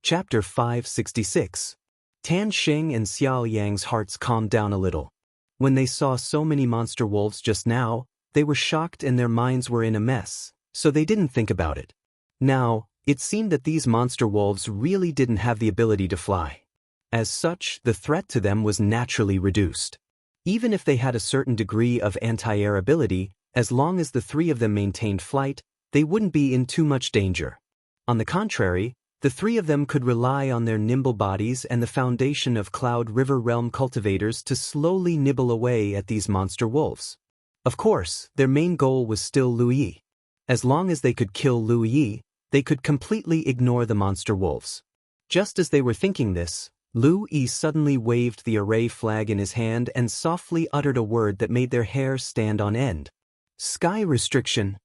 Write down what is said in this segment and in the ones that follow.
Chapter 566. Tan Xing and Xiao Yang's hearts calmed down a little. When they saw so many monster wolves just now, they were shocked and their minds were in a mess, so they didn't think about it. Now, it seemed that these monster wolves really didn't have the ability to fly. As such, the threat to them was naturally reduced. Even if they had a certain degree of anti-air ability, as long as the three of them maintained flight, they wouldn't be in too much danger. On the contrary, the three of them could rely on their nimble bodies and the foundation of Cloud River Realm cultivators to slowly nibble away at these monster wolves. Of course, their main goal was still Lu Yi. As long as they could kill Lu Yi, they could completely ignore the monster wolves. Just as they were thinking this, Lu Yi suddenly waved the array flag in his hand and softly uttered a word that made their hair stand on end. Sky restriction.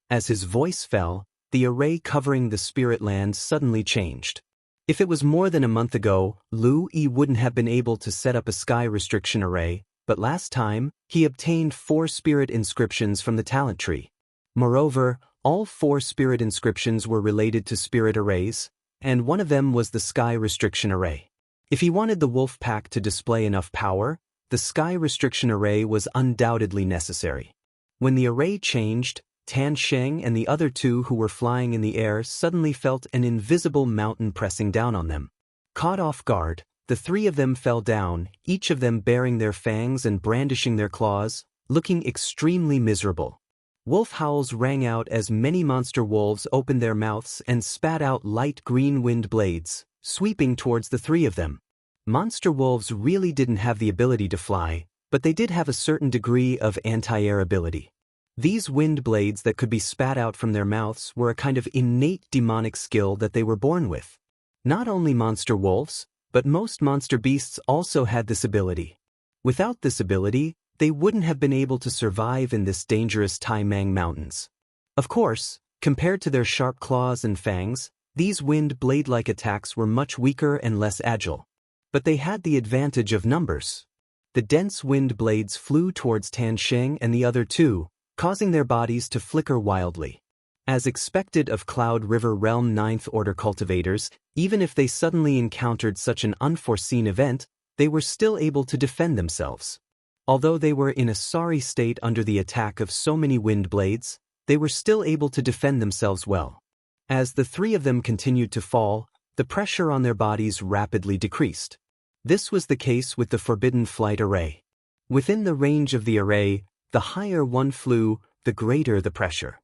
As his voice fell, the array covering the spirit land suddenly changed. If it was more than a month ago, Lu Yi wouldn't have been able to set up a sky restriction array, but last time, he obtained 4 spirit inscriptions from the talent tree. Moreover, all 4 spirit inscriptions were related to spirit arrays, and one of them was the sky restriction array. If he wanted the wolf pack to display enough power, the sky restriction array was undoubtedly necessary. When the array changed, Tan Xing and the other 2 who were flying in the air suddenly felt an invisible mountain pressing down on them. Caught off guard, the 3 of them fell down, each of them baring their fangs and brandishing their claws, looking extremely miserable. Wolf howls rang out as many monster wolves opened their mouths and spat out light green wind blades, sweeping towards the 3 of them. Monster wolves really didn't have the ability to fly, but they did have a certain degree of anti-air ability. These wind blades that could be spat out from their mouths were a kind of innate demonic skill that they were born with. Not only monster wolves, but most monster beasts also had this ability. Without this ability, they wouldn't have been able to survive in this dangerous Taimang Mountains. Of course, compared to their sharp claws and fangs, these wind blade-like attacks were much weaker and less agile. But they had the advantage of numbers. The dense wind blades flew towards Tan Xing and the other 2, causing their bodies to flicker wildly. As expected of Cloud River Realm 9th Order cultivators, even if they suddenly encountered such an unforeseen event, they were still able to defend themselves. Although they were in a sorry state under the attack of so many wind blades, they were still able to defend themselves well. As the 3 of them continued to fall, the pressure on their bodies rapidly decreased. This was the case with the Forbidden Flight Array. Within the range of the array, the higher one flew, the greater the pressure.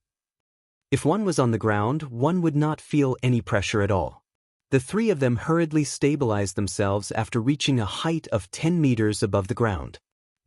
If one was on the ground, one would not feel any pressure at all. The 3 of them hurriedly stabilized themselves after reaching a height of 10 meters above the ground.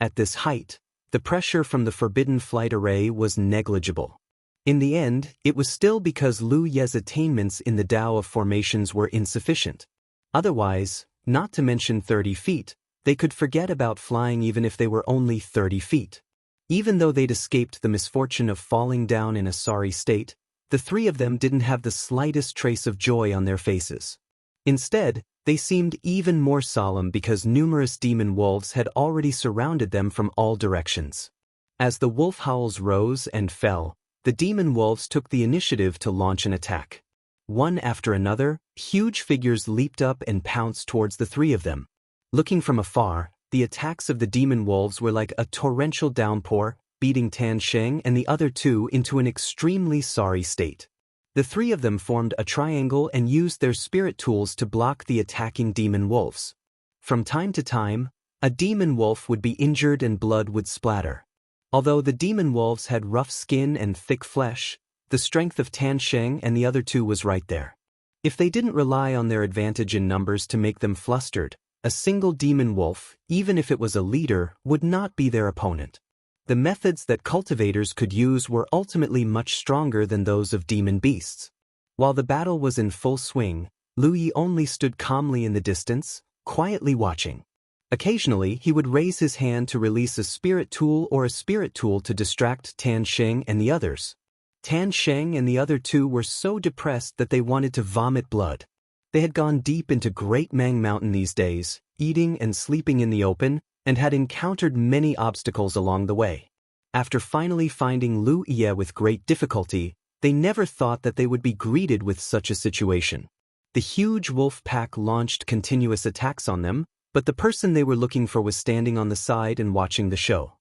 At this height, the pressure from the Forbidden Flight Array was negligible. In the end, it was still because Lu Ye's attainments in the Tao of formations were insufficient. Otherwise, not to mention 30 feet, they could forget about flying even if they were only 30 feet. Even though they'd escaped the misfortune of falling down in a sorry state, the 3 of them didn't have the slightest trace of joy on their faces. Instead, they seemed even more solemn because numerous demon wolves had already surrounded them from all directions. As the wolf howls rose and fell, the demon wolves took the initiative to launch an attack. One after another, huge figures leaped up and pounced towards the 3 of them. Looking from afar, the attacks of the demon wolves were like a torrential downpour, beating Tan Xing and the other 2 into an extremely sorry state. The 3 of them formed a triangle and used their spirit tools to block the attacking demon wolves. From time to time, a demon wolf would be injured and blood would splatter. Although the demon wolves had rough skin and thick flesh, the strength of Tan Xing and the other 2 was right there. If they didn't rely on their advantage in numbers to make them flustered, a single demon wolf, even if it was a leader, would not be their opponent. The methods that cultivators could use were ultimately much stronger than those of demon beasts. While the battle was in full swing, Lu Yi only stood calmly in the distance, quietly watching. Occasionally, he would raise his hand to release a spirit tool or a spirit tool to distract Tan Xing and the others. Tan Xing and the other 2 were so depressed that they wanted to vomit blood. They had gone deep into Great Mang Mountain these days, eating and sleeping in the open, and had encountered many obstacles along the way. After finally finding Lu Yi with great difficulty, they never thought that they would be greeted with such a situation. The huge wolf pack launched continuous attacks on them, but the person they were looking for was standing on the side and watching the show.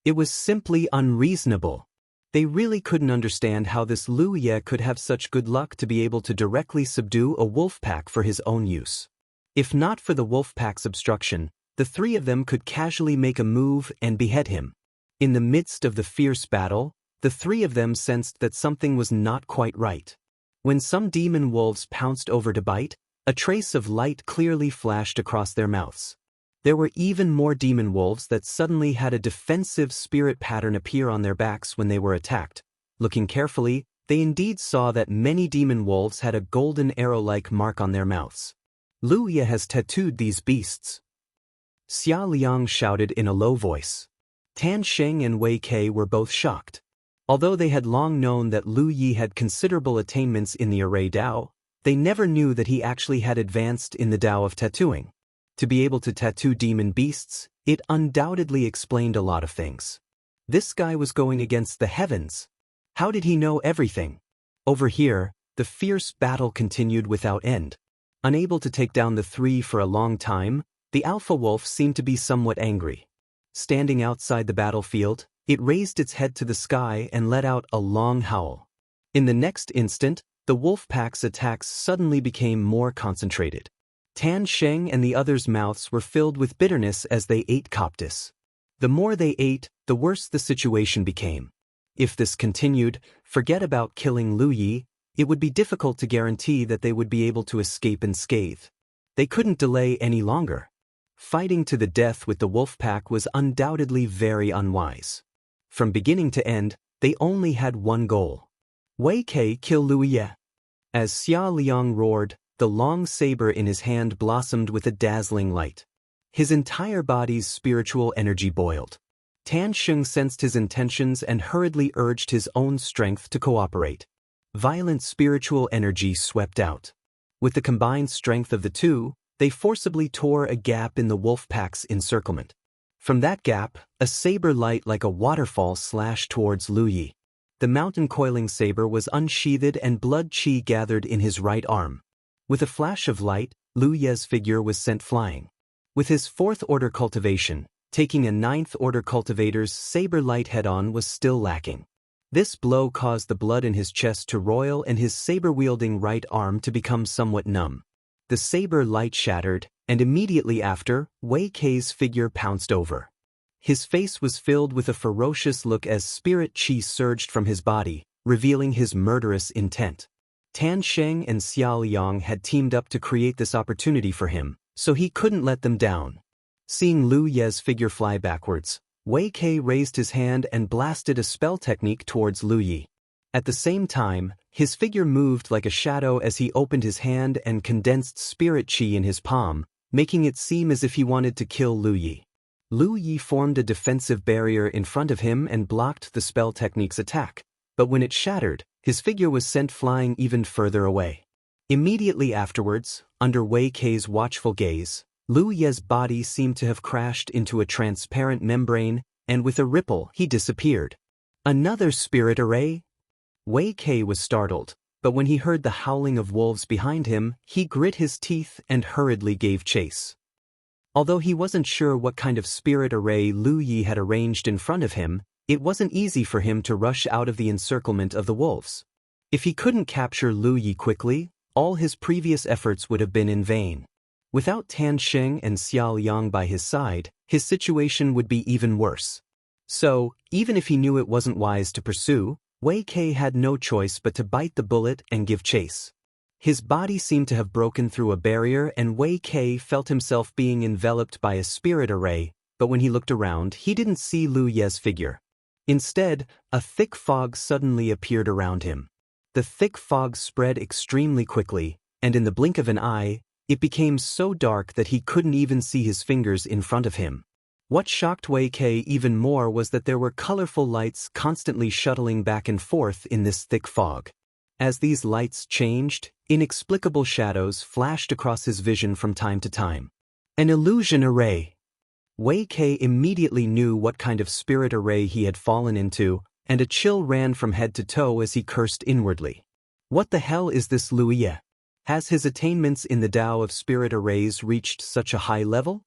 It was simply unreasonable. They really couldn't understand how this Lu Ye could have such good luck to be able to directly subdue a wolf pack for his own use. If not for the wolf pack's obstruction, the three of them could casually make a move and behead him. In the midst of the fierce battle, the three of them sensed that something was not quite right. When some demon wolves pounced over to bite, a trace of light clearly flashed across their mouths. There were even more demon wolves that suddenly had a defensive spirit pattern appear on their backs when they were attacked. Looking carefully, they indeed saw that many demon wolves had a golden arrow-like mark on their mouths. Lu Ye has tattooed these beasts. Xia Liang shouted in a low voice. Tan Sheng and Wei Ke were both shocked. Although they had long known that Lu Yi had considerable attainments in the array Dao, they never knew that he actually had advanced in the Dao of tattooing. To be able to tattoo demon beasts, it undoubtedly explained a lot of things. This guy was going against the heavens. How did he know everything? Over here, the fierce battle continued without end. Unable to take down the three for a long time, the alpha wolf seemed to be somewhat angry. Standing outside the battlefield, it raised its head to the sky and let out a long howl. In the next instant, the wolf pack's attacks suddenly became more concentrated. Tan Sheng and the others' mouths were filled with bitterness as they ate coptis. The more they ate, the worse the situation became. If this continued, forget about killing Lu Yi, it would be difficult to guarantee that they would be able to escape unscathed. They couldn't delay any longer. Fighting to the death with the wolf pack was undoubtedly very unwise. From beginning to end, they only had one goal. Wei Ke kill Lu Yi. As Xia Liang roared, the long saber in his hand blossomed with a dazzling light. His entire body's spiritual energy boiled. Tan Sheng sensed his intentions and hurriedly urged his own strength to cooperate. Violent spiritual energy swept out. With the combined strength of the two, they forcibly tore a gap in the wolf pack's encirclement. From that gap, a saber light like a waterfall slashed towards Lu Yi. The mountain coiling saber was unsheathed and blood qi gathered in his right arm. With a flash of light, Lu Ye's figure was sent flying. With his fourth-order cultivation, taking a ninth-order cultivator's saber light head-on was still lacking. This blow caused the blood in his chest to roil and his saber-wielding right arm to become somewhat numb. The saber light shattered, and immediately after, Wei Ke's figure pounced over. His face was filled with a ferocious look as spirit qi surged from his body, revealing his murderous intent. Tan Sheng and Xia Liang had teamed up to create this opportunity for him, so he couldn't let them down. Seeing Lu Ye's figure fly backwards, Wei Ke raised his hand and blasted a spell technique towards Lu Yi. At the same time, his figure moved like a shadow as he opened his hand and condensed spirit qi in his palm, making it seem as if he wanted to kill Lu Yi. Lu Yi formed a defensive barrier in front of him and blocked the spell technique's attack, but when it shattered, his figure was sent flying even further away. Immediately afterwards, under Wei Ke's watchful gaze, Lu Ye's body seemed to have crashed into a transparent membrane, and with a ripple he disappeared. Another spirit array? Wei Ke was startled, but when he heard the howling of wolves behind him, he grit his teeth and hurriedly gave chase. Although he wasn't sure what kind of spirit array Lu Yi had arranged in front of him, it wasn't easy for him to rush out of the encirclement of the wolves. If he couldn't capture Lu Yi quickly, all his previous efforts would have been in vain. Without Tan Sheng and Xia Liang by his side, his situation would be even worse. So, even if he knew it wasn't wise to pursue, Wei Ke had no choice but to bite the bullet and give chase. His body seemed to have broken through a barrier and Wei Ke felt himself being enveloped by a spirit array, but when he looked around, he didn't see Lu Ye's figure. Instead, a thick fog suddenly appeared around him. The thick fog spread extremely quickly, and in the blink of an eye, it became so dark that he couldn't even see his fingers in front of him. What shocked Wei Ke even more was that there were colorful lights constantly shuttling back and forth in this thick fog. As these lights changed, inexplicable shadows flashed across his vision from time to time. An illusion array. Wei Ke immediately knew what kind of spirit array he had fallen into, and a chill ran from head to toe as he cursed inwardly. What the hell is this Lu Yi? Has his attainments in the Tao of spirit arrays reached such a high level?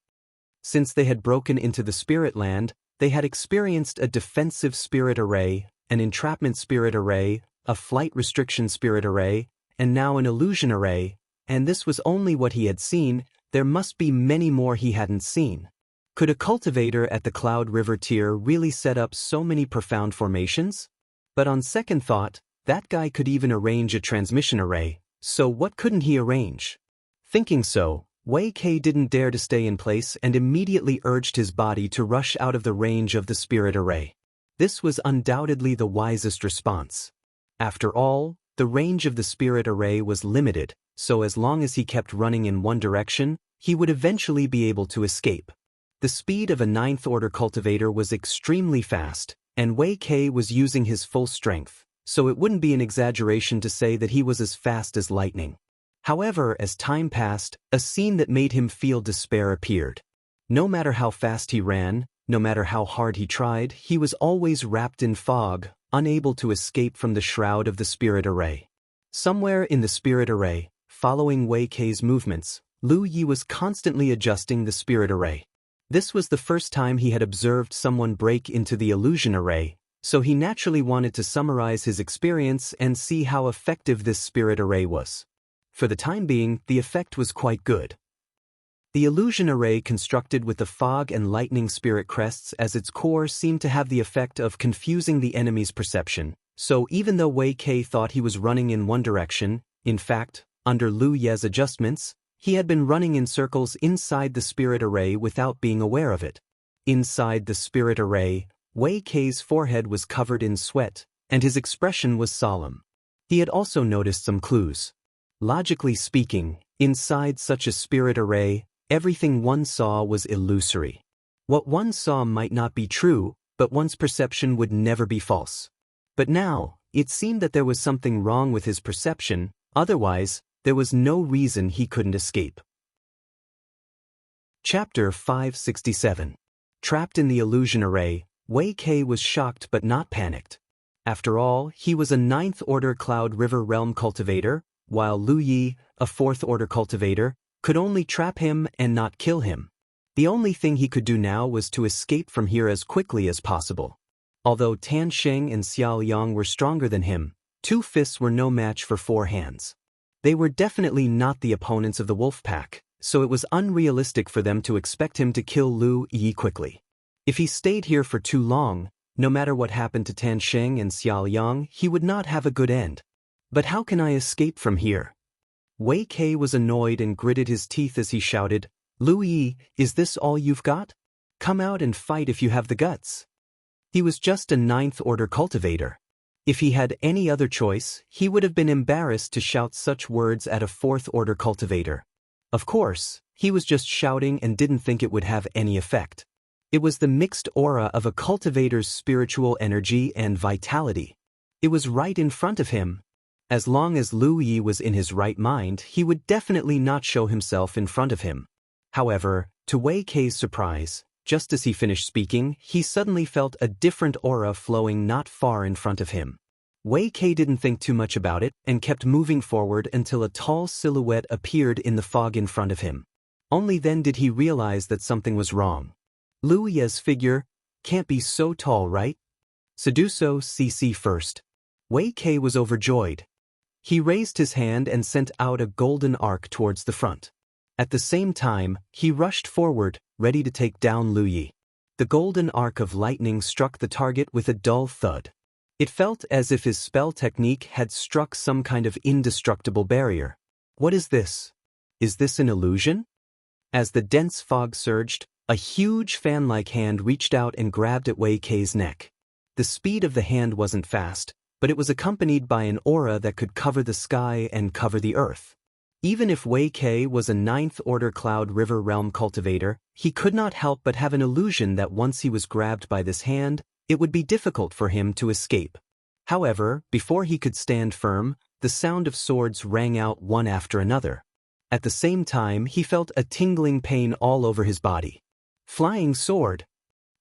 Since they had broken into the spirit land, they had experienced a defensive spirit array, an entrapment spirit array, a flight restriction spirit array, and now an illusion array, and this was only what he had seen. There must be many more he hadn't seen. Could a cultivator at the Cloud River tier really set up so many profound formations? But on second thought, that guy could even arrange a transmission array, so what couldn't he arrange? Thinking so, Wei Kai didn't dare to stay in place and immediately urged his body to rush out of the range of the spirit array. This was undoubtedly the wisest response. After all, the range of the spirit array was limited, so as long as he kept running in one direction, he would eventually be able to escape. The speed of a ninth-order cultivator was extremely fast, and Wei Kai was using his full strength, so it wouldn't be an exaggeration to say that he was as fast as lightning. However, as time passed, a scene that made him feel despair appeared. No matter how fast he ran, no matter how hard he tried, he was always wrapped in fog, unable to escape from the shroud of the spirit array. Somewhere in the spirit array, following Wei Kai's movements, Lu Yi was constantly adjusting the spirit array. This was the first time he had observed someone break into the illusion array, so he naturally wanted to summarize his experience and see how effective this spirit array was. For the time being, the effect was quite good. The illusion array constructed with the fog and lightning spirit crests as its core seemed to have the effect of confusing the enemy's perception, so even though Wei Kai thought he was running in one direction, in fact, under Lu Ye's adjustments, he had been running in circles inside the spirit array without being aware of it. Inside the spirit array, Wei Kai's forehead was covered in sweat, and his expression was solemn. He had also noticed some clues. Logically speaking, inside such a spirit array, everything one saw was illusory. What one saw might not be true, but one's perception would never be false. But now, it seemed that there was something wrong with his perception, otherwise, there was no reason he couldn't escape. Chapter 567. Trapped in the illusion array, Wei Kai was shocked but not panicked. After all, he was a ninth-order Cloud River Realm cultivator, while Lu Yi, a fourth-order cultivator, could only trap him and not kill him. The only thing he could do now was to escape from here as quickly as possible. Although Tan Sheng and Xiao Yang were stronger than him, 2 fists were no match for 4 hands. They were definitely not the opponents of the wolf pack, so it was unrealistic for them to expect him to kill Lu Yi quickly. If he stayed here for too long, no matter what happened to Tan Sheng and Xiao Yang, he would not have a good end. But how can I escape from here? Wei Kai was annoyed and gritted his teeth as he shouted, "Lu Yi, is this all you've got? Come out and fight if you have the guts." He was just a ninth-order cultivator. If he had any other choice, he would have been embarrassed to shout such words at a fourth-order cultivator. Of course, he was just shouting and didn't think it would have any effect. It was the mixed aura of a cultivator's spiritual energy and vitality. It was right in front of him. As long as Lu Yi was in his right mind, he would definitely not show himself in front of him. However, to Wei Kai's surprise, just as he finished speaking, he suddenly felt a different aura flowing not far in front of him. Wei Kai didn't think too much about it and kept moving forward until a tall silhouette appeared in the fog in front of him. Only then did he realize that something was wrong. Lu Ye's figure can't be so tall, right? Seduso CC first. Wei Kai was overjoyed. He raised his hand and sent out a golden arc towards the front. At the same time, he rushed forward, ready to take down Lu Yi. The golden arc of lightning struck the target with a dull thud. It felt as if his spell technique had struck some kind of indestructible barrier. What is this? Is this an illusion? As the dense fog surged, a huge fan-like hand reached out and grabbed at Wei Kai's neck. The speed of the hand wasn't fast, but it was accompanied by an aura that could cover the sky and cover the earth. Even if Wei Kai was a ninth-order Cloud River Realm cultivator, he could not help but have an illusion that once he was grabbed by this hand, it would be difficult for him to escape. However, before he could stand firm, the sound of swords rang out one after another. At the same time, he felt a tingling pain all over his body. Flying sword!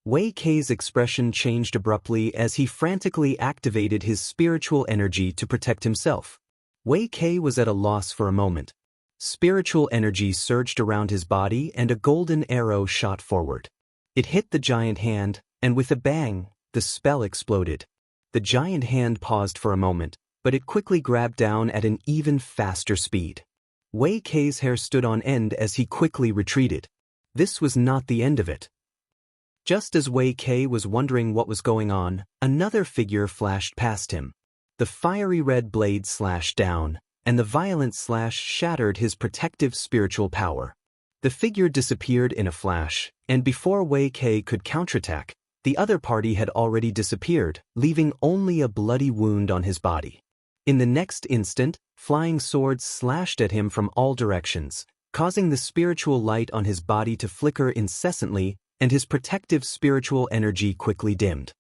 Wei Kai's expression changed abruptly as he frantically activated his spiritual energy to protect himself. Wei Kei was at a loss for a moment. Spiritual energy surged around his body and a golden arrow shot forward. It hit the giant hand, and with a bang, the spell exploded. The giant hand paused for a moment, but it quickly grabbed down at an even faster speed. Wei Kei's hair stood on end as he quickly retreated. This was not the end of it. Just as Wei Kei was wondering what was going on, another figure flashed past him. The fiery red blade slashed down, and the violent slash shattered his protective spiritual power. The figure disappeared in a flash, and before Wei Kei could counterattack, the other party had already disappeared, leaving only a bloody wound on his body. In the next instant, flying swords slashed at him from all directions, causing the spiritual light on his body to flicker incessantly, and his protective spiritual energy quickly dimmed.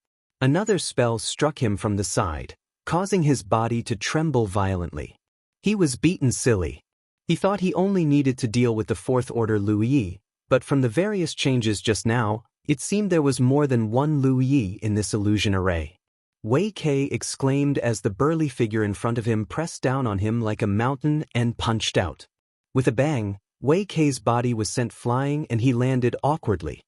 Another spell struck him from the side, causing his body to tremble violently. He was beaten silly. He thought he only needed to deal with the fourth order Lu Yi, but from the various changes just now, it seemed there was more than one Lu Yi in this illusion array. Wei Kei exclaimed as the burly figure in front of him pressed down on him like a mountain and punched out. With a bang, Wei Kei's body was sent flying and he landed awkwardly.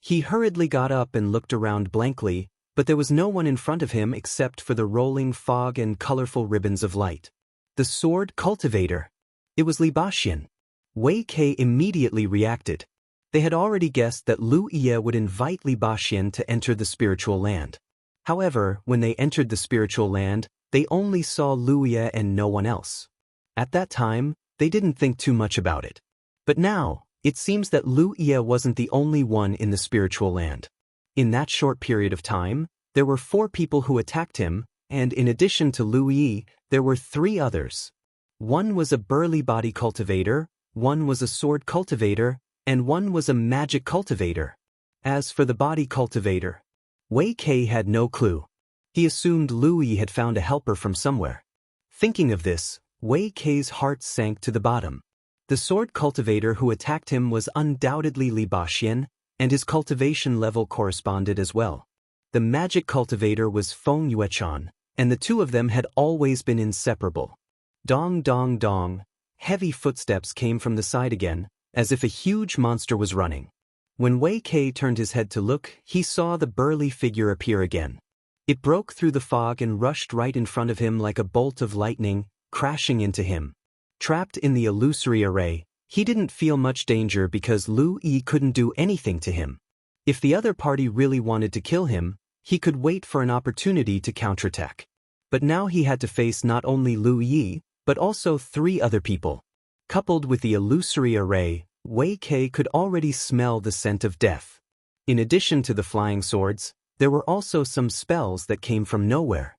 He hurriedly got up and looked around blankly, but there was no one in front of him except for the rolling fog and colorful ribbons of light. The sword cultivator. It was Li Baxian. Wei Kei immediately reacted. They had already guessed that Lu Ye would invite Li Baxian to enter the spiritual land. However, when they entered the spiritual land, they only saw Lu Ye and no one else. At that time, they didn't think too much about it. But now, it seems that Lu Ye wasn't the only one in the spiritual land. In that short period of time, there were 4 people who attacked him, and in addition to Lu Yi, there were 3 others. One was a burly body cultivator, one was a sword cultivator, and one was a magic cultivator. As for the body cultivator, Wei Kei had no clue. He assumed Lu Yi had found a helper from somewhere. Thinking of this, Wei Kei's heart sank to the bottom. The sword cultivator who attacked him was undoubtedly Li Baxian, and his cultivation level corresponded as well. The magic cultivator was Feng Yuechan, and the two of them had always been inseparable. Dong dong dong, heavy footsteps came from the side again, as if a huge monster was running. When Wei Kei turned his head to look, he saw the burly figure appear again. It broke through the fog and rushed right in front of him like a bolt of lightning, crashing into him. Trapped in the illusory array, he didn't feel much danger because Lu Yi couldn't do anything to him. If the other party really wanted to kill him, he could wait for an opportunity to counterattack. But now he had to face not only Lu Yi, but also 3 other people. Coupled with the illusory array, Wei Kei could already smell the scent of death. In addition to the flying swords, there were also some spells that came from nowhere.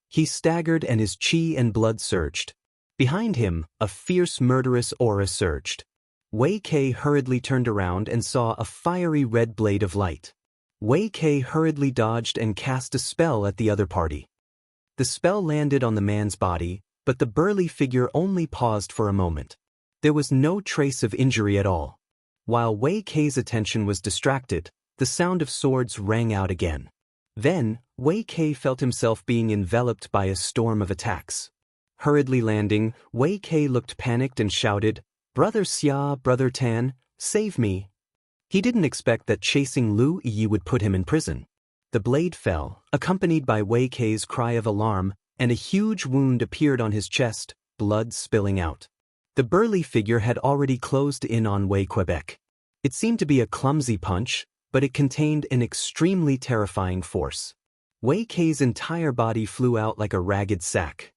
He staggered and his chi and blood surged. Behind him, a fierce murderous aura surged. Wei Kei hurriedly turned around and saw a fiery red blade of light. Wei Kei hurriedly dodged and cast a spell at the other party. The spell landed on the man's body, but the burly figure only paused for a moment. There was no trace of injury at all. While Wei Kei's attention was distracted, the sound of swords rang out again. Then, Wei Kei felt himself being enveloped by a storm of attacks. Hurriedly landing, Wei Kei looked panicked and shouted, "Brother Xia, Brother Tan, save me." He didn't expect that chasing Lu Yi would put him in prison. The blade fell, accompanied by Wei Kei's cry of alarm, and a huge wound appeared on his chest, blood spilling out. The burly figure had already closed in on Wei Quebec. It seemed to be a clumsy punch, but it contained an extremely terrifying force. Wei Kei's entire body flew out like a ragged sack.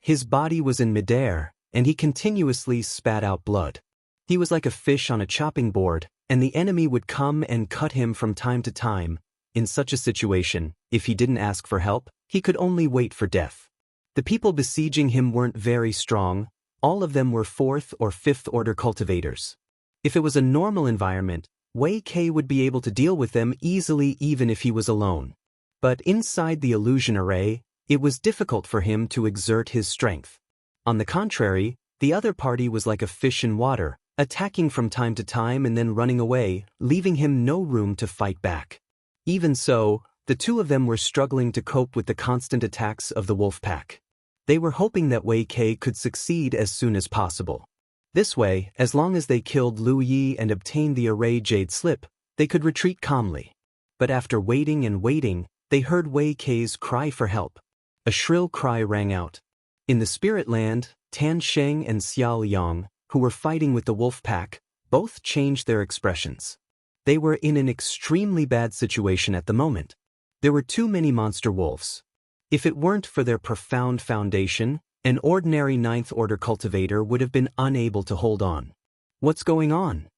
His body was in midair, and he continuously spat out blood. He was like a fish on a chopping board, and the enemy would come and cut him from time to time. In such a situation, if he didn't ask for help, he could only wait for death. The people besieging him weren't very strong. All of them were 4th or 5th order cultivators. If it was a normal environment, Wei Kei would be able to deal with them easily even if he was alone. But inside the illusion array, it was difficult for him to exert his strength. On the contrary, the other party was like a fish in water, attacking from time to time and then running away, leaving him no room to fight back. Even so, the two of them were struggling to cope with the constant attacks of the wolf pack. They were hoping that Wei Kei could succeed as soon as possible. This way, as long as they killed Lu Yi and obtained the array jade slip, they could retreat calmly. But after waiting and waiting, they heard Wei Kei's cry for help. A shrill cry rang out. In the spirit land, Tan Sheng and Xiao Yang, who were fighting with the wolf pack, both changed their expressions. They were in an extremely bad situation at the moment. There were too many monster wolves. If it weren't for their profound foundation, an ordinary ninth-order cultivator would have been unable to hold on. What's going on?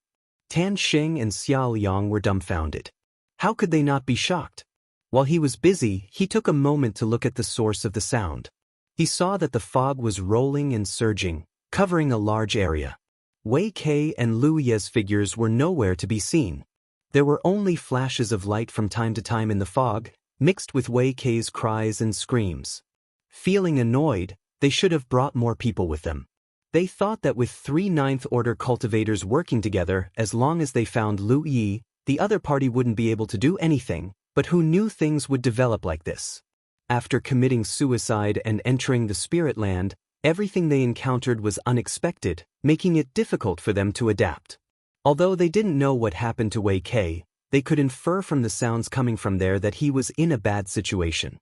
Tan Sheng and Xiao Yang were dumbfounded. How could they not be shocked? While he was busy, he took a moment to look at the source of the sound. He saw that the fog was rolling and surging, covering a large area. Wei Kei and Lu Ye's figures were nowhere to be seen. There were only flashes of light from time to time in the fog, mixed with Wei Kei's cries and screams. Feeling annoyed, they should have brought more people with them. They thought that with 3 ninth-order cultivators working together, as long as they found Lu Yi, the other party wouldn't be able to do anything, but who knew things would develop like this? After committing suicide and entering the spirit land, everything they encountered was unexpected, making it difficult for them to adapt. Although they didn't know what happened to Wei Kei, they could infer from the sounds coming from there that he was in a bad situation.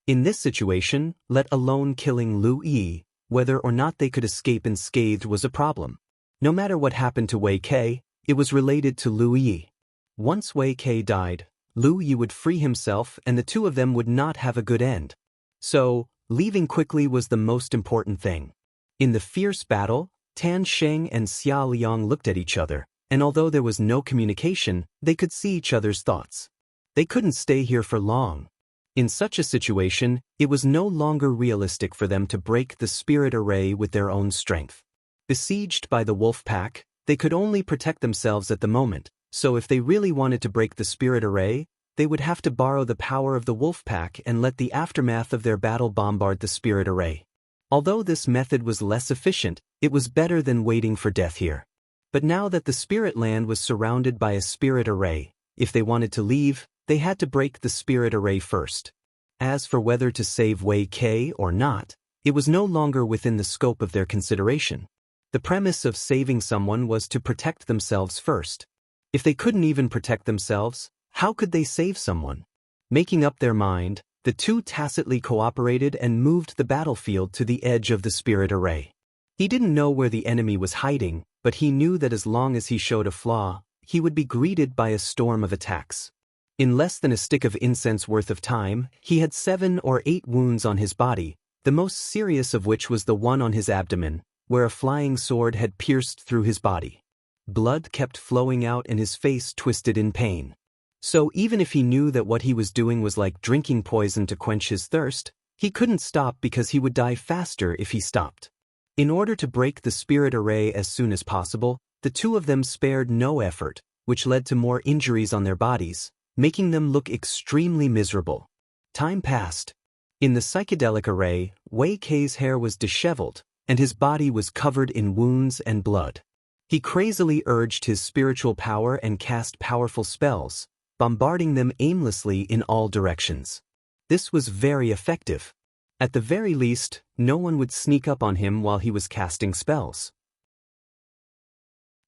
In this situation, let alone killing Lu Yi, whether or not they could escape unscathed was a problem. No matter what happened to Wei Kei, it was related to Lu Yi. Once Wei Kei died, Lu Yi would free himself and the two of them would not have a good end. So, leaving quickly was the most important thing. In the fierce battle, Tan Sheng and Xiao Yang looked at each other, and although there was no communication, they could see each other's thoughts. They couldn't stay here for long. In such a situation, it was no longer realistic for them to break the spirit array with their own strength. Besieged by the wolf pack, they could only protect themselves at the moment, so if they really wanted to break the spirit array, they would have to borrow the power of the wolf pack and let the aftermath of their battle bombard the spirit array. Although this method was less efficient, it was better than waiting for death here. But now that the spirit land was surrounded by a spirit array, if they wanted to leave, they had to break the spirit array first. As for whether to save Wei Kei or not, it was no longer within the scope of their consideration. The premise of saving someone was to protect themselves first. If they couldn't even protect themselves, how could they save someone? Making up their mind, the two tacitly cooperated and moved the battlefield to the edge of the spirit array. He didn't know where the enemy was hiding, but he knew that as long as he showed a flaw, he would be greeted by a storm of attacks. In less than a stick of incense worth of time, he had 7 or 8 wounds on his body, the most serious of which was the one on his abdomen, where a flying sword had pierced through his body. Blood kept flowing out and his face twisted in pain. So even if he knew that what he was doing was like drinking poison to quench his thirst, he couldn't stop because he would die faster if he stopped. In order to break the spirit array as soon as possible, the two of them spared no effort, which led to more injuries on their bodies, making them look extremely miserable. Time passed. In the psychedelic array, Wei Kei's hair was disheveled, and his body was covered in wounds and blood. He crazily urged his spiritual power and cast powerful spells, bombarding them aimlessly in all directions. This was very effective. At the very least, no one would sneak up on him while he was casting spells.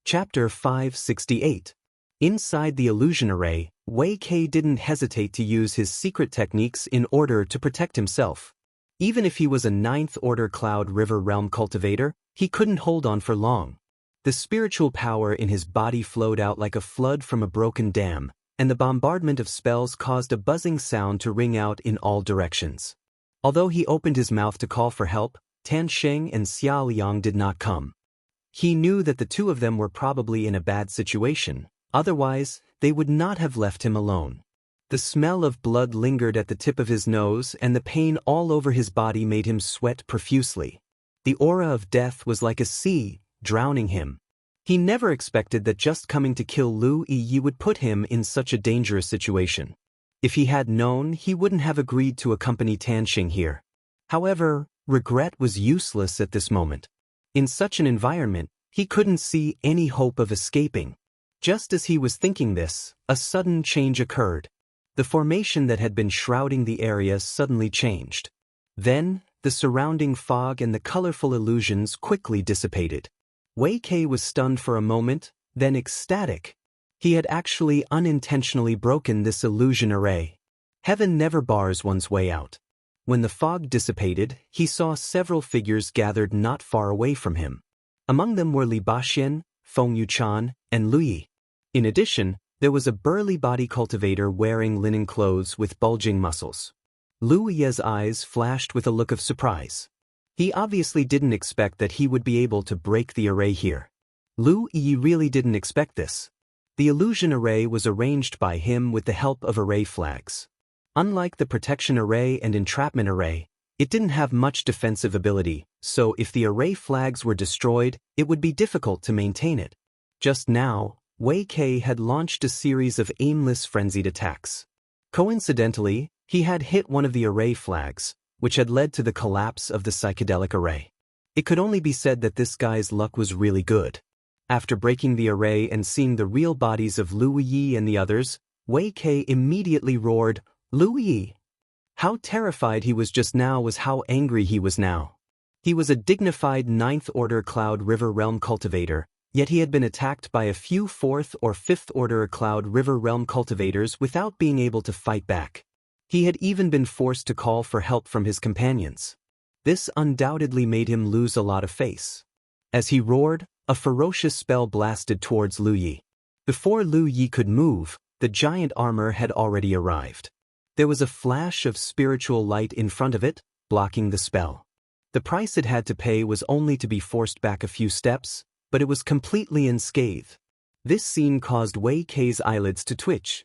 Chapter 568. Inside the illusion array, Wei Kei didn't hesitate to use his secret techniques in order to protect himself. Even if he was a 9th-order Cloud River Realm cultivator, he couldn't hold on for long. The spiritual power in his body flowed out like a flood from a broken dam, and the bombardment of spells caused a buzzing sound to ring out in all directions. Although he opened his mouth to call for help, Tan Sheng and Xiao Yang did not come. He knew that the two of them were probably in a bad situation, otherwise, they would not have left him alone. The smell of blood lingered at the tip of his nose and the pain all over his body made him sweat profusely. The aura of death was like a sea, drowning him. He never expected that just coming to kill Lu Yi would put him in such a dangerous situation. If he had known, he wouldn't have agreed to accompany Tanxing here. However, regret was useless at this moment. In such an environment, he couldn't see any hope of escaping. Just as he was thinking this, a sudden change occurred. The formation that had been shrouding the area suddenly changed. Then, the surrounding fog and the colorful illusions quickly dissipated. Wei Kai was stunned for a moment, then ecstatic. He had actually unintentionally broken this illusion array. Heaven never bars one's way out. When the fog dissipated, he saw several figures gathered not far away from him. Among them were Li Baxian, Feng Yuchan, and Lu Yi. In addition, there was a burly body cultivator wearing linen clothes with bulging muscles. Lu Yi's eyes flashed with a look of surprise. He obviously didn't expect that he would be able to break the array here. Lu Yi really didn't expect this. The illusion array was arranged by him with the help of array flags. Unlike the protection array and entrapment array, it didn't have much defensive ability, so if the array flags were destroyed, it would be difficult to maintain it. Just now, Wei Kai had launched a series of aimless frenzied attacks. Coincidentally, he had hit one of the array flags, which had led to the collapse of the psychedelic array. It could only be said that this guy's luck was really good. After breaking the array and seeing the real bodies of Lu Yi and the others, Wei Kai immediately roared, "Lu Yi!" How terrified he was just now was how angry he was now. He was a dignified 9th Order Cloud River Realm cultivator, yet he had been attacked by a few 4th or 5th Order Cloud River Realm cultivators without being able to fight back. He had even been forced to call for help from his companions. This undoubtedly made him lose a lot of face. As he roared, a ferocious spell blasted towards Lu Yi. Before Lu Yi could move, the giant armor had already arrived. There was a flash of spiritual light in front of it, blocking the spell. The price it had to pay was only to be forced back a few steps, but it was completely unscathed. This scene caused Wei Kai's eyelids to twitch.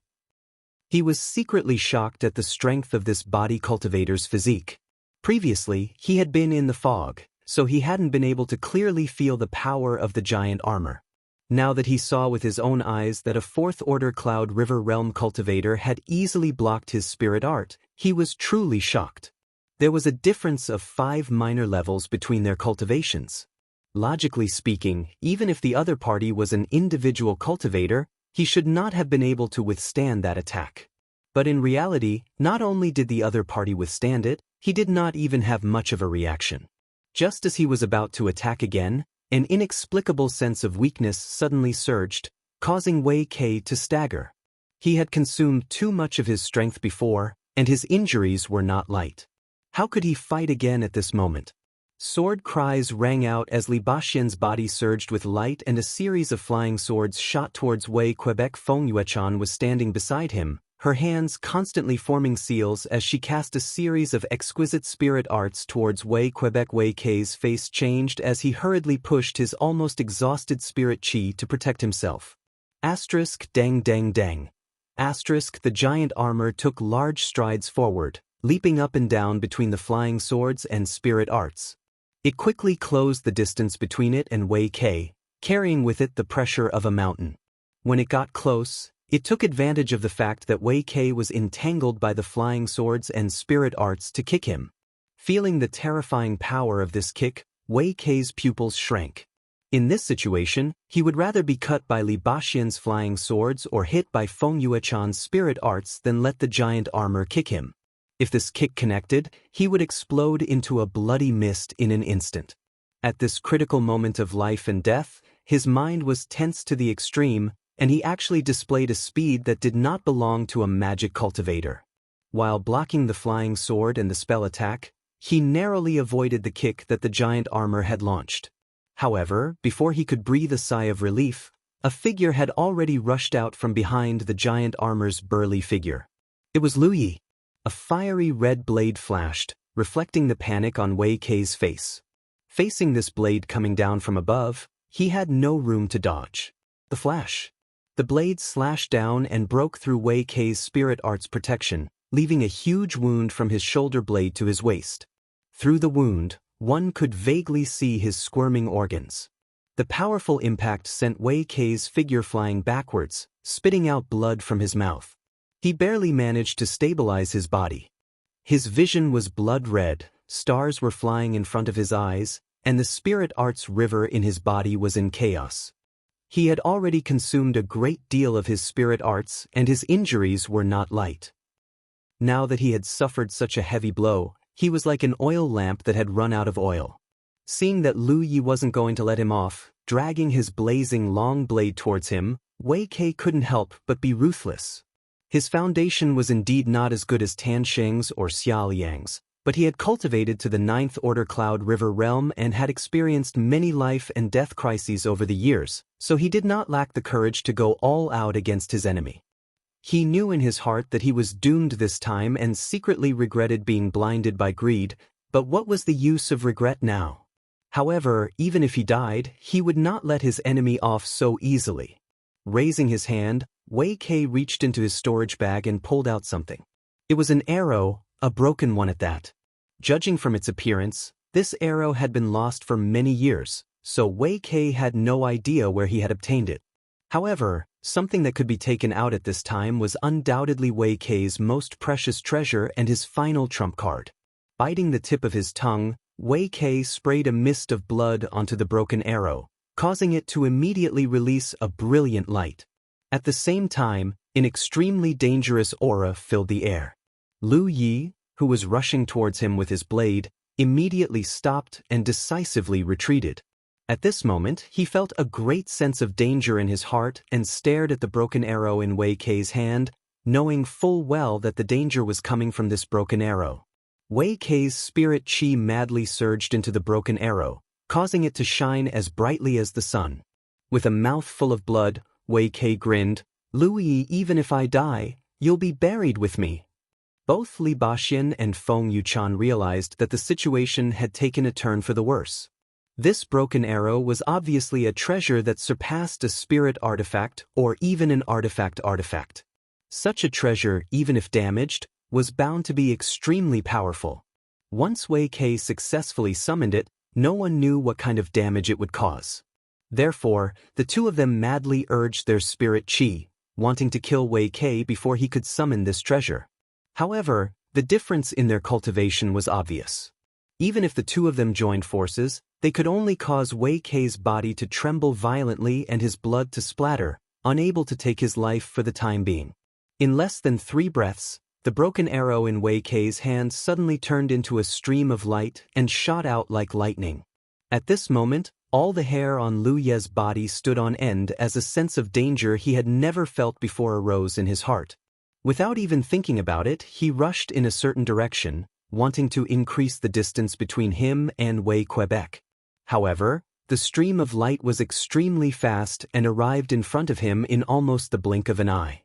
He was secretly shocked at the strength of this body cultivator's physique. Previously, he had been in the fog, so he hadn't been able to clearly feel the power of the giant armor. Now that he saw with his own eyes that a 4th Order Cloud River Realm cultivator had easily blocked his spirit art, he was truly shocked. There was a difference of 5 minor levels between their cultivations. Logically speaking, even if the other party was an individual cultivator, he should not have been able to withstand that attack. But in reality, not only did the other party withstand it, he did not even have much of a reaction. Just as he was about to attack again, an inexplicable sense of weakness suddenly surged, causing Wei Kai to stagger. He had consumed too much of his strength before, and his injuries were not light. How could he fight again at this moment? Sword cries rang out as Li Baxian's body surged with light and a series of flying swords shot towards Wei Quebec. Feng Yuchan was standing beside him, her hands constantly forming seals as she cast a series of exquisite spirit arts towards Wei Quebec. Wei Kai's face changed as he hurriedly pushed his almost exhausted spirit chi to protect himself. Asterisk dang dang dang. Asterisk the giant armor took large strides forward, leaping up and down between the flying swords and spirit arts. It quickly closed the distance between it and Wei Kai, carrying with it the pressure of a mountain. When it got close, it took advantage of the fact that Wei Kai was entangled by the flying swords and spirit arts to kick him. Feeling the terrifying power of this kick, Wei Kai's pupils shrank. In this situation, he would rather be cut by Li Baxian's flying swords or hit by Feng Yuchan's spirit arts than let the giant armor kick him. If this kick connected, he would explode into a bloody mist in an instant. At this critical moment of life and death, his mind was tense to the extreme, and he actually displayed a speed that did not belong to a magic cultivator. While blocking the flying sword and the spell attack, he narrowly avoided the kick that the giant armor had launched. However, before he could breathe a sigh of relief, a figure had already rushed out from behind the giant armor's burly figure. It was Lu Yi. A fiery red blade flashed, reflecting the panic on Wei Kai's face. Facing this blade coming down from above, he had no room to dodge. The flash. The blade slashed down and broke through Wei Kai's spirit arts protection, leaving a huge wound from his shoulder blade to his waist. Through the wound, one could vaguely see his squirming organs. The powerful impact sent Wei Kai's figure flying backwards, spitting out blood from his mouth. He barely managed to stabilize his body. His vision was blood red, stars were flying in front of his eyes, and the spirit arts river in his body was in chaos. He had already consumed a great deal of his spirit arts, and his injuries were not light. Now that he had suffered such a heavy blow, He was like an oil lamp that had run out of oil. Seeing that Lu Yi wasn't going to let him off, dragging his blazing long blade towards him, Wei Kai couldn't help but be ruthless. His foundation was indeed not as good as Tan Sheng's or Xiao Yang's, but he had cultivated to the Ninth Order Cloud River realm and had experienced many life and death crises over the years, so he did not lack the courage to go all out against his enemy. He knew in his heart that he was doomed this time and secretly regretted being blinded by greed, but what was the use of regret now? However, even if he died, he would not let his enemy off so easily. Raising his hand, Wei Kai reached into his storage bag and pulled out something. It was an arrow, a broken one at that. Judging from its appearance, this arrow had been lost for many years, so Wei Kai had no idea where he had obtained it. However, something that could be taken out at this time was undoubtedly Wei Kai's most precious treasure and his final trump card. Biting the tip of his tongue, Wei Kai sprayed a mist of blood onto the broken arrow, causing it to immediately release a brilliant light. At the same time, an extremely dangerous aura filled the air. Lu Yi, who was rushing towards him with his blade, immediately stopped and decisively retreated. At this moment, he felt a great sense of danger in his heart and stared at the broken arrow in Wei Kai's hand, knowing full well that the danger was coming from this broken arrow. Wei Kai's spirit chi madly surged into the broken arrow, causing it to shine as brightly as the sun. With a mouth full of blood, Wei Kai grinned, "Lu Yi, even if I die, you'll be buried with me." Both Li Baxian and Feng Yuchan realized that the situation had taken a turn for the worse. This broken arrow was obviously a treasure that surpassed a spirit artifact or even an artifact. Such a treasure, even if damaged, was bound to be extremely powerful. Once Wei Kai successfully summoned it, no one knew what kind of damage it would cause. Therefore, the two of them madly urged their spirit chi, wanting to kill Wei Kai before he could summon this treasure. However, the difference in their cultivation was obvious. Even if the two of them joined forces, they could only cause Wei Kai's body to tremble violently and his blood to splatter, unable to take his life for the time being. In less than 3 breaths, the broken arrow in Wei Kai's hand suddenly turned into a stream of light and shot out like lightning. At this moment, all the hair on Lu Ye's body stood on end as a sense of danger he had never felt before arose in his heart. Without even thinking about it, he rushed in a certain direction, wanting to increase the distance between him and Wei Quebec. However, the stream of light was extremely fast and arrived in front of him in almost the blink of an eye.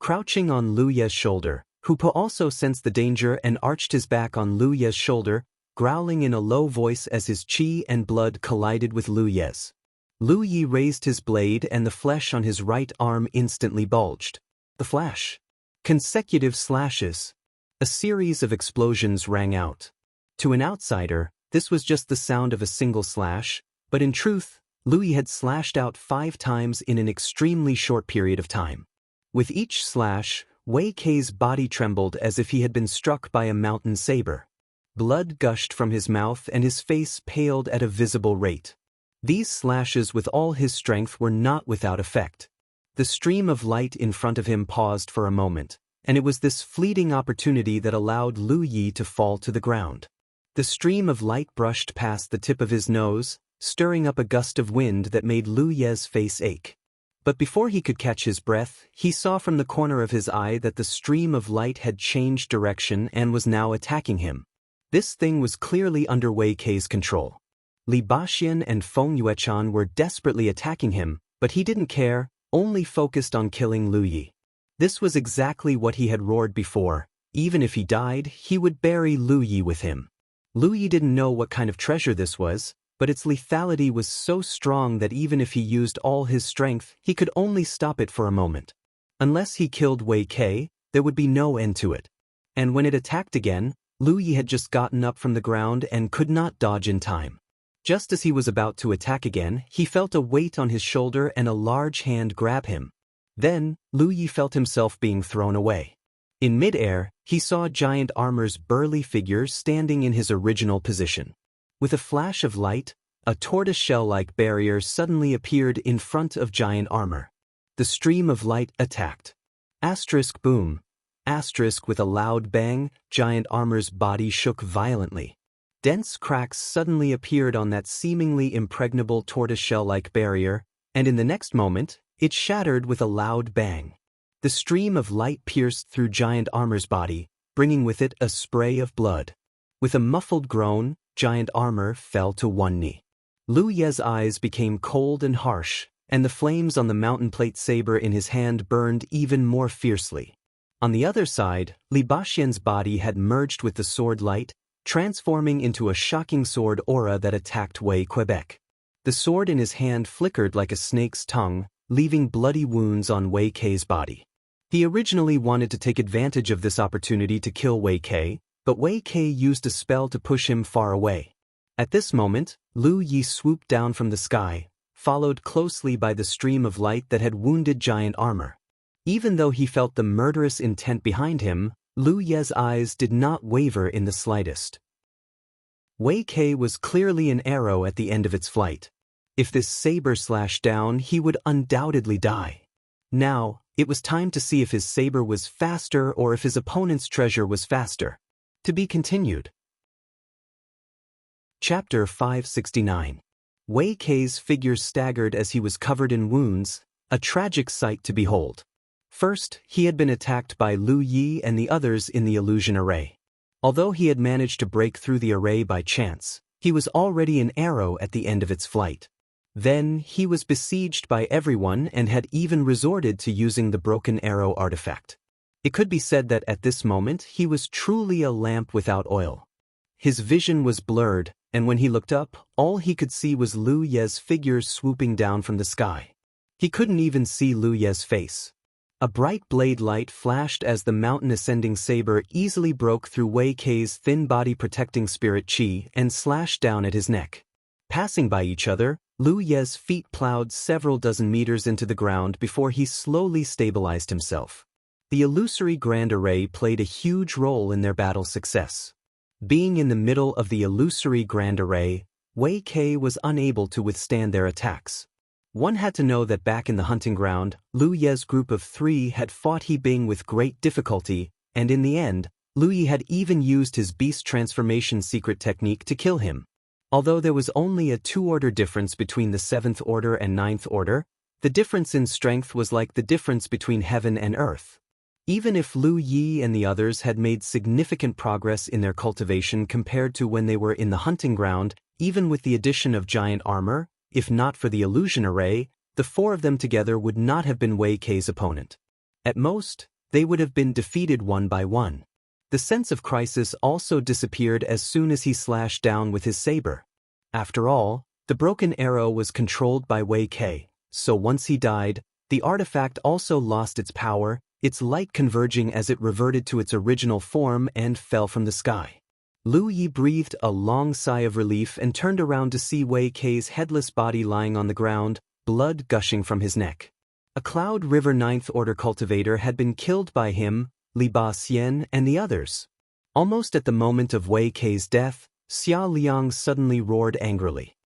Crouching on Lu Ye's shoulder, Hupo also sensed the danger and arched his back on Lu Ye's shoulder, growling in a low voice as his chi and blood collided with Lu Ye's. Lu Yi raised his blade and the flesh on his right arm instantly bulged. The flash. Consecutive slashes. A series of explosions rang out. To an outsider, this was just the sound of a single slash, but in truth, Lu Yi had slashed out 5 times in an extremely short period of time. With each slash, Wei Kai's body trembled as if he had been struck by a mountain saber. Blood gushed from his mouth and his face paled at a visible rate. These slashes with all his strength were not without effect. The stream of light in front of him paused for a moment, and it was this fleeting opportunity that allowed Lu Yi to fall to the ground. The stream of light brushed past the tip of his nose, stirring up a gust of wind that made Lu Ye's face ache. But before he could catch his breath, he saw from the corner of his eye that the stream of light had changed direction and was now attacking him. This thing was clearly under Wei Kai's control. Li Baxian and Feng Yuechan were desperately attacking him, but he didn't care, only focused on killing Lu Yi. This was exactly what he had roared before. Even if he died, he would bury Lu Yi with him. Lu Yi didn't know what kind of treasure this was, but its lethality was so strong that even if he used all his strength, he could only stop it for a moment. Unless he killed Wei Kai, there would be no end to it. And when it attacked again, Lu Yi had just gotten up from the ground and could not dodge in time. Just as he was about to attack again, he felt a weight on his shoulder and a large hand grab him. Then, Lu Yi felt himself being thrown away. In mid-air, he saw Giant Armor's burly figure standing in his original position. With a flash of light, a tortoise-shell-like barrier suddenly appeared in front of Giant Armor. The stream of light attacked. Asterisk boom. Asterisk with a loud bang, Giant Armor's body shook violently. Dense cracks suddenly appeared on that seemingly impregnable tortoiseshell-like barrier, and in the next moment, it shattered with a loud bang. The stream of light pierced through Giant Armor's body, bringing with it a spray of blood. With a muffled groan, Giant Armor fell to one knee. Lu Ye's eyes became cold and harsh, and the flames on the mountain plate saber in his hand burned even more fiercely. On the other side, Li Baxian's body had merged with the sword light, transforming into a shocking sword aura that attacked Wei Quebec. The sword in his hand flickered like a snake's tongue, leaving bloody wounds on Wei Kei's body. He originally wanted to take advantage of this opportunity to kill Wei Kei, but Wei Kei used a spell to push him far away. At this moment, Lu Yi swooped down from the sky, followed closely by the stream of light that had wounded Giant Armor. Even though he felt the murderous intent behind him, Lu Ye's eyes did not waver in the slightest. Wei Kei was clearly an arrow at the end of its flight. If this saber slashed down, he would undoubtedly die. Now, it was time to see if his saber was faster or if his opponent's treasure was faster. To be continued. Chapter 569. Wei Kei's figure staggered as he was covered in wounds, a tragic sight to behold. First, he had been attacked by Lu Yi and the others in the illusion array. Although he had managed to break through the array by chance, he was already an arrow at the end of its flight. Then, he was besieged by everyone and had even resorted to using the broken arrow artifact. It could be said that at this moment he was truly a lamp without oil. His vision was blurred, and when he looked up, all he could see was Lu Ye's figure swooping down from the sky. He couldn't even see Lu Ye's face. A bright blade light flashed as the mountain-ascending saber easily broke through Wei Kei's thin body protecting spirit chi and slashed down at his neck. Passing by each other, Lu Ye's feet plowed several dozen meters into the ground before he slowly stabilized himself. The illusory grand array played a huge role in their battle success. Being in the middle of the illusory grand array, Wei Kei was unable to withstand their attacks. One had to know that back in the hunting ground, Lu Ye's group of 3 had fought He Bing with great difficulty, and in the end, Lu Yi had even used his beast transformation secret technique to kill him. Although there was only a 2-order difference between the 7th order and 9th order, the difference in strength was like the difference between heaven and earth. Even if Lu Yi and the others had made significant progress in their cultivation compared to when they were in the hunting ground, even with the addition of Giant Armor, if not for the illusion array, the 4 of them together would not have been Wei Kei's opponent. At most, they would have been defeated one by one. The sense of crisis also disappeared as soon as he slashed down with his saber. After all, the broken arrow was controlled by Wei Kei, so once he died, the artifact also lost its power, its light converging as it reverted to its original form and fell from the sky. Lu Yi breathed a long sigh of relief and turned around to see Wei Kei's headless body lying on the ground, blood gushing from his neck. A Cloud River 9th Order cultivator had been killed by him, Li Baxian, and the others. Almost at the moment of Wei Kei's death, Xia Liang suddenly roared angrily.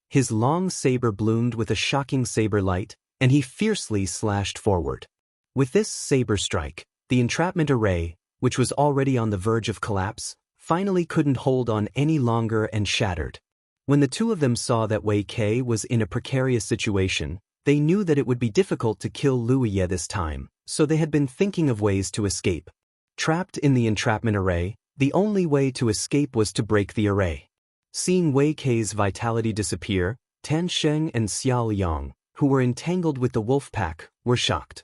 His long saber bloomed with a shocking saber light, and he fiercely slashed forward. With this saber strike, the entrapment array, which was already on the verge of collapse, finally couldn't hold on any longer and shattered. When the 2 of them saw that Wei Kei was in a precarious situation, they knew that it would be difficult to kill Lu Yi this time, so they had been thinking of ways to escape. Trapped in the entrapment array, the only way to escape was to break the array. Seeing Wei Kei's vitality disappear, Tan Sheng and Xia Liang, who were entangled with the wolf pack, were shocked.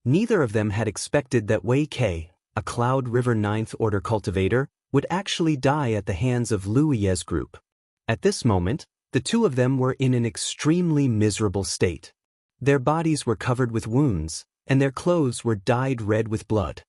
Neither of them had expected that Wei Kei, a Cloud River 9th Order cultivator, would actually die at the hands of Lu Yi's group. At this moment, the 2 of them were in an extremely miserable state. Their bodies were covered with wounds, and their clothes were dyed red with blood.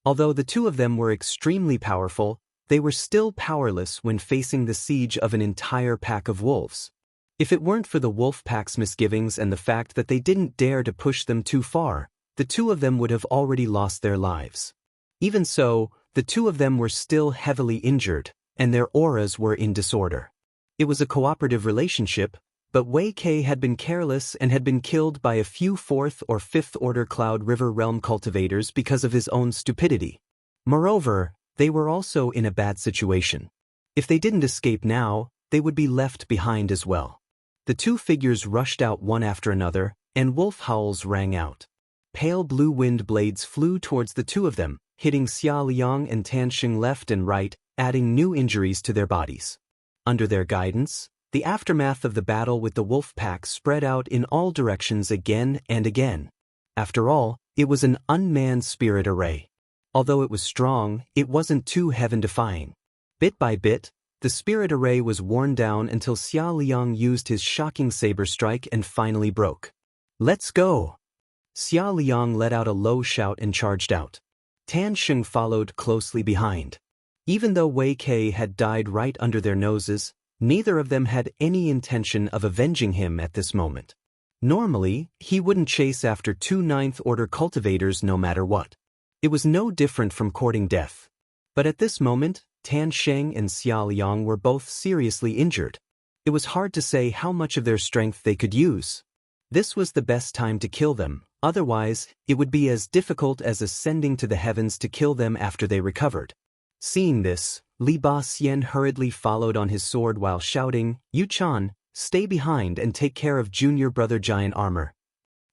Although the 2 of them were extremely powerful, they were still powerless when facing the siege of an entire pack of wolves. If it weren't for the wolf pack's misgivings and the fact that they didn't dare to push them too far, the 2 of them would have already lost their lives. Even so, the 2 of them were still heavily injured, and their auras were in disorder. It was a cooperative relationship, But Wei Kei had been careless and had been killed by a few 4th or 5th order Cloud River realm cultivators because of his own stupidity. Moreover, they were also in a bad situation. If they didn't escape now, they would be left behind as well. The two figures rushed out one after another, and wolf howls rang out. Pale blue wind blades flew towards the two of them, hitting Xia Liang and Tan Xing left and right, adding new injuries to their bodies. Under their guidance, the aftermath of the battle with the wolf pack spread out in all directions again and again. After all, it was an unmanned spirit array. Although it was strong, it wasn't too heaven-defying. Bit by bit, the spirit array was worn down until Xia Liang used his shocking saber strike and finally broke. "Let's go!" Xia Liang let out a low shout and charged out. Tan Xing followed closely behind. Even though Wei Kei had died right under their noses, neither of them had any intention of avenging him at this moment. Normally, he wouldn't chase after two 9th order cultivators no matter what. It was no different from courting death. But at this moment, Tan Xing and Xia Liang were both seriously injured. It was hard to say how much of their strength they could use. This was the best time to kill them, otherwise, it would be as difficult as ascending to the heavens to kill them after they recovered. Seeing this, Li Ba Xian hurriedly followed on his sword while shouting, "Yu Chan, stay behind and take care of junior brother Giant Armor."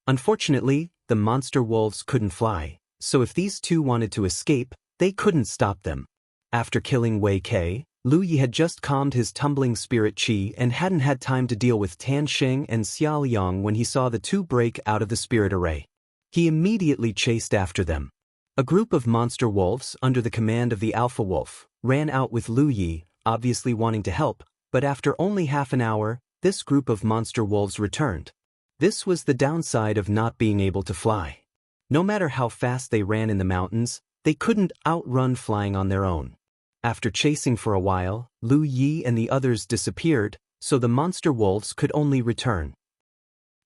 Unfortunately, the monster wolves couldn't fly, so if these two wanted to escape, they couldn't stop them. After killing Wei Kei, Lu Yi had just calmed his tumbling spirit chi and hadn't had time to deal with Tan Xing and Xia Liang when he saw the two break out of the spirit array. He immediately chased after them. A group of monster wolves, under the command of the alpha wolf, ran out with Lu Yi, obviously wanting to help, but after only half an hour, this group of monster wolves returned. This was the downside of not being able to fly. No matter how fast they ran in the mountains, they couldn't outrun flying on their own. After chasing for a while, Lu Yi and the others disappeared, so the monster wolves could only return.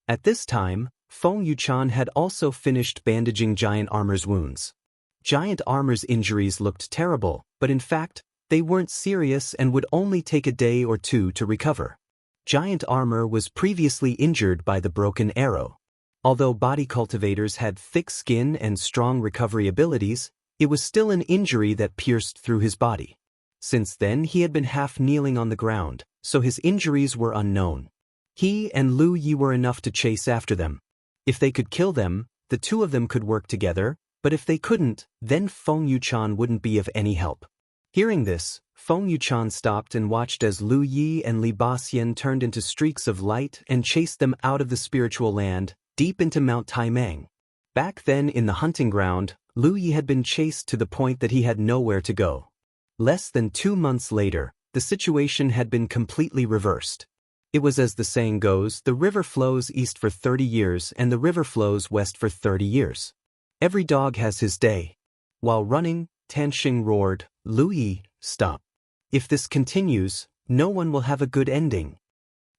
At this time, Feng Yuchan had also finished bandaging Giant Armor's wounds. Giant Armor's injuries looked terrible, but in fact, they weren't serious and would only take a day or two to recover. Giant Armor was previously injured by the broken arrow. Although body cultivators had thick skin and strong recovery abilities, it was still an injury that pierced through his body. Since then he had been half kneeling on the ground, so his injuries were unknown. He and Lu Yi were enough to chase after them. If they could kill them, the two of them could work together, but if they couldn't, then Feng Yuchan wouldn't be of any help. Hearing this, Feng Yuchan stopped and watched as Lu Yi and Li Ba Xian turned into streaks of light and chased them out of the spiritual land, deep into Mount Taimang. Back then in the hunting ground, Lu Yi had been chased to the point that he had nowhere to go. Less than 2 months later, the situation had been completely reversed. It was as the saying goes, the river flows east for 30 years and the river flows west for 30 years. Every dog has his day. While running, Tan Xing roared, "Lu Yi, stop. If this continues, no one will have a good ending."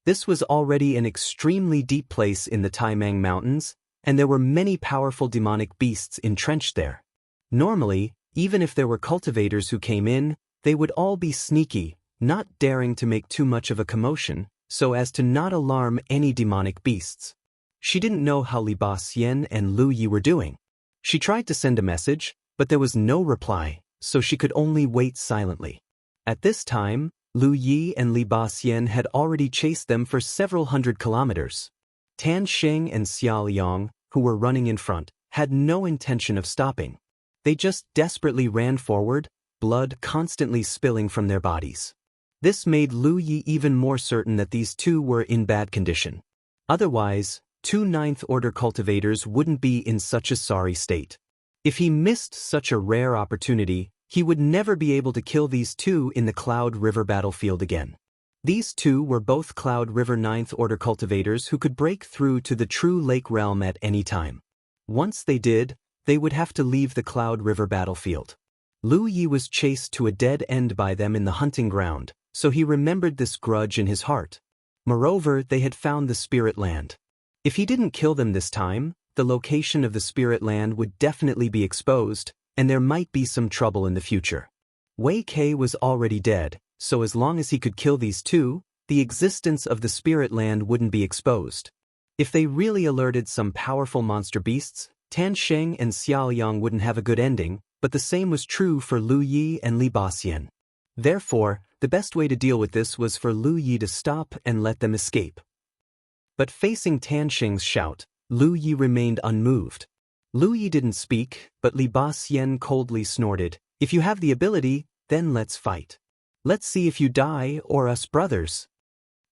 This was already an extremely deep place in the Taimang Mountains, and there were many powerful demonic beasts entrenched there. Normally, even if there were cultivators who came in, they would all be sneaky, not daring to make too much of a commotion, so as to not alarm any demonic beasts. She didn't know how Li Ba Xian and Lu Yi were doing. She tried to send a message, but there was no reply, so she could only wait silently. At this time, Lu Yi and Li Ba Xian had already chased them for several hundred kilometers. Tan Xing and Xia Liang, who were running in front, had no intention of stopping. They just desperately ran forward, blood constantly spilling from their bodies. This made Lu Yi even more certain that these two were in bad condition. Otherwise, two 9th order cultivators wouldn't be in such a sorry state. If he missed such a rare opportunity, he would never be able to kill these two in the Cloud River battlefield again. These two were both Cloud River 9th order cultivators who could break through to the true lake realm at any time. Once they did, they would have to leave the Cloud River battlefield. Lu Yi was chased to a dead end by them in the hunting ground, so he remembered this grudge in his heart. Moreover, they had found the spirit land. If he didn't kill them this time, the location of the spirit land would definitely be exposed, and there might be some trouble in the future. Wei Kei was already dead, so as long as he could kill these two, the existence of the spirit land wouldn't be exposed. If they really alerted some powerful monster beasts, Tan Sheng and Xiao Yang wouldn't have a good ending, but the same was true for Lu Yi and Li Baxian. Therefore, the best way to deal with this was for Lu Yi to stop and let them escape. But facing Tan Sheng's shout, Lu Yi remained unmoved. Lu Yi didn't speak, but Li Baxian coldly snorted, "If you have the ability, then let's fight. Let's see if you die or us brothers."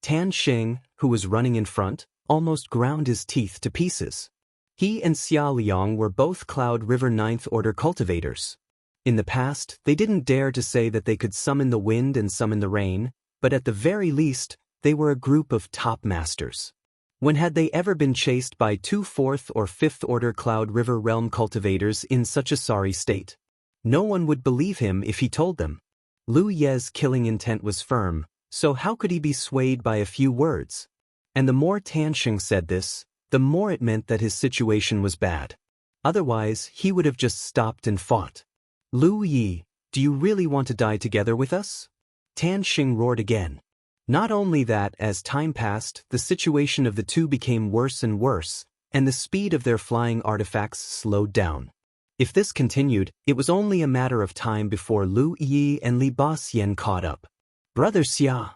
Tan Sheng, who was running in front, almost ground his teeth to pieces. He and Xia Liang were both Cloud River Ninth Order cultivators. In the past, they didn't dare to say that they could summon the wind and summon the rain, but at the very least, they were a group of top masters. When had they ever been chased by 2 4th or 5th Order Cloud River Realm cultivators in such a sorry state? No one would believe him if he told them. Lu Ye's killing intent was firm, so how could he be swayed by a few words? And the more Tan Sheng said this, the more it meant that his situation was bad. Otherwise, he would have just stopped and fought. "Lu Yi, do you really want to die together with us?" Tan Sheng roared again. Not only that, as time passed, the situation of the two became worse and worse, and the speed of their flying artifacts slowed down. If this continued, it was only a matter of time before Lu Yi and Li Baxian caught up. "Brother Xia."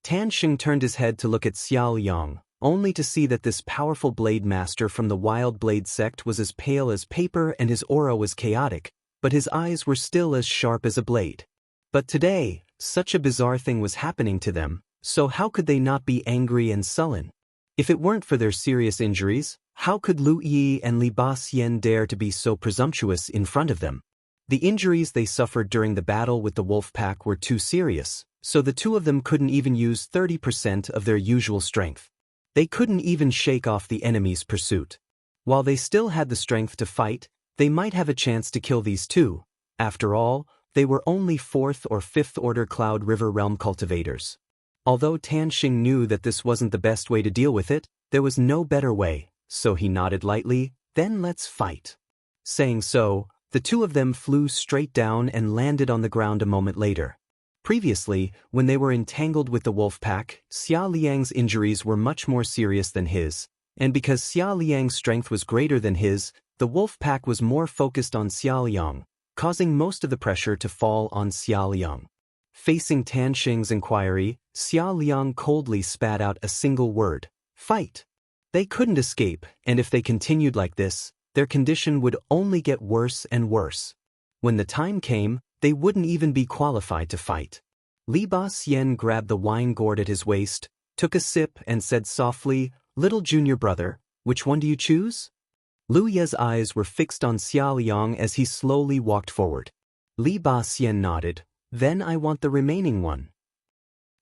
Tan Sheng turned his head to look at Xiao Yang, only to see that this powerful blade master from the Wild Blade sect was as pale as paper and his aura was chaotic, but his eyes were still as sharp as a blade. But today, such a bizarre thing was happening to them, so how could they not be angry and sullen? If it weren't for their serious injuries, how could Lu Yi and Li Baxian dare to be so presumptuous in front of them? The injuries they suffered during the battle with the wolf pack were too serious, so the two of them couldn't even use 30% of their usual strength. They couldn't even shake off the enemy's pursuit. While they still had the strength to fight, they might have a chance to kill these two. After all, they were only 4th or 5th Order Cloud River Realm cultivators. Although Tan Sheng knew that this wasn't the best way to deal with it, there was no better way, so he nodded lightly, "Then let's fight." Saying so, the two of them flew straight down and landed on the ground a moment later. Previously, when they were entangled with the wolf pack, Xia Liang's injuries were much more serious than his, and because Xia Liang's strength was greater than his, the wolf pack was more focused on Xia Liang, causing most of the pressure to fall on Xia Liang. Facing Tan Sheng's inquiry, Xia Liang coldly spat out a single word: "Fight." They couldn't escape, and if they continued like this, their condition would only get worse and worse. When the time came, they wouldn't even be qualified to fight. Li Baxian grabbed the wine gourd at his waist, took a sip and said softly, "Little junior brother, which one do you choose?" Lu Ye's eyes were fixed on Xia Liang as he slowly walked forward. Li Baxian nodded, "Then I want the remaining one."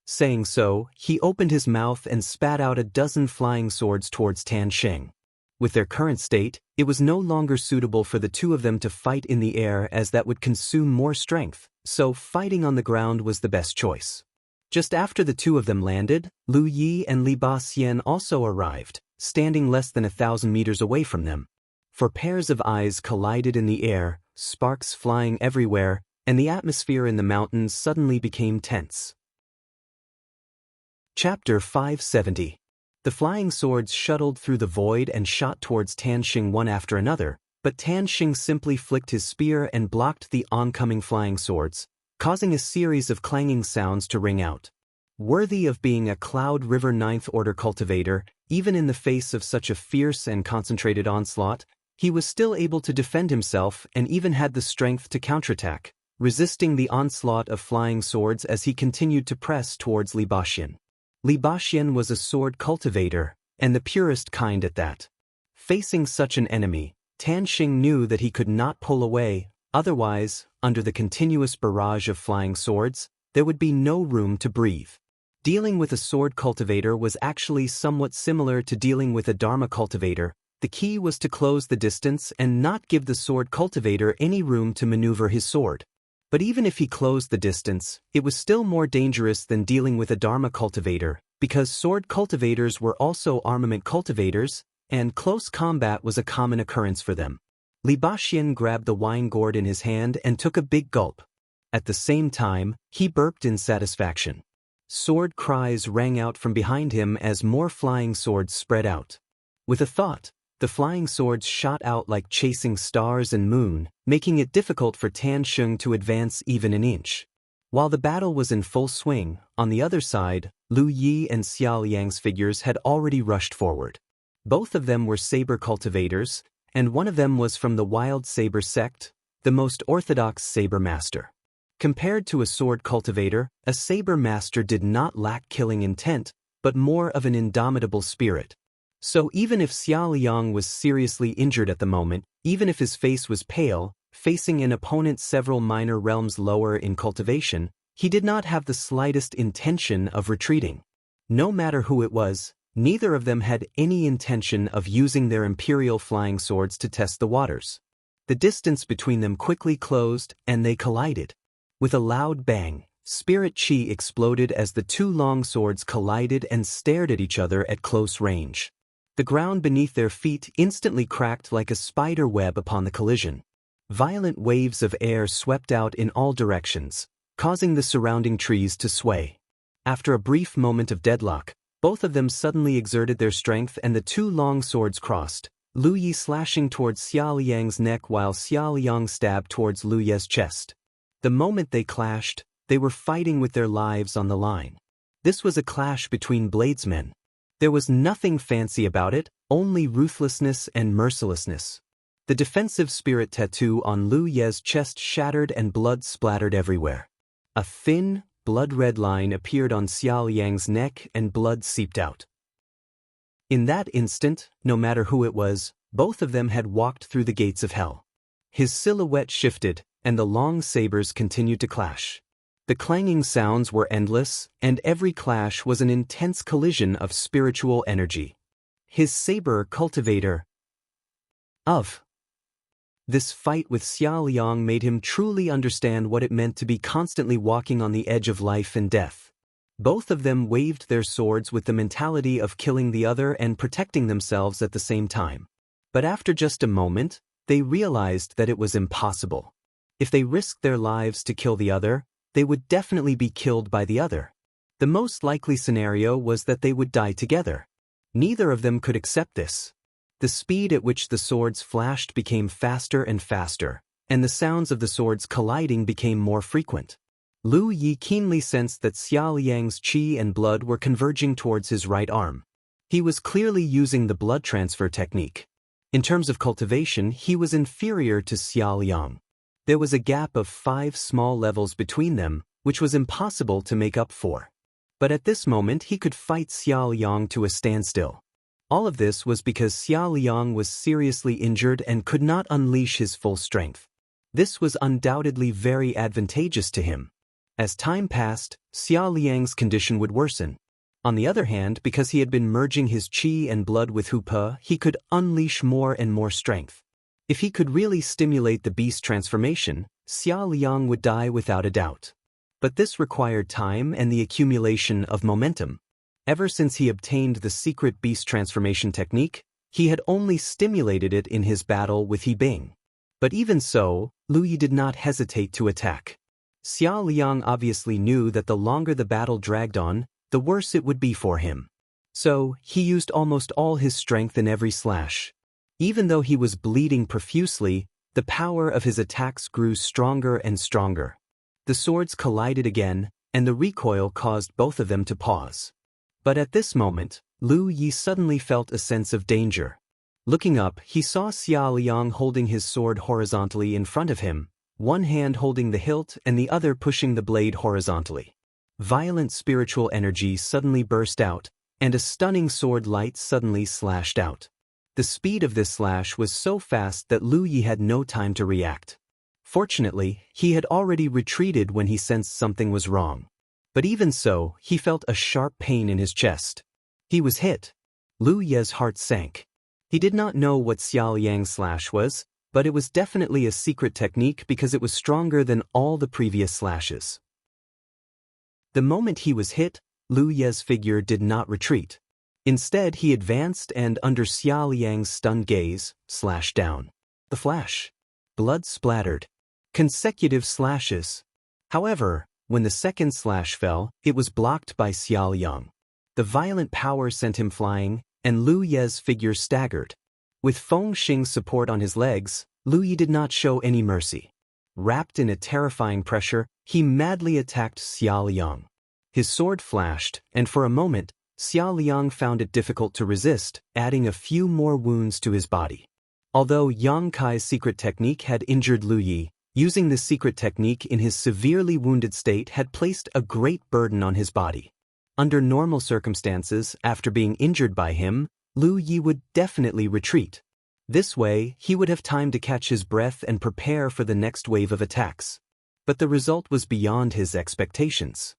Saying so, he opened his mouth and spat out a dozen flying swords towards Tan Sheng. With their current state, it was no longer suitable for the two of them to fight in the air as that would consume more strength, so fighting on the ground was the best choice. Just after the two of them landed, Lu Yi and Li Baxian also arrived, standing less than 1,000 meters away from them. For pairs of eyes collided in the air, sparks flying everywhere, and the atmosphere in the mountains suddenly became tense. Chapter 570. The flying swords shuttled through the void and shot towards Tan Sheng one after another, but Tan Sheng simply flicked his spear and blocked the oncoming flying swords, causing a series of clanging sounds to ring out. Worthy of being a Cloud River Ninth Order cultivator, even in the face of such a fierce and concentrated onslaught, he was still able to defend himself and even had the strength to counterattack, resisting the onslaught of flying swords as he continued to press towards Li Baxian. Li Baxian was a sword cultivator, and the purest kind at that. Facing such an enemy, Tan Sheng knew that he could not pull away, otherwise, under the continuous barrage of flying swords, there would be no room to breathe. Dealing with a sword cultivator was actually somewhat similar to dealing with a Dharma cultivator. The key was to close the distance and not give the sword cultivator any room to maneuver his sword. But even if he closed the distance, it was still more dangerous than dealing with a Dharma cultivator, because sword cultivators were also armament cultivators, and close combat was a common occurrence for them. Li Baxian grabbed the wine gourd in his hand and took a big gulp. At the same time, he burped in satisfaction. Sword cries rang out from behind him as more flying swords spread out. With a thought, the flying swords shot out like chasing stars and moon, making it difficult for Tan Sheng to advance even an inch. While the battle was in full swing, on the other side, Lu Yi and Xiao Yang's figures had already rushed forward. Both of them were saber cultivators, and one of them was from the Wild Saber sect, the most orthodox saber master. Compared to a sword cultivator, a saber master did not lack killing intent, but more of an indomitable spirit. So even if Xiao Yang was seriously injured at the moment, even if his face was pale, facing an opponent several minor realms lower in cultivation, he did not have the slightest intention of retreating. No matter who it was, neither of them had any intention of using their imperial flying swords to test the waters. The distance between them quickly closed, and they collided. With a loud bang, spirit chi exploded as the two long swords collided and stared at each other at close range. The ground beneath their feet instantly cracked like a spider web upon the collision. Violent waves of air swept out in all directions, causing the surrounding trees to sway. After a brief moment of deadlock, both of them suddenly exerted their strength and the two long swords crossed, Lu Yi slashing towards Xiao Yang's neck while Xiao Yang stabbed towards Lu Ye's chest. The moment they clashed, they were fighting with their lives on the line. This was a clash between bladesmen. There was nothing fancy about it, only ruthlessness and mercilessness. The defensive spirit tattoo on Lu Ye's chest shattered and blood splattered everywhere. A thin, blood-red line appeared on Xiao Yang's neck and blood seeped out. In that instant, no matter who it was, both of them had walked through the gates of hell. His silhouette shifted, and the long sabers continued to clash. The clanging sounds were endless, and every clash was an intense collision of spiritual energy. His saber cultivator of this fight with Xiao Yang made him truly understand what it meant to be constantly walking on the edge of life and death. Both of them waved their swords with the mentality of killing the other and protecting themselves at the same time. But after just a moment, they realized that it was impossible. If they risked their lives to kill the other, they would definitely be killed by the other. The most likely scenario was that they would die together. Neither of them could accept this. The speed at which the swords flashed became faster and faster, and the sounds of the swords colliding became more frequent. Lu Yi keenly sensed that Xiao Yang's qi and blood were converging towards his right arm. He was clearly using the blood transfer technique. In terms of cultivation, he was inferior to Xiao Yang. There was a gap of 5 small levels between them, which was impossible to make up for. But at this moment he could fight Xiao Yang to a standstill. All of this was because Xiao Yang was seriously injured and could not unleash his full strength. This was undoubtedly very advantageous to him. As time passed, Xiao Yang's condition would worsen. On the other hand, because he had been merging his qi and blood with Hupe, he could unleash more and more strength. If he could really stimulate the beast transformation, Xiao Yang would die without a doubt. But this required time and the accumulation of momentum. Ever since he obtained the secret beast transformation technique, he had only stimulated it in his battle with He Bing. But even so, Lu Yi did not hesitate to attack. Xiao Yang obviously knew that the longer the battle dragged on, the worse it would be for him. So, he used almost all his strength in every slash. Even though he was bleeding profusely, the power of his attacks grew stronger and stronger. The swords collided again, and the recoil caused both of them to pause. But at this moment, Lu Yi suddenly felt a sense of danger. Looking up, he saw Xiao Yang holding his sword horizontally in front of him, one hand holding the hilt and the other pushing the blade horizontally. Violent spiritual energy suddenly burst out, and a stunning sword light suddenly slashed out. The speed of this slash was so fast that Lu Yi had no time to react. Fortunately, he had already retreated when he sensed something was wrong. But even so, he felt a sharp pain in his chest. He was hit. Lu Ye's heart sank. He did not know what Xiao Yang's slash was, but it was definitely a secret technique because it was stronger than all the previous slashes. The moment he was hit, Lu Ye's figure did not retreat. Instead, he advanced and, under Xiao Yang's stunned gaze, slashed down. The flash. Blood splattered. Consecutive slashes. However, When the second slash fell, it was blocked by Xiao Yang. The violent power sent him flying, and Lu Ye's figure staggered. With Feng Xing's support on his legs, Lu Yi did not show any mercy. Wrapped in a terrifying pressure, he madly attacked Xiao Yang. His sword flashed, and for a moment, Xiao Liang found it difficult to resist, adding a few more wounds to his body. Although Yang Kai's secret technique had injured Lu Yi, using this secret technique in his severely wounded state had placed a great burden on his body. Under normal circumstances, after being injured by him, Lu Yi would definitely retreat. This way, he would have time to catch his breath and prepare for the next wave of attacks. But the result was beyond his expectations.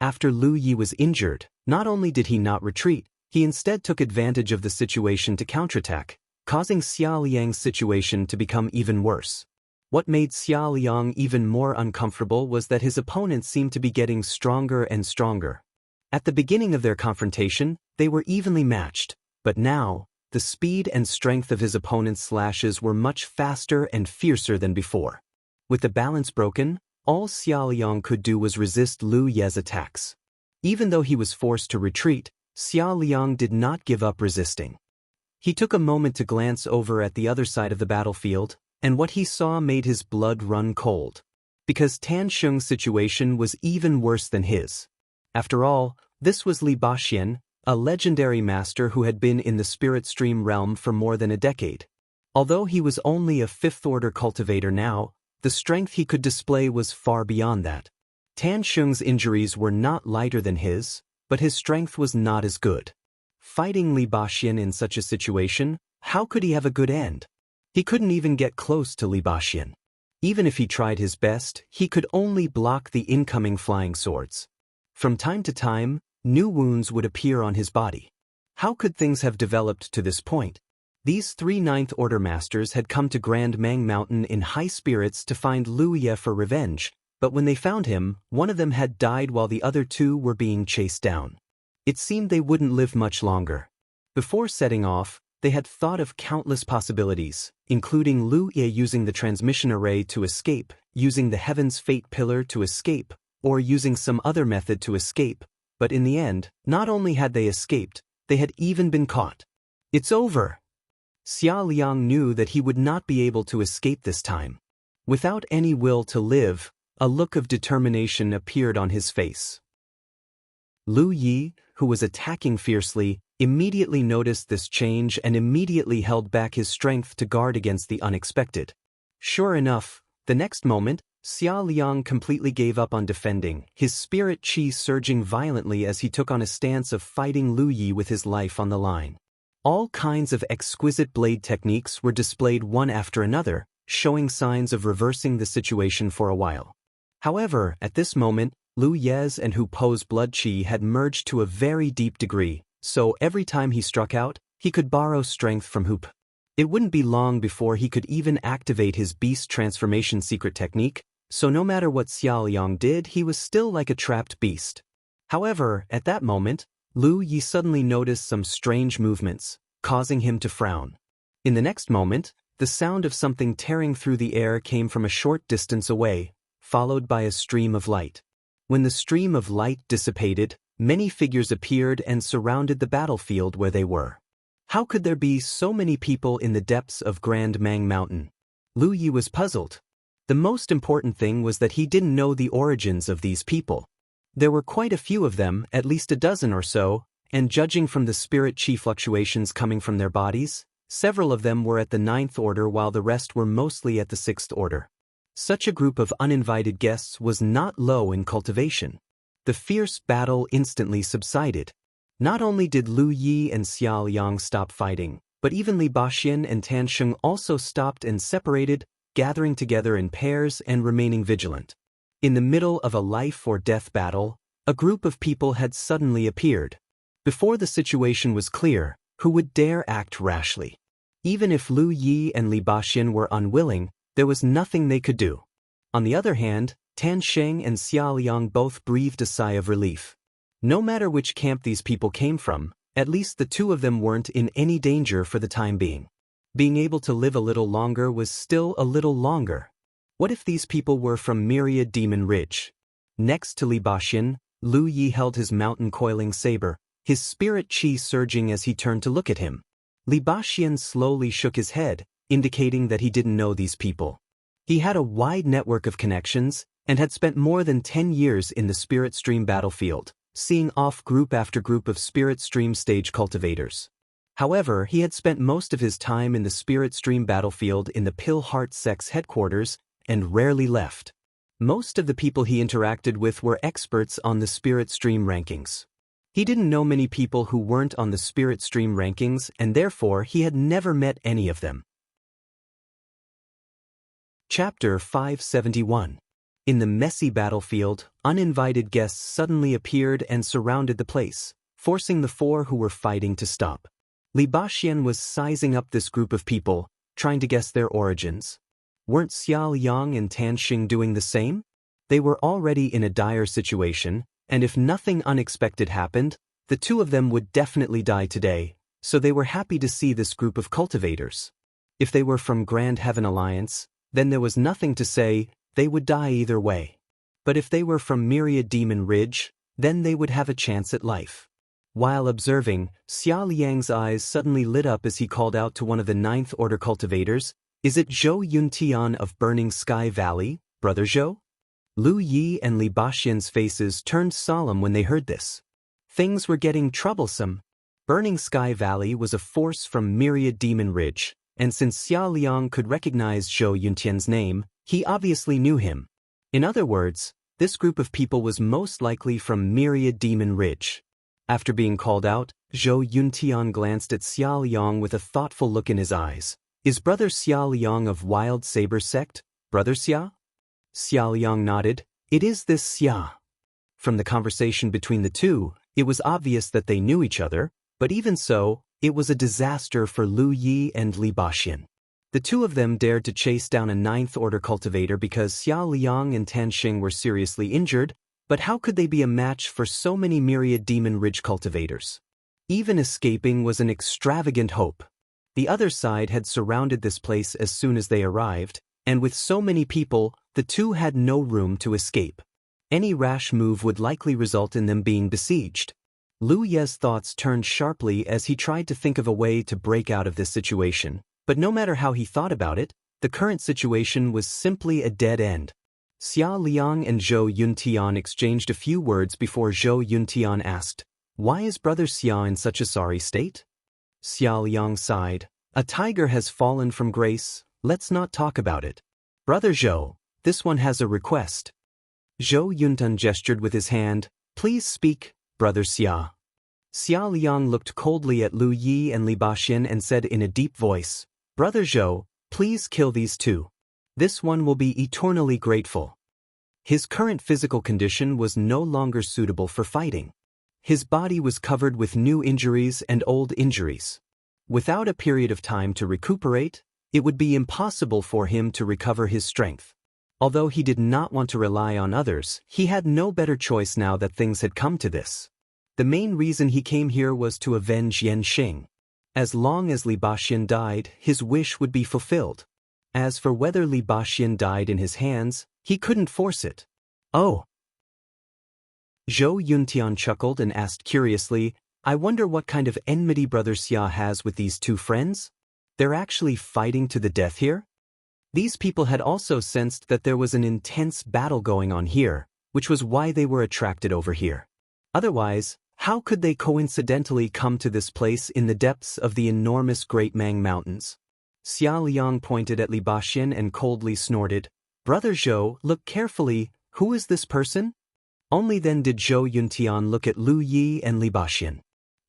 After Lu Yi was injured, not only did he not retreat, he instead took advantage of the situation to counterattack, causing Xiao Liang's situation to become even worse. What made Xiao Liang even more uncomfortable was that his opponents seemed to be getting stronger and stronger. At the beginning of their confrontation, they were evenly matched, but now, the speed and strength of his opponent's slashes were much faster and fiercer than before. With the balance broken, all Xiao Liang could do was resist Lu Ye's attacks. Even though he was forced to retreat, Xiao Liang did not give up resisting. He took a moment to glance over at the other side of the battlefield, and what he saw made his blood run cold. Because Tan Sheng's situation was even worse than his. After all, this was Li Baxian, a legendary master who had been in the spirit stream realm for more than a decade. Although he was only a fifth-order cultivator now, the strength he could display was far beyond that. Tan Sheng's injuries were not lighter than his, but his strength was not as good. Fighting Li Baxian in such a situation, how could he have a good end? He couldn't even get close to Li Baxian. Even if he tried his best, he could only block the incoming flying swords. From time to time, new wounds would appear on his body. How could things have developed to this point? These three ninth-order masters had come to Grand Mang Mountain in high spirits to find Lu Ye for revenge, but when they found him, one of them had died while the other two were being chased down. It seemed they wouldn't live much longer. Before setting off, they had thought of countless possibilities, including Lu Ye using the transmission array to escape, using the Heaven's Fate Pillar to escape, or using some other method to escape, but in the end, not only had they escaped, they had even been caught. It's over! Xiao Liang knew that he would not be able to escape this time. Without any will to live, a look of determination appeared on his face. Lu Yi, who was attacking fiercely, immediately noticed this change and immediately held back his strength to guard against the unexpected. Sure enough, the next moment, Xiao Liang completely gave up on defending, his spirit qi surging violently as he took on a stance of fighting Lu Yi with his life on the line. All kinds of exquisite blade techniques were displayed one after another, showing signs of reversing the situation for a while. However, at this moment, Lu Ye's and Hu Po's blood qi had merged to a very deep degree, so every time he struck out, he could borrow strength from Hu Po. It wouldn't be long before he could even activate his beast transformation secret technique, so no matter what Xiao Liang did, he was still like a trapped beast. However, at that moment, Lu Yi suddenly noticed some strange movements, causing him to frown. In the next moment, the sound of something tearing through the air came from a short distance away, followed by a stream of light. When the stream of light dissipated, many figures appeared and surrounded the battlefield where they were. How could there be so many people in the depths of Grand Mang Mountain? Lu Yi was puzzled. The most important thing was that he didn't know the origins of these people. There were quite a few of them, at least a dozen or so, and judging from the spirit qi fluctuations coming from their bodies, several of them were at the 9th order while the rest were mostly at the 6th order. Such a group of uninvited guests was not low in cultivation. The fierce battle instantly subsided. Not only did Lu Yi and Xiao Liang stop fighting, but even Li Baxian and Tan Sheng also stopped and separated, gathering together in pairs and remaining vigilant. In the middle of a life-or-death battle, a group of people had suddenly appeared. Before the situation was clear, who would dare act rashly? Even if Lu Yi and Li Baxian were unwilling, there was nothing they could do. On the other hand, Tan Sheng and Xiao Liang both breathed a sigh of relief. No matter which camp these people came from, at least the two of them weren't in any danger for the time being. Being able to live a little longer was still a little longer. What if these people were from Myriad Demon Ridge? Next to Li Baxin, Lu Yi held his mountain-coiling saber, his spirit chi surging as he turned to look at him. Li Baxin slowly shook his head, indicating that he didn't know these people. He had a wide network of connections, and had spent more than 10 years in the Spirit Stream battlefield, seeing off group after group of Spirit Stream stage cultivators. However, he had spent most of his time in the Spirit Stream battlefield in the Pill Heart Sect's headquarters, and rarely left. Most of the people he interacted with were experts on the Spirit Stream rankings. He didn't know many people who weren't on the Spirit Stream rankings, and therefore he had never met any of them. Chapter 571. In the messy battlefield, uninvited guests suddenly appeared and surrounded the place, forcing the four who were fighting to stop. Li Baxin was sizing up this group of people, trying to guess their origins. Weren't Xiao Yang and Tan Xing doing the same? They were already in a dire situation, and if nothing unexpected happened, the two of them would definitely die today, so they were happy to see this group of cultivators. If they were from Grand Heaven Alliance, then there was nothing to say, they would die either way. But if they were from Myriad Demon Ridge, then they would have a chance at life. While observing, Xia Liang's eyes suddenly lit up as he called out to one of the Ninth Order cultivators, "Is it Zhou Yuntian of Burning Sky Valley, Brother Zhou?" Lu Yi and Li Baxin's faces turned solemn when they heard this. Things were getting troublesome. Burning Sky Valley was a force from Myriad Demon Ridge, and since Xia Liang could recognize Zhou Yuntian's name, he obviously knew him. In other words, this group of people was most likely from Myriad Demon Ridge. After being called out, Zhou Yuntian glanced at Xia Liang with a thoughtful look in his eyes. "Is Brother Xia Liang of Wild Saber Sect, Brother Xia?" Xia Liang nodded. "It is this Xia." From the conversation between the two, it was obvious that they knew each other, but even so, it was a disaster for Lu Yi and Li Baxin. The two of them dared to chase down a Ninth Order cultivator because Xia Liang and Tan Xing were seriously injured, but how could they be a match for so many Myriad Demon Ridge cultivators? Even escaping was an extravagant hope. The other side had surrounded this place as soon as they arrived, and with so many people, the two had no room to escape. Any rash move would likely result in them being besieged. Lu Ye's thoughts turned sharply as he tried to think of a way to break out of this situation, but no matter how he thought about it, the current situation was simply a dead end. Xia Liang and Zhou Yuntian exchanged a few words before Zhou Yuntian asked, "Why is Brother Xia in such a sorry state?" Xia Liang sighed, "A tiger has fallen from grace, let's not talk about it. Brother Zhou, this one has a request." Zhou Yuntian gestured with his hand, "Please speak, Brother Xia." Xia Liang looked coldly at Lu Yi and Li Baxin and said in a deep voice, "Brother Zhou, please kill these two. This one will be eternally grateful." His current physical condition was no longer suitable for fighting. His body was covered with new injuries and old injuries. Without a period of time to recuperate, it would be impossible for him to recover his strength. Although he did not want to rely on others, he had no better choice now that things had come to this. The main reason he came here was to avenge Yan Xing. As long as Li Baxin died, his wish would be fulfilled. As for whether Li Baxin died in his hands, he couldn't force it. "Oh." Zhou Yuntian chuckled and asked curiously, "I wonder what kind of enmity Brother Xia has with these two friends? They're actually fighting to the death here?" These people had also sensed that there was an intense battle going on here, which was why they were attracted over here. Otherwise, how could they coincidentally come to this place in the depths of the enormous Great Mang Mountains? Xia Liang pointed at Li Baxin and coldly snorted, "Brother Zhou, look carefully, who is this person?" Only then did Zhou Yuntian look at Lu Yi and Li Baxin.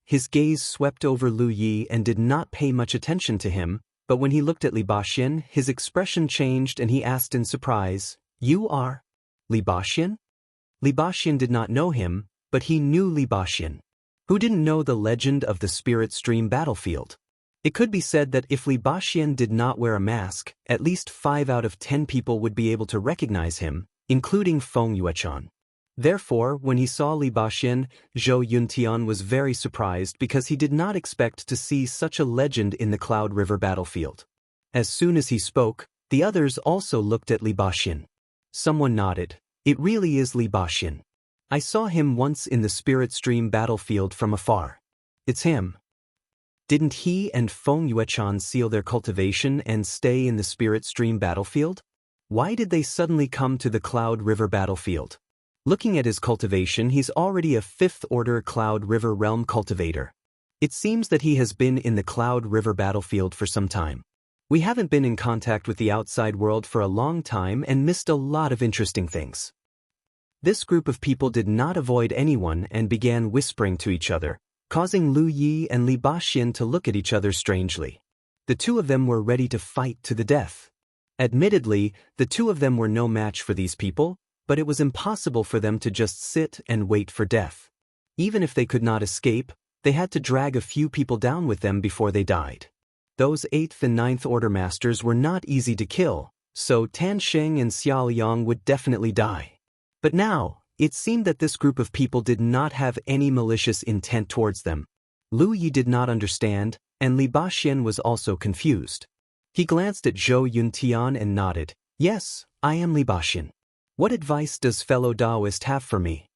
His gaze swept over Lu Yi and did not pay much attention to him, but when he looked at Li Baxin, his expression changed and he asked in surprise, "You are Li Baxin?" Li Baxin did not know him, but he knew Li Baxin. Who didn't know the legend of the Spirit Stream battlefield? It could be said that if Li Baxin did not wear a mask, at least 5 out of 10 people would be able to recognize him, including Feng Yuechan. Therefore, when he saw Li Baxin, Zhou Yuntian was very surprised because he did not expect to see such a legend in the Cloud River battlefield. As soon as he spoke, the others also looked at Li Baxin. Someone nodded. It really is Li Baxin. I saw him once in the Spirit Stream battlefield from afar. It's him. Didn't he and Feng Yuechan seal their cultivation and stay in the Spirit Stream battlefield? Why did they suddenly come to the Cloud River battlefield? Looking at his cultivation, he's already a 5th order Cloud River realm cultivator. It seems that he has been in the Cloud River battlefield for some time. We haven't been in contact with the outside world for a long time and missed a lot of interesting things. This group of people did not avoid anyone and began whispering to each other, causing Lu Yi and Li Baxin to look at each other strangely. The two of them were ready to fight to the death. Admittedly, the two of them were no match for these people, but it was impossible for them to just sit and wait for death. Even if they could not escape, they had to drag a few people down with them before they died. Those 8th and 9th order masters were not easy to kill, so Tan Sheng and Xiao Liang would definitely die. But now, it seemed that this group of people did not have any malicious intent towards them. Lu Yi did not understand, and Li Baxin was also confused. He glanced at Zhou Yuntian and nodded. Yes, I am Li Baxin. What advice does fellow Taoist have for me?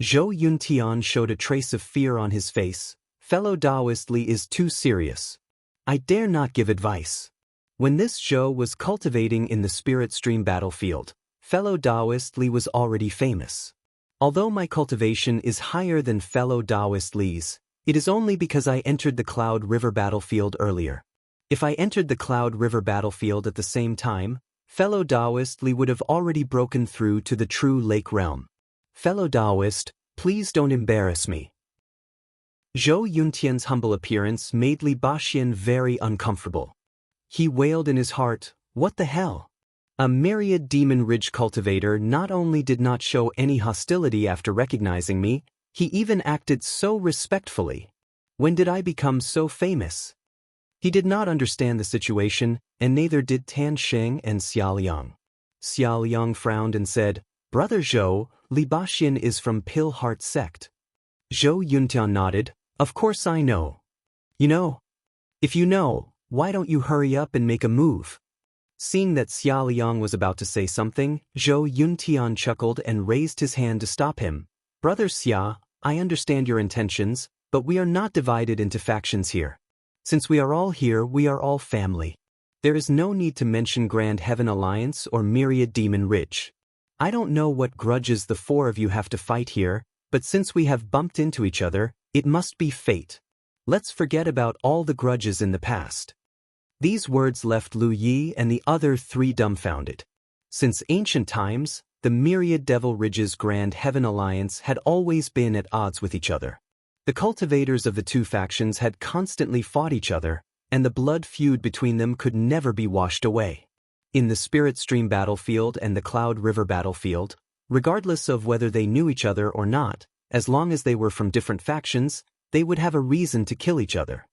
Zhou Yuntian showed a trace of fear on his face. Fellow Taoist Li is too serious. I dare not give advice. When this Zhou was cultivating in the Spirit Stream battlefield, fellow Taoist Li was already famous. Although my cultivation is higher than fellow Taoist Li's, it is only because I entered the Cloud River battlefield earlier. If I entered the Cloud River battlefield at the same time, fellow Taoist Li would have already broken through to the true lake realm. Fellow Taoist, please don't embarrass me. Zhou Yuntian's humble appearance made Li Baxin very uncomfortable. He wailed in his heart, what the hell? A myriad Demon Ridge cultivator not only did not show any hostility after recognizing me, he even acted so respectfully. When did I become so famous? He did not understand the situation, and neither did Tan Sheng and Xiao Liang. Xiao Liang frowned and said, Brother Zhou, Li Baxin is from Pill Heart sect. Zhou Yuntian nodded, of course I know. You know? If you know, why don't you hurry up and make a move? Seeing that Xiao Liang was about to say something, Zhou Yuntian chuckled and raised his hand to stop him. Brother Xia, I understand your intentions, but we are not divided into factions here. Since we are all here, we are all family. There is no need to mention Grand Heaven Alliance or Myriad Demon Ridge. I don't know what grudges the 4 of you have to fight here, but since we have bumped into each other, it must be fate. Let's forget about all the grudges in the past. These words left Lu Yi and the other 3 dumbfounded. Since ancient times, the Myriad Devil Ridge's Grand Heaven Alliance had always been at odds with each other. The cultivators of the 2 factions had constantly fought each other, and the blood feud between them could never be washed away. In the Spirit Stream battlefield and the Cloud River battlefield, regardless of whether they knew each other or not, as long as they were from different factions, they would have a reason to kill each other.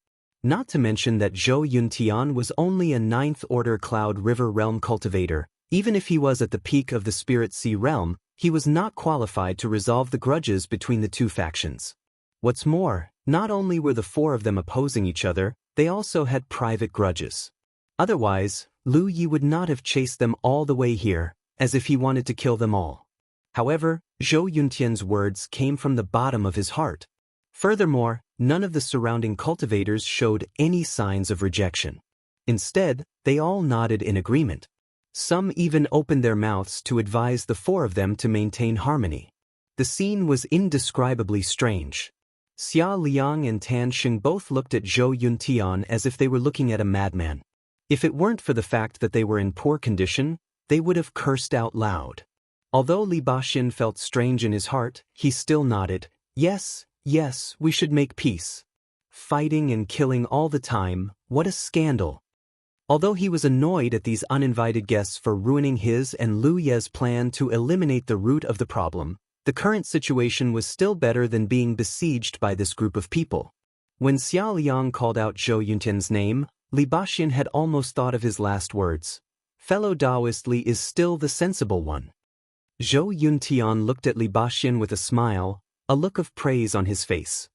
Not to mention that Zhou Yuntian was only a 9th order Cloud River realm cultivator. Even if he was at the peak of the Spirit Sea realm, he was not qualified to resolve the grudges between the 2 factions. What's more, not only were the 4 of them opposing each other, they also had private grudges. Otherwise, Lu Yi would not have chased them all the way here, as if he wanted to kill them all. However, Zhou Yuntian's words came from the bottom of his heart. Furthermore, none of the surrounding cultivators showed any signs of rejection. Instead, they all nodded in agreement. Some even opened their mouths to advise the 4 of them to maintain harmony. The scene was indescribably strange. Xia Liang and Tan Sheng both looked at Zhou Yuntian as if they were looking at a madman. If it weren't for the fact that they were in poor condition, they would have cursed out loud. Although Li Baxin felt strange in his heart, he still nodded. Yes, yes, we should make peace. Fighting and killing all the time, what a scandal. Although he was annoyed at these uninvited guests for ruining his and Lu Ye's plan to eliminate the root of the problem, the current situation was still better than being besieged by this group of people. When Xiao Liang called out Zhou Yuntian's name, Li Baxin had almost thought of his last words. Fellow Taoist Li is still the sensible one. Zhou Yuntian looked at Li Baxin with a smile, a look of praise on his face.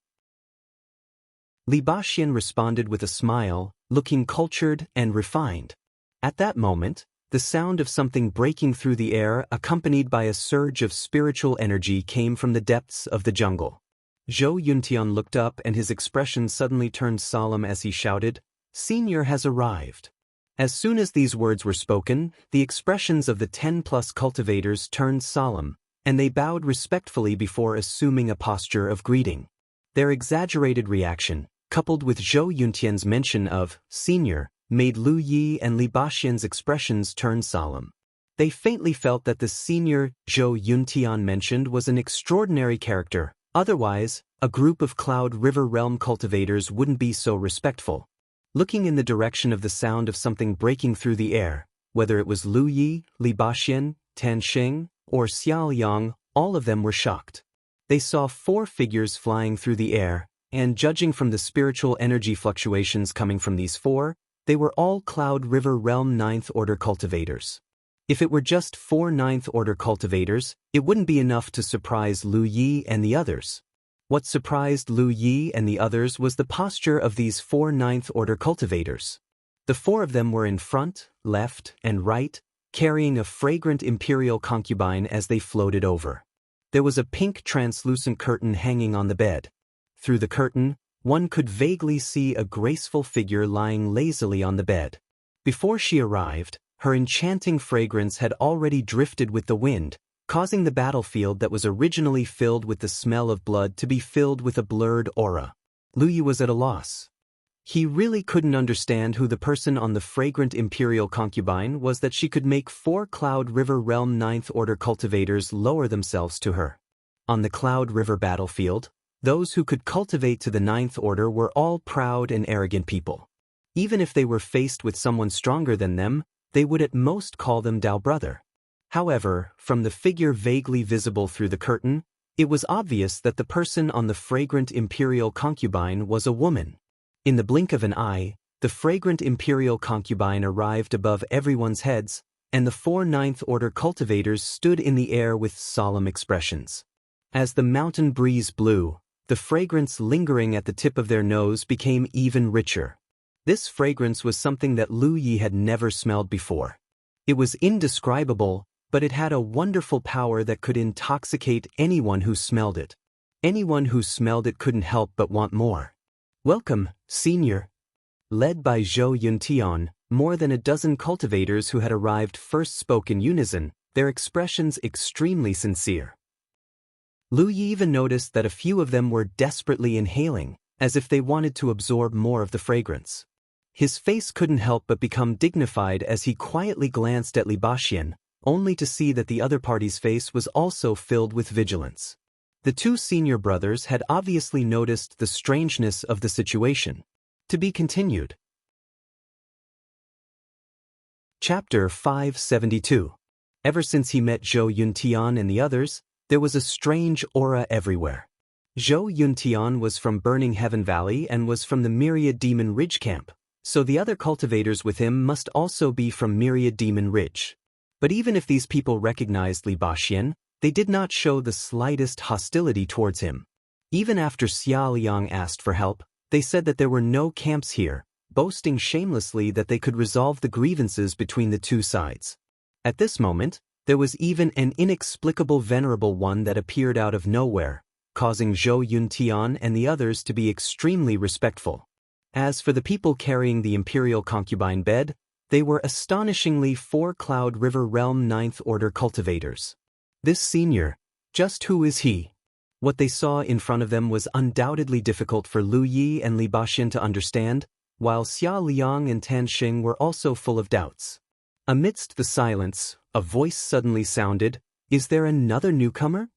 Li Baxin responded with a smile, looking cultured and refined. At that moment, the sound of something breaking through the air accompanied by a surge of spiritual energy came from the depths of the jungle. Zhou Yuntian looked up and his expression suddenly turned solemn as he shouted, "Senior has arrived." As soon as these words were spoken, the expressions of the 10+ cultivators turned solemn, and they bowed respectfully before assuming a posture of greeting. Their exaggerated reaction, coupled with Zhou Yuntian's mention of "senior," made Lu Yi and Li Baxian's expressions turn solemn. They faintly felt that the senior Zhou Yuntian mentioned was an extraordinary character, otherwise, a group of Cloud River Realm cultivators wouldn't be so respectful. Looking in the direction of the sound of something breaking through the air, whether it was Lu Yi, Li Baxian, Tan Xing, or Xiao Yang, all of them were shocked. They saw 4 figures flying through the air, and judging from the spiritual energy fluctuations coming from these 4, they were all Cloud River Realm 9th Order cultivators. If it were just 4 9th Order cultivators, it wouldn't be enough to surprise Lu Yi and the others. What surprised Lu Yi and the others was the posture of these 4 9th Order cultivators. The 4 of them were in front, left, and right, carrying a fragrant imperial concubine as they floated over. There was a pink translucent curtain hanging on the bed. Through the curtain, one could vaguely see a graceful figure lying lazily on the bed. Before she arrived, her enchanting fragrance had already drifted with the wind, causing the battlefield that was originally filled with the smell of blood to be filled with a blurred aura. Lu Yi was at a loss. He really couldn't understand who the person on the fragrant imperial concubine was that she could make 4 Cloud River Realm 9th Order cultivators lower themselves to her. On the Cloud River battlefield, those who could cultivate to the 9th Order were all proud and arrogant people. Even if they were faced with someone stronger than them, they would at most call them Dao brother. However, from the figure vaguely visible through the curtain, it was obvious that the person on the fragrant imperial concubine was a woman. In the blink of an eye, the fragrant imperial concubine arrived above everyone's heads, and the 4 9th Order cultivators stood in the air with solemn expressions. As the mountain breeze blew, the fragrance lingering at the tip of their nose became even richer. This fragrance was something that Lu Yi had never smelled before. It was indescribable, but it had a wonderful power that could intoxicate anyone who smelled it. Anyone who smelled it couldn't help but want more. "Welcome, senior." Led by Zhou Yuntian, more than a dozen cultivators who had arrived first spoke in unison, their expressions extremely sincere. Lu Yi even noticed that a few of them were desperately inhaling, as if they wanted to absorb more of the fragrance. His face couldn't help but become dignified as he quietly glanced at Li Baxian, only to see that the other party's face was also filled with vigilance. The 2 senior brothers had obviously noticed the strangeness of the situation. To be continued. Chapter 572. Ever since he met Zhou Yuntian and the others, there was a strange aura everywhere. Zhou Yuntian was from Burning Heaven Valley and was from the Myriad Demon Ridge camp, so the other cultivators with him must also be from Myriad Demon Ridge. But even if these people recognized Li Baxian, they did not show the slightest hostility towards him. Even after Xiao Yang asked for help, they said that there were no camps here, boasting shamelessly that they could resolve the grievances between the 2 sides. At this moment, there was even an inexplicable venerable one that appeared out of nowhere, causing Zhou Yuntian and the others to be extremely respectful. As for the people carrying the imperial concubine bed, they were astonishingly 4 Cloud River Realm 9th Order cultivators. This senior, just who is he? What they saw in front of them was undoubtedly difficult for Lu Yi and Li Baxian to understand, while Xia Liang and Tan Xing were also full of doubts. Amidst the silence, a voice suddenly sounded, "Is there another newcomer?"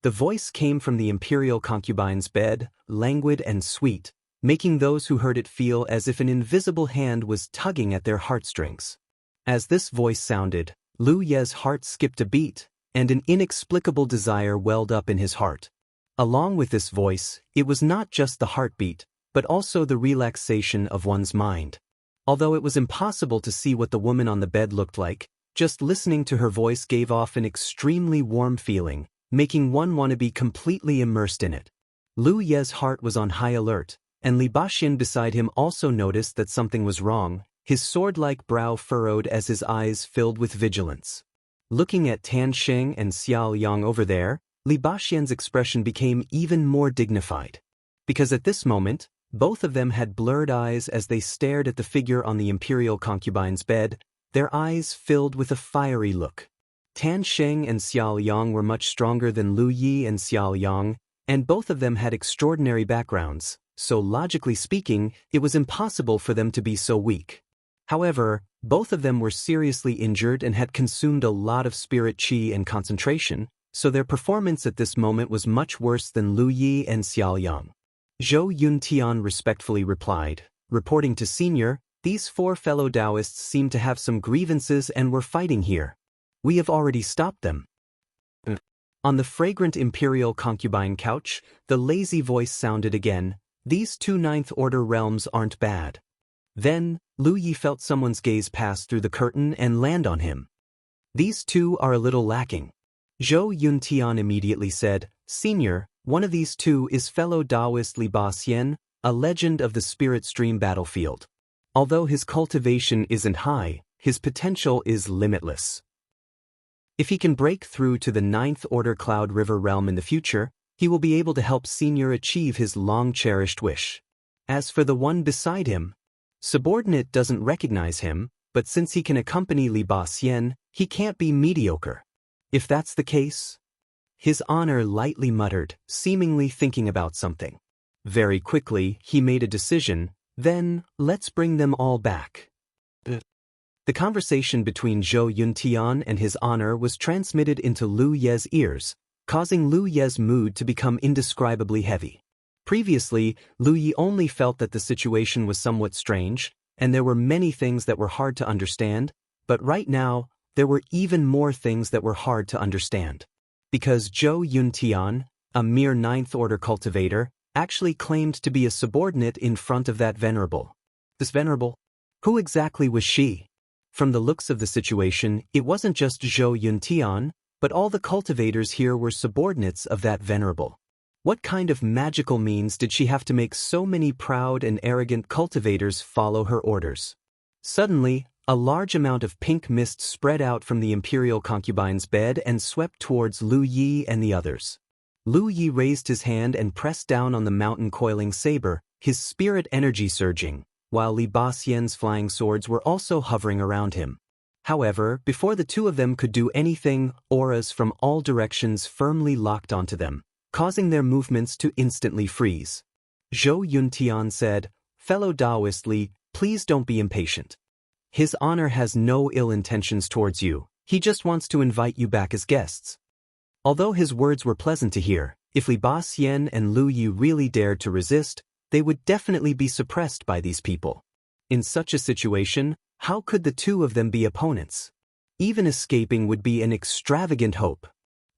The voice came from the imperial concubine's bed, languid and sweet, making those who heard it feel as if an invisible hand was tugging at their heartstrings. As this voice sounded, Lu Ye's heart skipped a beat, and an inexplicable desire welled up in his heart. Along with this voice, it was not just the heartbeat, but also the relaxation of one's mind. Although it was impossible to see what the woman on the bed looked like, just listening to her voice gave off an extremely warm feeling, making one want to be completely immersed in it. Lu Ye's heart was on high alert, and Li Baxian beside him also noticed that something was wrong, his sword-like brow furrowed as his eyes filled with vigilance. Looking at Tan Sheng and Xiao Yang over there, Li Baxian's expression became even more dignified. Because at this moment, both of them had blurred eyes as they stared at the figure on the imperial concubine's bed, their eyes filled with a fiery look. Tan Sheng and Xiao Yang were much stronger than Lu Yi and Xiao Yang, and both of them had extraordinary backgrounds, so logically speaking, it was impossible for them to be so weak. However, both of them were seriously injured and had consumed a lot of spirit qi and concentration, so their performance at this moment was much worse than Lu Yi and Xiao Yang. Zhou Yuntian respectfully replied, reporting to Senior, "These four fellow Taoists seem to have some grievances and were fighting here. We have already stopped them." On the fragrant imperial concubine couch, the lazy voice sounded again, "These two ninth-order realms aren't bad." Then, Lu Yi felt someone's gaze pass through the curtain and land on him. "These two are a little lacking." Zhou Yuntian immediately said, "Senior, one of these two is fellow Taoist Li Baxian, a legend of the spirit stream battlefield. Although his cultivation isn't high, his potential is limitless. If he can break through to the ninth-order Cloud River realm in the future, he will be able to help Senior achieve his long-cherished wish. As for the one beside him, Subordinate doesn't recognize him, but since he can accompany Li Baxian, he can't be mediocre. If that's the case..." His honor lightly muttered, seemingly thinking about something. Very quickly, he made a decision, "Then, let's bring them all back." The conversation between Zhou Yuntian and his honor was transmitted into Lu Ye's ears, causing Lu Ye's mood to become indescribably heavy. Previously, Lu Yi only felt that the situation was somewhat strange, and there were many things that were hard to understand, but right now, there were even more things that were hard to understand. Because Zhou Yuntian, a mere ninth-order cultivator, actually claimed to be a subordinate in front of that venerable. This venerable? Who exactly was she? From the looks of the situation, it wasn't just Zhou Yuntian, but all the cultivators here were subordinates of that venerable. What kind of magical means did she have to make so many proud and arrogant cultivators follow her orders? Suddenly, a large amount of pink mist spread out from the imperial concubine's bed and swept towards Lu Yi and the others. Lu Yi raised his hand and pressed down on the mountain-coiling saber, his spirit energy surging, while Li Baxian's flying swords were also hovering around him. However, before the two of them could do anything, auras from all directions firmly locked onto them, causing their movements to instantly freeze. Zhou Yuntian said, "Fellow Taoist Li, please don't be impatient. His honor has no ill intentions towards you, he just wants to invite you back as guests." Although his words were pleasant to hear, if Li Baxian and Lu Yi really dared to resist, they would definitely be suppressed by these people. In such a situation, how could the two of them be opponents? Even escaping would be an extravagant hope.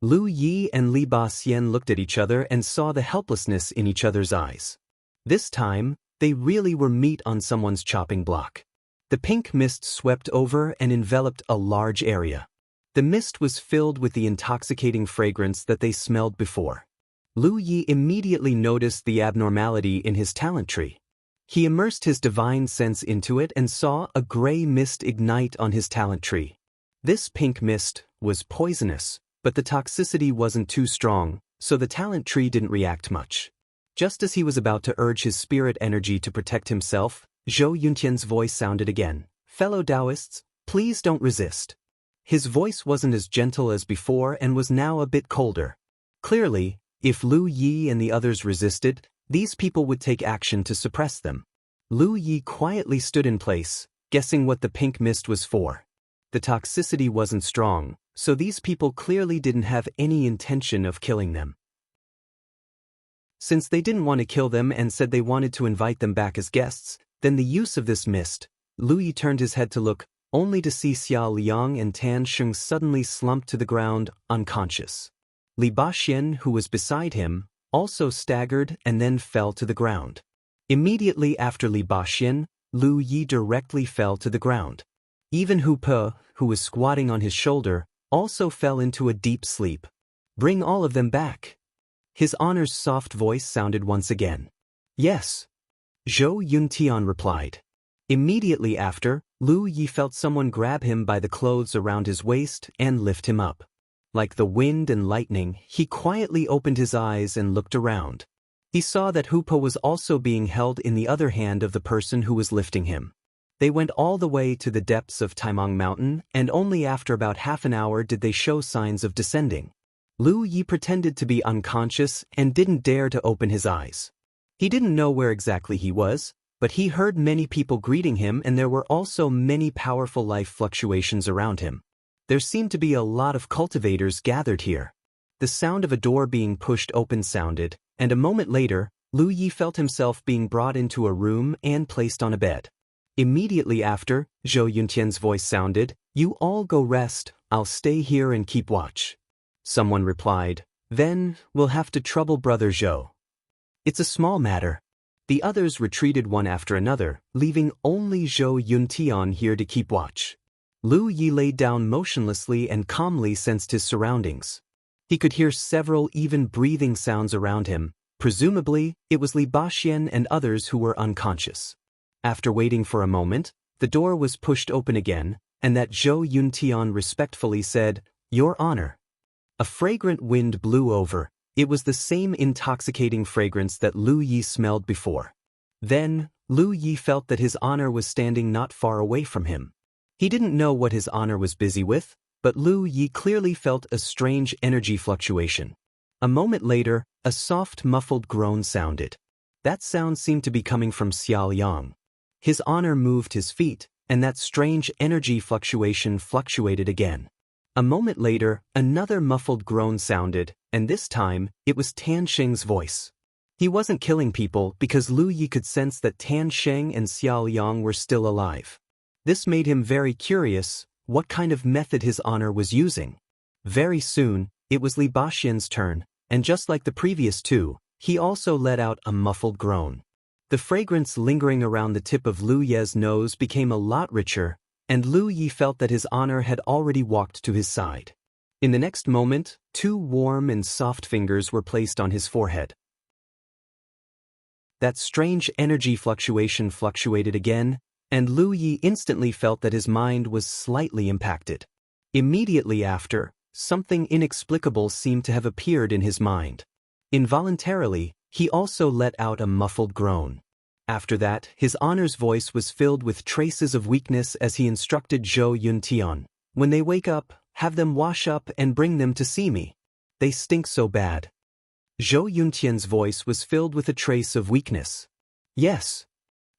Lu Yi and Li Baxian looked at each other and saw the helplessness in each other's eyes. This time, they really were meat on someone's chopping block. The pink mist swept over and enveloped a large area. The mist was filled with the intoxicating fragrance that they smelled before. Lu Yi immediately noticed the abnormality in his talent tree. He immersed his divine sense into it and saw a gray mist ignite on his talent tree. This pink mist was poisonous, but the toxicity wasn't too strong, so the talent tree didn't react much. Just as he was about to urge his spirit energy to protect himself, Zhou Yuntian's voice sounded again, "Fellow Taoists, please don't resist." His voice wasn't as gentle as before and was now a bit colder. Clearly, if Lu Yi and the others resisted, these people would take action to suppress them. Lu Yi quietly stood in place, guessing what the pink mist was for. The toxicity wasn't strong, so these people clearly didn't have any intention of killing them. Since they didn't want to kill them and said they wanted to invite them back as guests, then the use of this mist, Lu Yi turned his head to look, only to see Xiao Liang and Tan Sheng suddenly slumped to the ground, unconscious. Li Baxian, who was beside him, also staggered and then fell to the ground. Immediately after Li Baxian, Lu Yi directly fell to the ground. Even Hu Pe, who was squatting on his shoulder, also fell into a deep sleep. "Bring all of them back." His honor's soft voice sounded once again. "Yes." Zhou Yuntian replied. Immediately after, Lu Yi felt someone grab him by the clothes around his waist and lift him up. Like the wind and lightning, he quietly opened his eyes and looked around. He saw that Hupo was also being held in the other hand of the person who was lifting him. They went all the way to the depths of Taimang Mountain, and only after about half an hour did they show signs of descending. Lu Yi pretended to be unconscious and didn't dare to open his eyes. He didn't know where exactly he was, but he heard many people greeting him, and there were also many powerful life fluctuations around him. There seemed to be a lot of cultivators gathered here. The sound of a door being pushed open sounded, and a moment later, Lu Yi felt himself being brought into a room and placed on a bed. Immediately after, Zhou Yuntian's voice sounded, "You all go rest, I'll stay here and keep watch." Someone replied, "Then, we'll have to trouble Brother Zhou. It's a small matter." The others retreated one after another, leaving only Zhou Yuntian here to keep watch. Lu Yi lay down motionlessly and calmly sensed his surroundings. He could hear several even breathing sounds around him. Presumably, it was Li Baxian and others who were unconscious. After waiting for a moment, the door was pushed open again, and that Zhou Yuntian respectfully said, "Your Honor." A fragrant wind blew over. It was the same intoxicating fragrance that Lu Yi smelled before. Then, Lu Yi felt that his honor was standing not far away from him. He didn't know what his honor was busy with, but Lu Yi clearly felt a strange energy fluctuation. A moment later, a soft muffled groan sounded. That sound seemed to be coming from Xiao Yang. His honor moved his feet, and that strange energy fluctuation fluctuated again. A moment later, another muffled groan sounded, and this time, it was Tan Sheng's voice. He wasn't killing people because Lu Yi could sense that Tan Sheng and Xiao Yang were still alive. This made him very curious what kind of method his honor was using. Very soon, it was Li Baxian's turn, and just like the previous two, he also let out a muffled groan. The fragrance lingering around the tip of Lu Ye's nose became a lot richer, and Lu Yi felt that his honor had already walked to his side. In the next moment, two warm and soft fingers were placed on his forehead. That strange energy fluctuation fluctuated again, and Lu Yi instantly felt that his mind was slightly impacted. Immediately after, something inexplicable seemed to have appeared in his mind. Involuntarily, he also let out a muffled groan. After that, his honor's voice was filled with traces of weakness as he instructed Zhou Yuntian, "When they wake up, have them wash up and bring them to see me. They stink so bad." Zhou Yuntian's voice was filled with a trace of weakness. "Yes."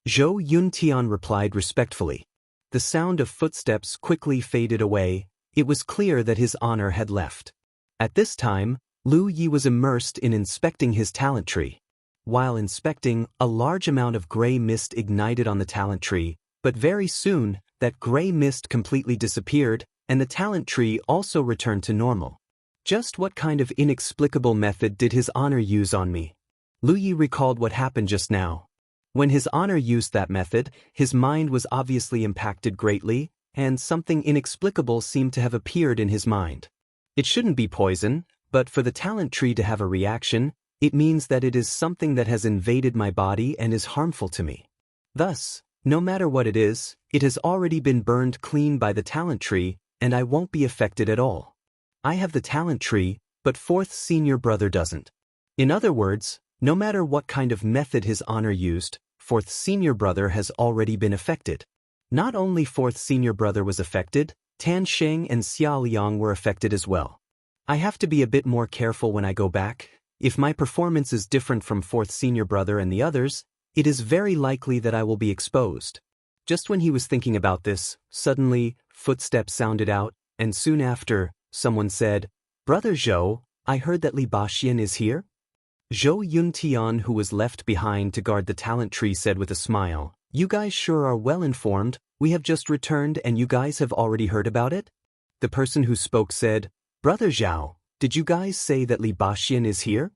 Zhou Yuntian replied respectfully. The sound of footsteps quickly faded away. It was clear that his honor had left. At this time, Lu Yi was immersed in inspecting his talent tree. While inspecting, a large amount of gray mist ignited on the talent tree, but very soon, that gray mist completely disappeared, and the talent tree also returned to normal. Just what kind of inexplicable method did his honor use on me? Lu Yi recalled what happened just now. When his honor used that method, his mind was obviously impacted greatly, and something inexplicable seemed to have appeared in his mind. It shouldn't be poison, but for the talent tree to have a reaction, it means that it is something that has invaded my body and is harmful to me. Thus, no matter what it is, it has already been burned clean by the talent tree, and I won't be affected at all. I have the talent tree, but fourth senior brother doesn't. In other words, no matter what kind of method his honor used, fourth senior brother has already been affected. Not only fourth senior brother was affected, Tan Sheng and Xiao Yang were affected as well. I have to be a bit more careful when I go back. If my performance is different from fourth senior brother and the others, it is very likely that I will be exposed. Just when he was thinking about this, suddenly, footsteps sounded out, and soon after, someone said, "Brother Zhou, I heard that Li Baxian is here?" Zhou Yuntian, who was left behind to guard the talent tree, said with a smile, "You guys sure are well informed. We have just returned and you guys have already heard about it?" The person who spoke said, "Brother Zhao, did you guys say that Li Baxian is here?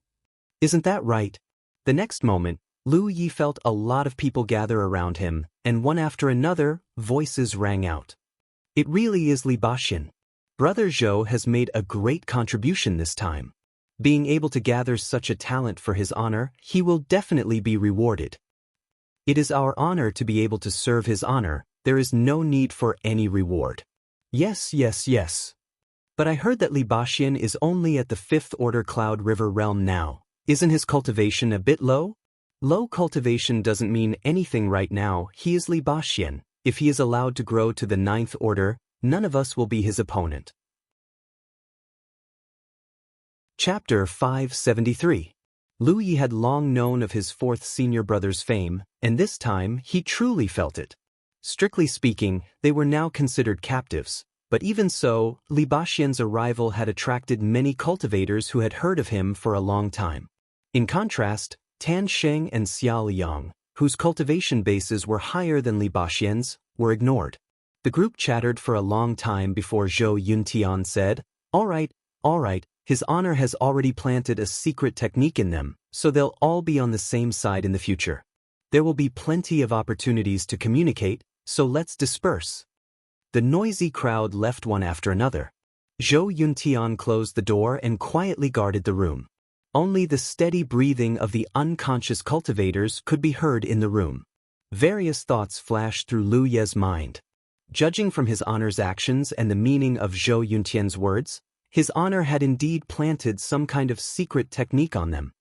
Isn't that right?" The next moment, Lu Yi felt a lot of people gather around him, and one after another, voices rang out. "It really is Li Baxian. Brother Zhou has made a great contribution this time. Being able to gather such a talent for his honor, he will definitely be rewarded." It is our honor to be able to serve his honor. There is no need for any reward. Yes, yes, yes. But I heard that Li Baxian is only at the 5th order Cloud River realm now. Isn't his cultivation a bit low? Low cultivation doesn't mean anything right now. He is Li Baxian. If he is allowed to grow to the 9th order, none of us will be his opponent. Chapter 573. Lu Yi had long known of his 4th senior brother's fame, and this time he truly felt it. Strictly speaking, they were now considered captives, but even so, Li Baxian's arrival had attracted many cultivators who had heard of him for a long time. In contrast, Tan Sheng and Xiao Yang, whose cultivation bases were higher than Li Baxian's, were ignored. The group chattered for a long time before Zhou Yuntian said, all right, his honor has already planted a secret technique in them, so they'll all be on the same side in the future. There will be plenty of opportunities to communicate, so let's disperse. The noisy crowd left one after another. Zhou Yuntian closed the door and quietly guarded the room. Only the steady breathing of the unconscious cultivators could be heard in the room. Various thoughts flashed through Lu Ye's mind. Judging from his honor's actions and the meaning of Zhou Yuntian's words, his honor had indeed planted some kind of secret technique on them.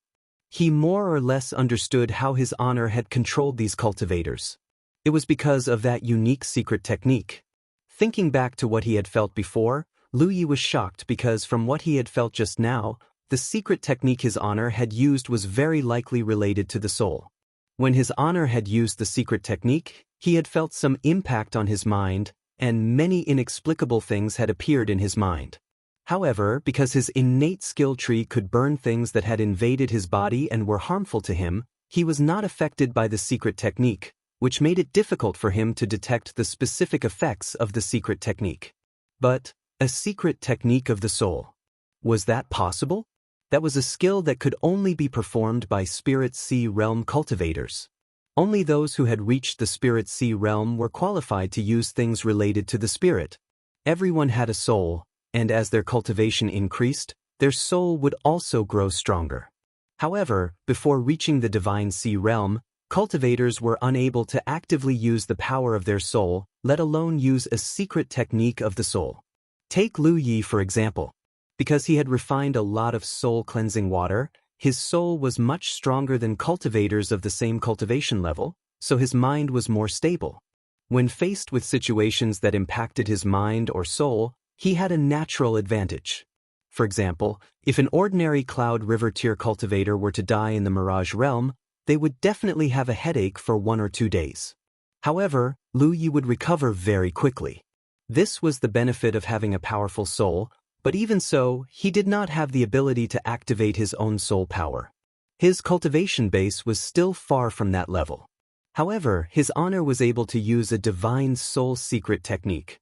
He more or less understood how his honor had controlled these cultivators. It was because of that unique secret technique. Thinking back to what he had felt before, Lu Yi was shocked because from what he had felt just now, the secret technique his honor had used was very likely related to the soul. When his honor had used the secret technique, he had felt some impact on his mind, and many inexplicable things had appeared in his mind. However, because his innate skill tree could burn things that had invaded his body and were harmful to him, he was not affected by the secret technique, which made it difficult for him to detect the specific effects of the secret technique. But, a secret technique of the soul. Was that possible? That was a skill that could only be performed by Spirit Sea Realm cultivators. Only those who had reached the Spirit Sea Realm were qualified to use things related to the spirit. Everyone had a soul, and as their cultivation increased, their soul would also grow stronger. However, before reaching the Divine Sea Realm, cultivators were unable to actively use the power of their soul, let alone use a secret technique of the soul. Take Lu Yi for example. Because he had refined a lot of soul-cleansing water, his soul was much stronger than cultivators of the same cultivation level, so his mind was more stable. When faced with situations that impacted his mind or soul, he had a natural advantage. For example, if an ordinary Cloud River tier cultivator were to die in the Mirage Realm, they would definitely have a headache for 1 or 2 days. However, Lu Yi would recover very quickly. This was the benefit of having a powerful soul, but even so, he did not have the ability to activate his own soul power. His cultivation base was still far from that level. However, his honor was able to use a divine soul secret technique.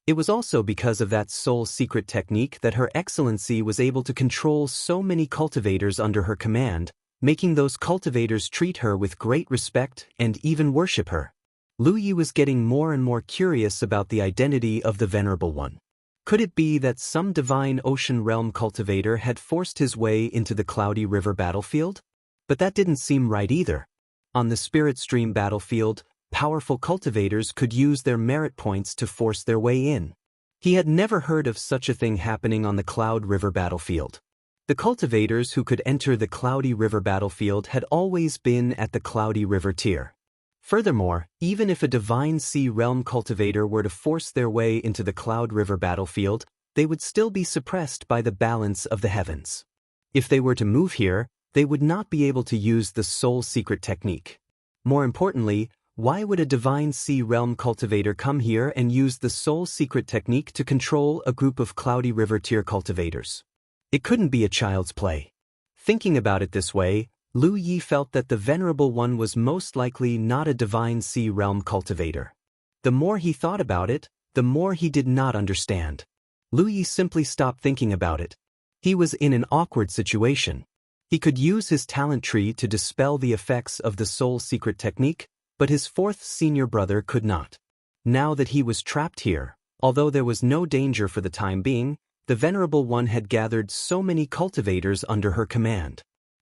It was also because of that soul secret technique that Her Excellency was able to control so many cultivators under her command, making those cultivators treat her with great respect and even worship her. Lu Yi was getting more and more curious about the identity of the Venerable One. Could it be that some divine ocean realm cultivator had forced his way into the Cloudy River battlefield? But that didn't seem right either. On the Spirit Stream battlefield, powerful cultivators could use their merit points to force their way in. He had never heard of such a thing happening on the Cloud River battlefield. The cultivators who could enter the Cloudy River battlefield had always been at the Cloudy River tier. Furthermore, even if a Divine Sea Realm cultivator were to force their way into the Cloud River battlefield, they would still be suppressed by the balance of the heavens. If they were to move here, they would not be able to use the soul secret technique. More importantly, why would a Divine Sea Realm cultivator come here and use the soul secret technique to control a group of Cloudy River tier cultivators? It couldn't be a child's play. Thinking about it this way, Lu Yi felt that the Venerable One was most likely not a Divine Sea Realm cultivator. The more he thought about it, the more he did not understand. Lu Yi simply stopped thinking about it. He was in an awkward situation. He could use his talent tree to dispel the effects of the soul secret technique, but his 4th senior brother could not. Now that he was trapped here, although there was no danger for the time being, the Venerable One had gathered so many cultivators under her command.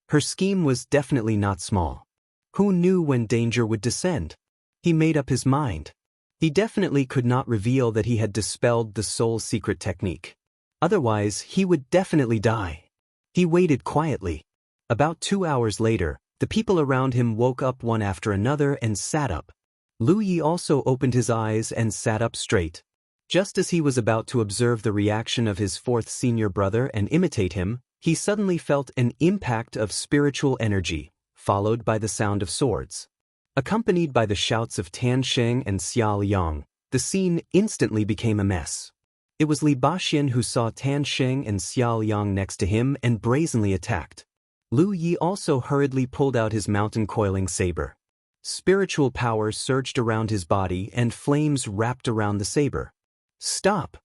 Her scheme was definitely not small. Who knew when danger would descend? He made up his mind. He definitely could not reveal that he had dispelled the soul's secret technique. Otherwise, he would definitely die. He waited quietly. About 2 hours later, the people around him woke up one after another and sat up. Lu Yi also opened his eyes and sat up straight. Just as he was about to observe the reaction of his fourth senior brother and imitate him, he suddenly felt an impact of spiritual energy, followed by the sound of swords. Accompanied by the shouts of Tan Sheng and Xia Liang, the scene instantly became a mess. It was Li Baxian who saw Tan Sheng and Xia Liang next to him and brazenly attacked. Lu Yi also hurriedly pulled out his mountain-coiling saber. Spiritual power surged around his body and flames wrapped around the saber. Stop!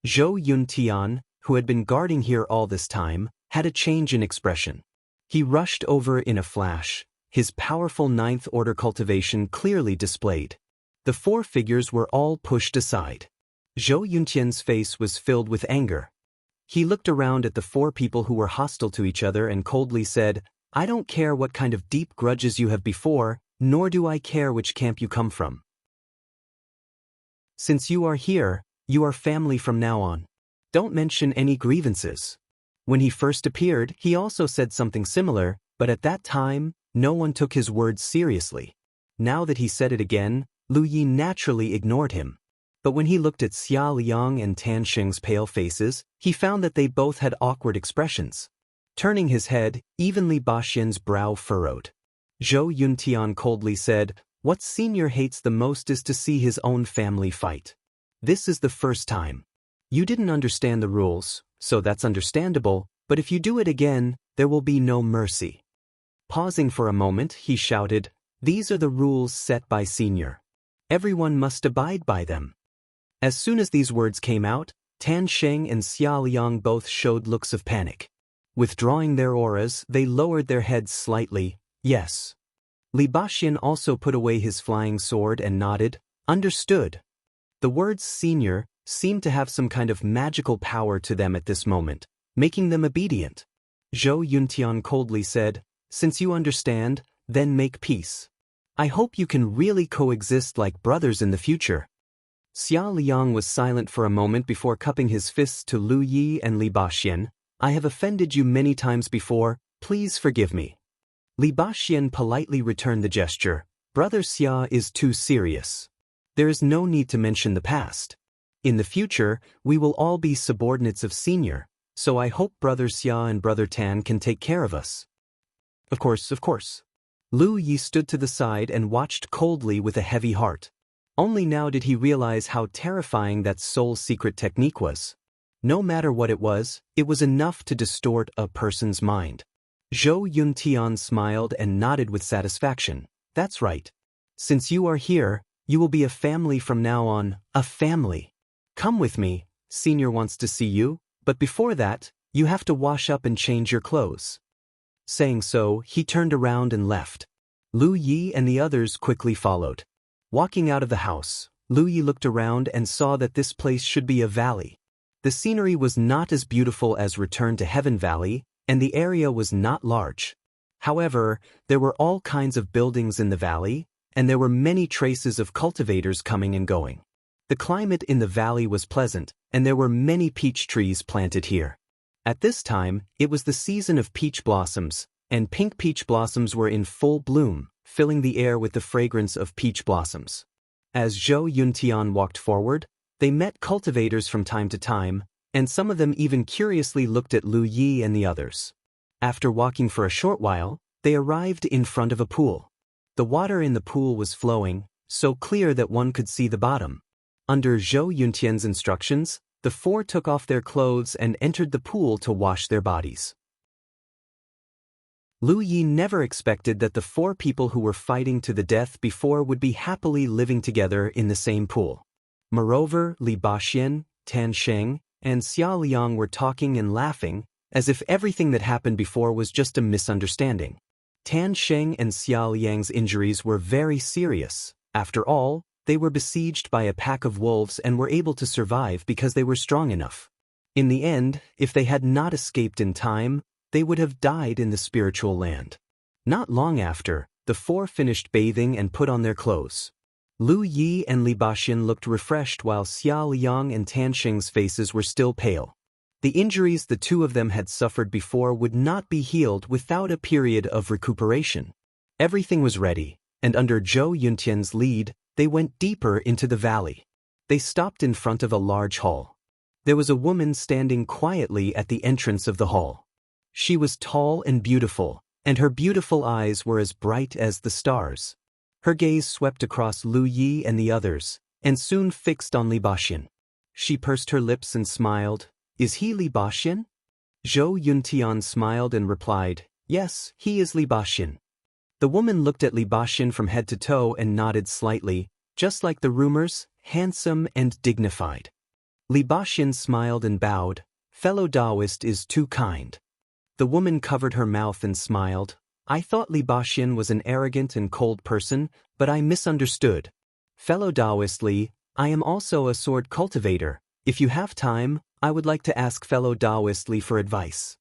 Zhou Yuntian, who had been guarding here all this time, had a change in expression. He rushed over in a flash, his powerful ninth order cultivation clearly displayed. The four figures were all pushed aside. Zhou Yuntian's face was filled with anger. He looked around at the four people who were hostile to each other and coldly said, "I don't care what kind of deep grudges you have before, nor do I care which camp you come from. Since you are here, you are family from now on. Don't mention any grievances." When he first appeared, he also said something similar, but at that time, no one took his words seriously. Now that he said it again, Lu Yi naturally ignored him. But when he looked at Xia Liang and Tan Sheng's pale faces, he found that they both had awkward expressions. Turning his head, even Li Baxian's brow furrowed. Zhou Yuntian coldly said, "What senior hates the most is to see his own family fight. This is the first time. You didn't understand the rules, so that's understandable, but if you do it again, there will be no mercy." Pausing for a moment, he shouted, "These are the rules set by senior. Everyone must abide by them." As soon as these words came out, Tan Sheng and Xia Liang both showed looks of panic. Withdrawing their auras, they lowered their heads slightly. Yes. Li Baxian also put away his flying sword and nodded. Understood. The words senior seemed to have some kind of magical power to them at this moment, making them obedient. Zhou Yuntian coldly said, "Since you understand, then make peace. I hope you can really coexist like brothers in the future." Xia Liang was silent for a moment before cupping his fists to Lu Yi and Li Baxian. "I have offended you many times before, please forgive me." Li Baxian politely returned the gesture. "Brother Xia is too serious. There is no need to mention the past. In the future, we will all be subordinates of senior, so I hope Brother Xia and Brother Tan can take care of us." Of course. Lu Yi stood to the side and watched coldly with a heavy heart. Only now did he realize how terrifying that soul's secret technique was. No matter what it was enough to distort a person's mind. Zhou Yuntian smiled and nodded with satisfaction. "That's right. Since you are here, you will be a family from now on, a family. Come with me, senior wants to see you, but before that, you have to wash up and change your clothes." Saying so, he turned around and left. Lu Yi and the others quickly followed. Walking out of the house, Lu Yi looked around and saw that this place should be a valley. The scenery was not as beautiful as Return to Heaven Valley, and the area was not large. However, there were all kinds of buildings in the valley, and there were many traces of cultivators coming and going. The climate in the valley was pleasant, and there were many peach trees planted here. At this time, it was the season of peach blossoms, and pink peach blossoms were in full bloom, filling the air with the fragrance of peach blossoms. As Zhou Yuntian walked forward, they met cultivators from time to time, and some of them even curiously looked at Lu Yi and the others. After walking for a short while, they arrived in front of a pool. The water in the pool was flowing, so clear that one could see the bottom. Under Zhou Yuntian's instructions, the four took off their clothes and entered the pool to wash their bodies. Lu Yi never expected that the four people who were fighting to the death before would be happily living together in the same pool. Moreover, Li Baxian, Tan Sheng, and Xia Liang were talking and laughing, as if everything that happened before was just a misunderstanding. Tan Sheng and Xia Liang's injuries were very serious. After all, they were besieged by a pack of wolves and were able to survive because they were strong enough. In the end, if they had not escaped in time, they would have died in the spiritual land. Not long after, The four finished bathing and put on their clothes. Lu Yi and Li Baxin looked refreshed while Xia Liang and Tan Xing's faces were still pale. The injuries the two of them had suffered before would not be healed without a period of recuperation. Everything was ready, and under Zhou Yuntian's lead, they went deeper into the valley. They stopped in front of a large hall. There was a woman standing quietly at the entrance of the hall. She was tall and beautiful, and her beautiful eyes were as bright as the stars. Her gaze swept across Lu Yi and the others, and soon fixed on Li Baxin. She pursed her lips and smiled. "Is he Li Baxin?" Zhou Yuntian smiled and replied, "Yes, he is Li Baxin." The woman looked at Li Baxin from head to toe and nodded slightly, just like the rumors, handsome and dignified. Li Baxin smiled and bowed. "Fellow Taoist is too kind." The woman covered her mouth and smiled. "I thought Li Baxin was an arrogant and cold person, but I misunderstood. Fellow Taoist Li, I am also a sword cultivator. If you have time, I would like to ask fellow Taoist Li for advice."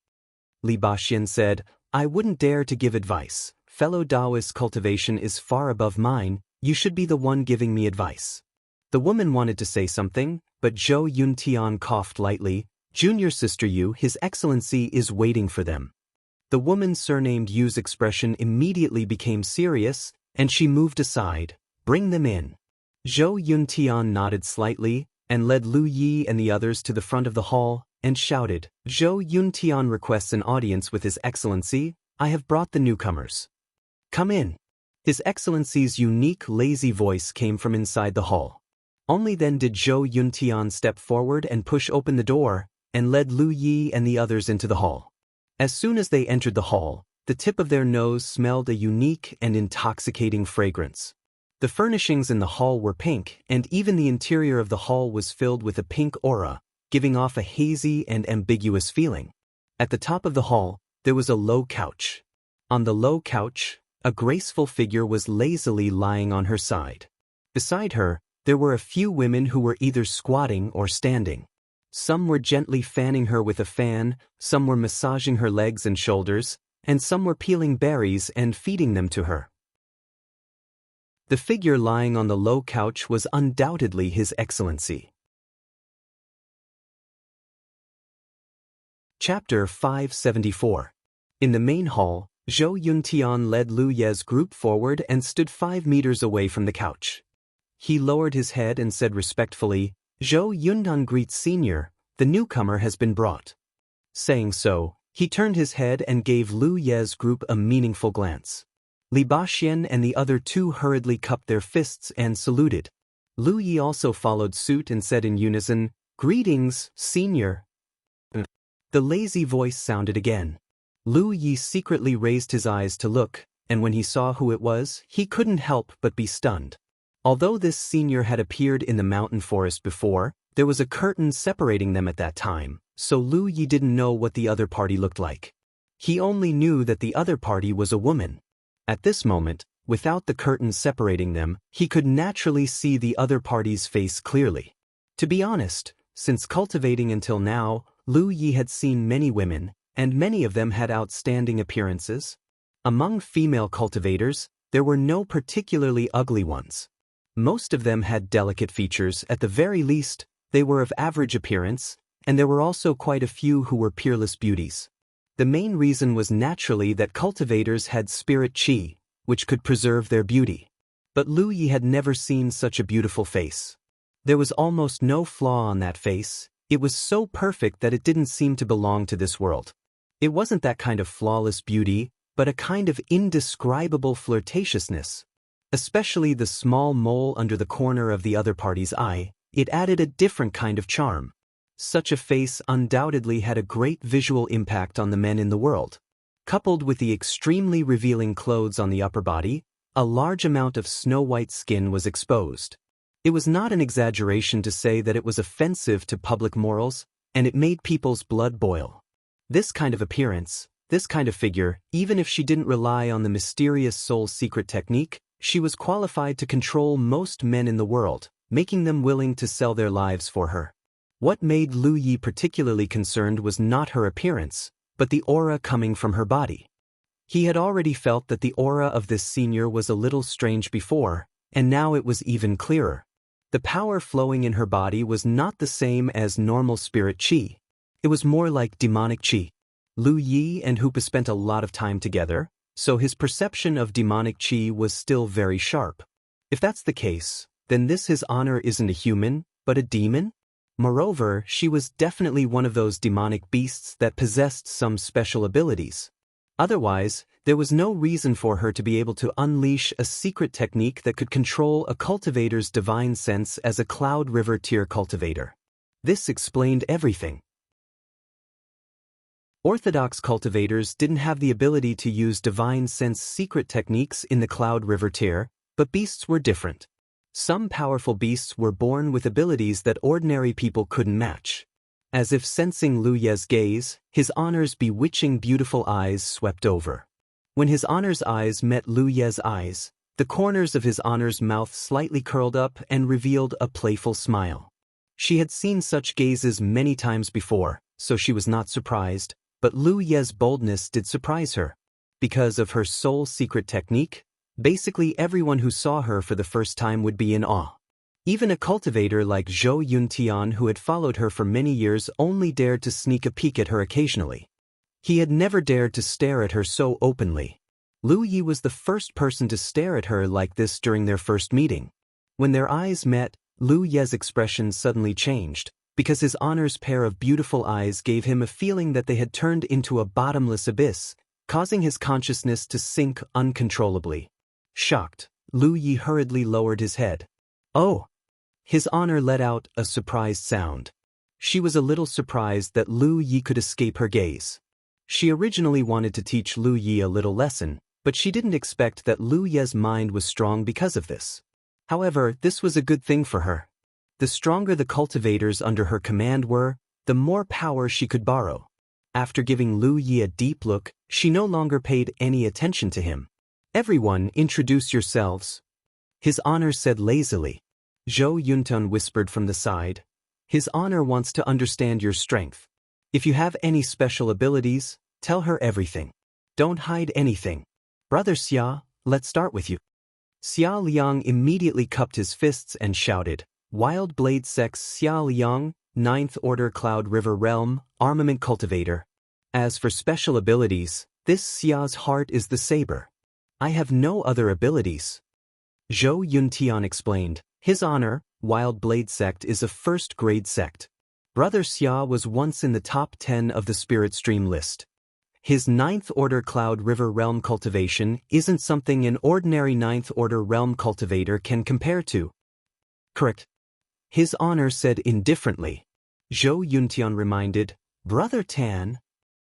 Li Baxin said, "I wouldn't dare to give advice. Fellow Taoist cultivation is far above mine. You should be the one giving me advice." The woman wanted to say something, but Zhou Yuntian coughed lightly. "Junior sister Yu, His Excellency is waiting for them." The woman surnamed Yu's expression immediately became serious, and she moved aside. "Bring them in." Zhou Yuntian nodded slightly, and led Lu Yi and the others to the front of the hall, and shouted, "Zhou Yuntian requests an audience with His Excellency. I have brought the newcomers. Come in." His Excellency's unique, lazy voice came from inside the hall. Only then did Zhou Yuntian step forward and push open the door, and led Lu Yi and the others into the hall. As soon as they entered the hall, the tip of their nose smelled a unique and intoxicating fragrance. The furnishings in the hall were pink, and even the interior of the hall was filled with a pink aura, giving off a hazy and ambiguous feeling. At the top of the hall, there was a low couch. On the low couch, a graceful figure was lazily lying on her side. Beside her, there were a few women who were either squatting or standing. Some were gently fanning her with a fan, some were massaging her legs and shoulders, and some were peeling berries and feeding them to her. The figure lying on the low couch was undoubtedly His Excellency. Chapter 574. In the main hall, Zhou Yuntian led Lu Ye's group forward and stood 5 meters away from the couch. He lowered his head and said respectfully, "Zhou Yundan greets Senior, the newcomer has been brought." Saying so, he turned his head and gave Lu Ye's group a meaningful glance. Li Baxin and the other two hurriedly cupped their fists and saluted. Lu Yi also followed suit and said in unison, "Greetings, Senior." The lazy voice sounded again. Lu Yi secretly raised his eyes to look, and when he saw who it was, he couldn't help but be stunned. Although this senior had appeared in the mountain forest before, there was a curtain separating them at that time, so Lu Yi didn't know what the other party looked like. He only knew that the other party was a woman. At this moment, without the curtain separating them, he could naturally see the other party's face clearly. To be honest, since cultivating until now, Lu Yi had seen many women, and many of them had outstanding appearances. Among female cultivators, there were no particularly ugly ones. Most of them had delicate features. At the very least, they were of average appearance, and there were also quite a few who were peerless beauties. The main reason was naturally that cultivators had spirit qi, which could preserve their beauty. But Lu Yi had never seen such a beautiful face. There was almost no flaw on that face. It was so perfect that it didn't seem to belong to this world. It wasn't that kind of flawless beauty, but a kind of indescribable flirtatiousness. Especially the small mole under the corner of the other party's eye, it added a different kind of charm. Such a face undoubtedly had a great visual impact on the men in the world. Coupled with the extremely revealing clothes on the upper body, a large amount of snow-white skin was exposed. It was not an exaggeration to say that it was offensive to public morals, and it made people's blood boil. This kind of appearance, this kind of figure, even if she didn't rely on the mysterious soul's secret technique, she was qualified to control most men in the world, making them willing to sell their lives for her. What made Lu Yi particularly concerned was not her appearance, but the aura coming from her body. He had already felt that the aura of this senior was a little strange before, and now it was even clearer. The power flowing in her body was not the same as normal spirit qi. It was more like demonic qi. Lu Yi and Hoopa spent a lot of time together, so his perception of demonic qi was still very sharp. If that's the case, then his honor isn't a human, but a demon? Moreover, she was definitely one of those demonic beasts that possessed some special abilities. Otherwise, there was no reason for her to be able to unleash a secret technique that could control a cultivator's divine sense as a Cloud River tier cultivator. This explained everything. Orthodox cultivators didn't have the ability to use divine sense secret techniques in the Cloud River tier, but beasts were different. Some powerful beasts were born with abilities that ordinary people couldn't match. As if sensing Lu Ye's gaze, his honor's bewitching beautiful eyes swept over. When his honor's eyes met Lu Ye's eyes, the corners of his honor's mouth slightly curled up and revealed a playful smile. She had seen such gazes many times before, so she was not surprised, but Lu Ye's boldness did surprise her. Because of her soul secret technique, basically everyone who saw her for the first time would be in awe. Even a cultivator like Zhou Yuntian, who had followed her for many years, only dared to sneak a peek at her occasionally. He had never dared to stare at her so openly. Lu Yi was the first person to stare at her like this during their first meeting. When their eyes met, Lu Ye's expression suddenly changed, because his honor's pair of beautiful eyes gave him a feeling that they had turned into a bottomless abyss, causing his consciousness to sink uncontrollably. Shocked, Lu Yi hurriedly lowered his head. Oh! His honor let out a surprised sound. She was a little surprised that Lu Yi could escape her gaze. She originally wanted to teach Lu Yi a little lesson, but she didn't expect that Lu Ye's mind was strong because of this. However, this was a good thing for her. The stronger the cultivators under her command were, the more power she could borrow. After giving Lu Yi a deep look, she no longer paid any attention to him. "Everyone, introduce yourselves," his honor said lazily. Zhou Yuntian whispered from the side. "His honor wants to understand your strength. If you have any special abilities, tell her everything. Don't hide anything. Brother Xia, let's start with you." Xia Liang immediately cupped his fists and shouted, "Wild Blade Sex Xia Liang, 9th Order Cloud River Realm, Armament Cultivator. As for special abilities, this Xia's heart is the saber. I have no other abilities." Zhou Yuntian explained. His honor, Wild Blade Sect, is a first-grade sect. Brother Xia was once in the top 10 of the Spirit Stream list. His 9th Order Cloud River Realm cultivation isn't something an ordinary 9th Order Realm cultivator can compare to. Correct. His honor said indifferently. Zhou Yuntian reminded, "Brother Tan."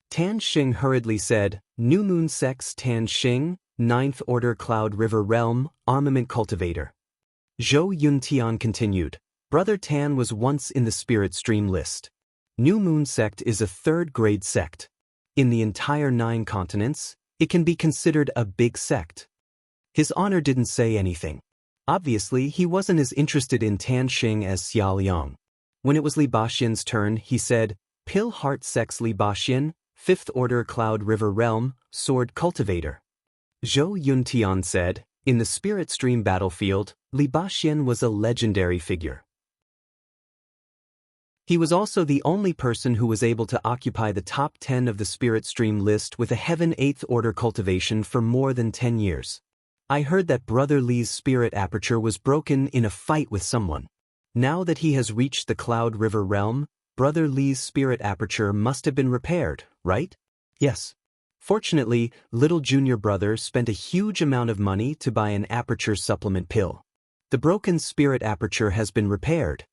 Tan Xing hurriedly said, "New Moon Sect's Tan Xing, 9th Order Cloud River Realm, Armament Cultivator." Zhou Yuntian continued, "Brother Tan was once in the Spirit Stream list. New Moon Sect is a third-grade sect. In the entire 9 continents, it can be considered a big sect." His honor didn't say anything. Obviously, he wasn't as interested in Tan Xing as Xia Liang. When it was Li Baxian's turn, he said, "Pill Heart Sect's Li Baxian, 5th Order Cloud River Realm, Sword Cultivator." Zhou Yuntian said, "In the Spirit Stream battlefield, Li Baxian was a legendary figure. He was also the only person who was able to occupy the top 10 of the Spirit Stream list with a Heaven 8th Order cultivation for more than 10 years. I heard that Brother Li's spirit aperture was broken in a fight with someone. Now that he has reached the Cloud River realm, Brother Li's spirit aperture must have been repaired, right?" "Yes. Fortunately, little junior brother spent a huge amount of money to buy an aperture supplement pill. The broken spirit aperture has been repaired."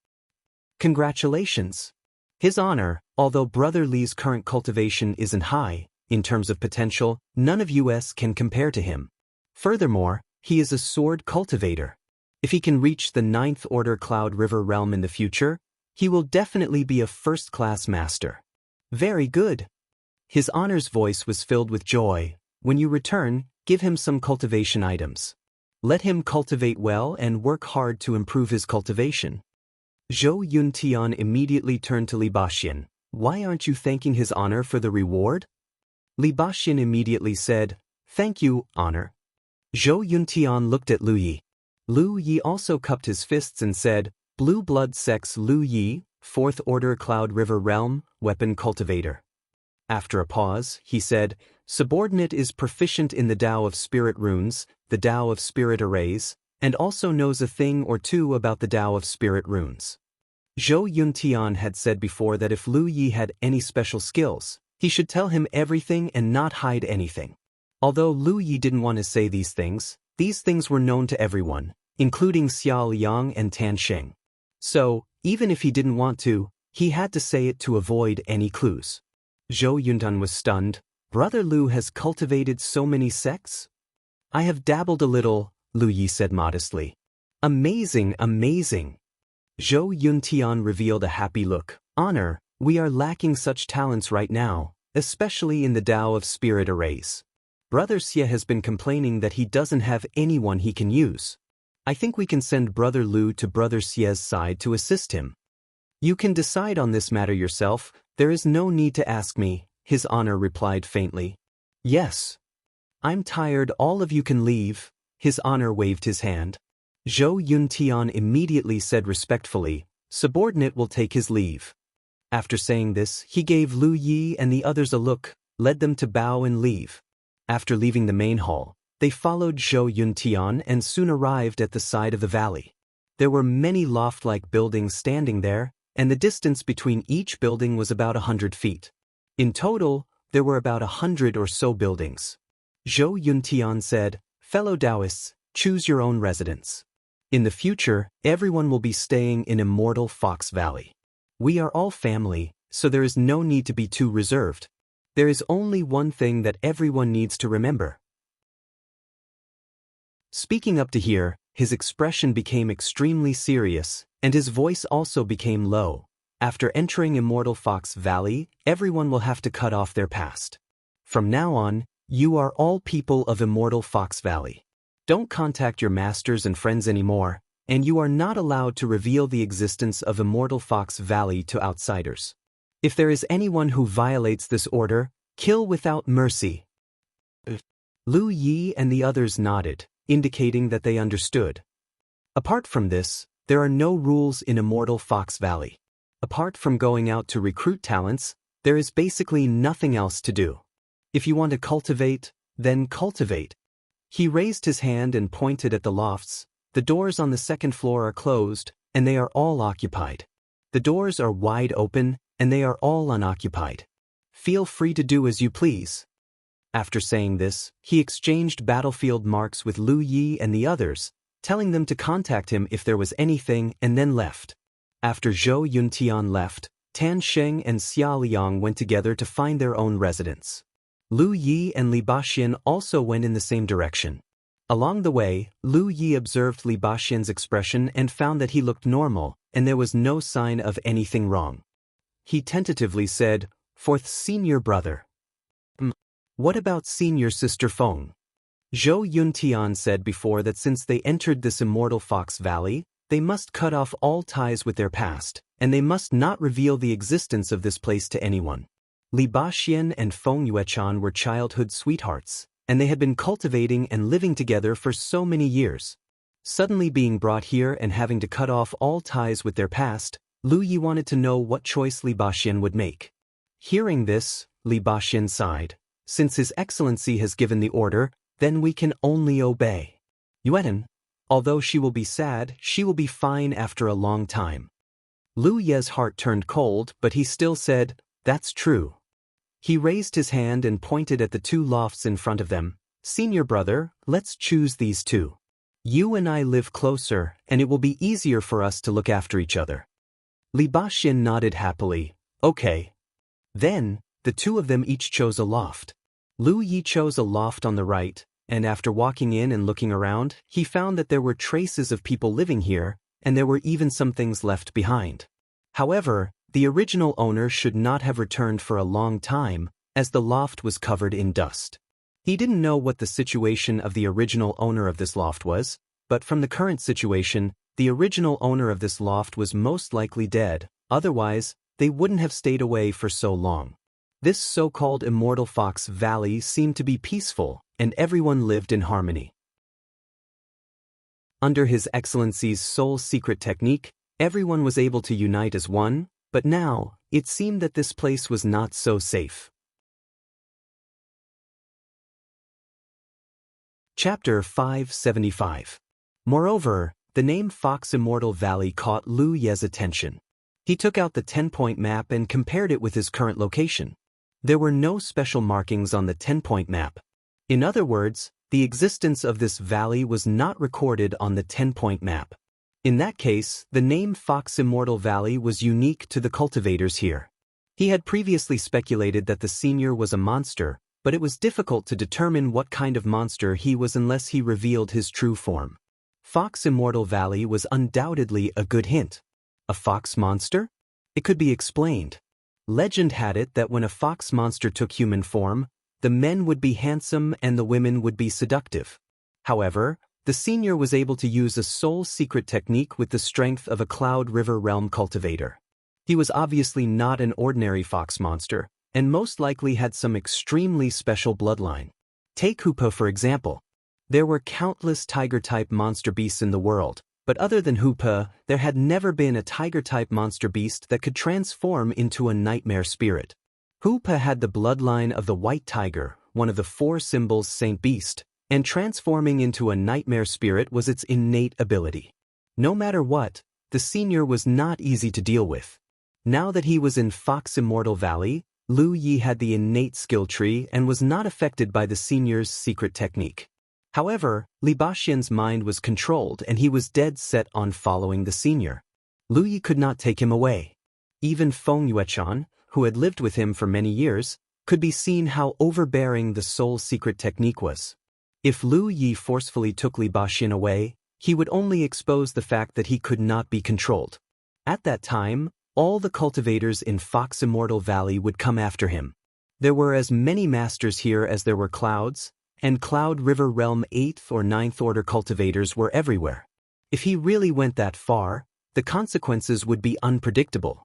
"Congratulations." His honor, although Brother Li's current cultivation isn't high, in terms of potential, none of us can compare to him. Furthermore, he is a sword cultivator. If he can reach the 9th Order Cloud River realm in the future, he will definitely be a first-class master. "Very good." His honor's voice was filled with joy. "When you return, give him some cultivation items. Let him cultivate well and work hard to improve his cultivation." Zhou Yuntian immediately turned to Li Baxian. "Why aren't you thanking his honor for the reward?" Li Baxian immediately said, Thank you, Honor. Zhou Yuntian looked at Lu Yi. Lu Yi also cupped his fists and said, Blue Blood Sex Lu Yi, 4th Order Cloud River Realm, Weapon Cultivator. After a pause, he said, Subordinate is proficient in the Tao of Spirit Runes, the Tao of Spirit Arrays, and also knows a thing or two about the Tao of Spirit Runes. Zhou Yuntian had said before that if Lu Yi had any special skills, he should tell him everything and not hide anything. Although Lu Yi didn't want to say these things were known to everyone, including Xiao Liang and Tan Sheng. So, even if he didn't want to, he had to say it to avoid any clues. Zhou Yundan was stunned. Brother Lu has cultivated so many sects? I have dabbled a little, Lu Yi said modestly. Amazing, amazing. Zhou Yuntian revealed a happy look. Honor, we are lacking such talents right now, especially in the Tao of Spirit Arrays. Brother Xie has been complaining that he doesn't have anyone he can use. I think we can send Brother Lu to Brother Xie's side to assist him. You can decide on this matter yourself, there is no need to ask me, His Honor replied faintly. Yes. I'm tired, all of you can leave, His Honor waved his hand. Zhou Yuntian immediately said respectfully, Subordinate will take his leave. After saying this, he gave Lu Yi and the others a look, led them to bow and leave. After leaving the main hall, they followed Zhou Yuntian and soon arrived at the side of the valley. There were many loft-like buildings standing there, and the distance between each building was about 100 feet. In total, there were about 100 or so buildings. Zhou Yuntian said, Fellow Taoists, choose your own residence. In the future, everyone will be staying in Immortal Fox Valley. We are all family, so there is no need to be too reserved. There is only one thing that everyone needs to remember. Speaking up to here, his expression became extremely serious, and his voice also became low. After entering Immortal Fox Valley, everyone will have to cut off their past. From now on, you are all people of Immortal Fox Valley. Don't contact your masters and friends anymore, and you are not allowed to reveal the existence of Immortal Fox Valley to outsiders. If there is anyone who violates this order, kill without mercy. Lu Yi and the others nodded, indicating that they understood. Apart from this, there are no rules in Immortal Fox Valley. Apart from going out to recruit talents, there is basically nothing else to do. If you want to cultivate, then cultivate. He raised his hand and pointed at the lofts. The doors on the second floor are closed, and they are all occupied. The doors are wide open, and they are all unoccupied. Feel free to do as you please. After saying this, he exchanged battlefield marks with Lu Yi and the others, telling them to contact him if there was anything, and then left. After Zhou Yuntian left, Tan Sheng and Xia Liang went together to find their own residence. Lu Yi and Li Baxian also went in the same direction. Along the way, Lu Yi observed Li Baxian's expression and found that he looked normal, and there was no sign of anything wrong. He tentatively said, Fourth senior brother. What about senior sister Feng? Zhou Yuntian said before that since they entered this Immortal Fox Valley, they must cut off all ties with their past, and they must not reveal the existence of this place to anyone. Li Baxian and Feng Yuechan were childhood sweethearts, and they had been cultivating and living together for so many years. Suddenly being brought here and having to cut off all ties with their past, Lu Yi wanted to know what choice Li Baxian would make. Hearing this, Li Baxian sighed. Since His Excellency has given the order, then we can only obey. Yuan, although she will be sad, she will be fine after a long time. Lu Ye's heart turned cold, but he still said, That's true. He raised his hand and pointed at the two lofts in front of them. Senior brother, let's choose these two. You and I live closer, and it will be easier for us to look after each other. Li Baxian nodded happily. Okay. Then, the two of them each chose a loft. Lu Yi chose a loft on the right, and after walking in and looking around, he found that there were traces of people living here, and there were even some things left behind. However, the original owner should not have returned for a long time, as the loft was covered in dust. He didn't know what the situation of the original owner of this loft was, but from the current situation, the original owner of this loft was most likely dead, otherwise, they wouldn't have stayed away for so long. This so-called Immortal Fox Valley seemed to be peaceful, and everyone lived in harmony. Under His Excellency's sole secret technique, everyone was able to unite as one, but now, it seemed that this place was not so safe. Chapter 575. Moreover, the name Fox Immortal Valley caught Lu Ye's attention. He took out the 10-point map and compared it with his current location. There were no special markings on the 10-point map. In other words, the existence of this valley was not recorded on the 10-point map. In that case, the name Fox Immortal Valley was unique to the cultivators here. He had previously speculated that the senior was a monster, but it was difficult to determine what kind of monster he was unless he revealed his true form. Fox Immortal Valley was undoubtedly a good hint. A fox monster? It could be explained. Legend had it that when a fox monster took human form, the men would be handsome and the women would be seductive. However, the senior was able to use a sole secret technique with the strength of a Cloud River Realm cultivator. He was obviously not an ordinary fox monster, and most likely had some extremely special bloodline. Take Hoopa for example. There were countless tiger-type monster beasts in the world, but other than Hoopa, there had never been a tiger-type monster beast that could transform into a nightmare spirit. Hoopa had the bloodline of the white tiger, one of the 4 symbols Saint Beast, and transforming into a nightmare spirit was its innate ability. No matter what, the senior was not easy to deal with. Now that he was in Fox Immortal Valley, Lu Yi had the innate skill tree and was not affected by the senior's secret technique. However, Li Baxian's mind was controlled and he was dead set on following the senior. Lu Yi could not take him away. Even Feng Yuechan, who had lived with him for many years, could be seen how overbearing the sole secret technique was. If Lu Yi forcefully took Li Baxian away, he would only expose the fact that he could not be controlled. At that time, all the cultivators in Fox Immortal Valley would come after him. There were as many masters here as there were clouds, and Cloud River Realm 8th or 9th order cultivators were everywhere. If he really went that far, the consequences would be unpredictable.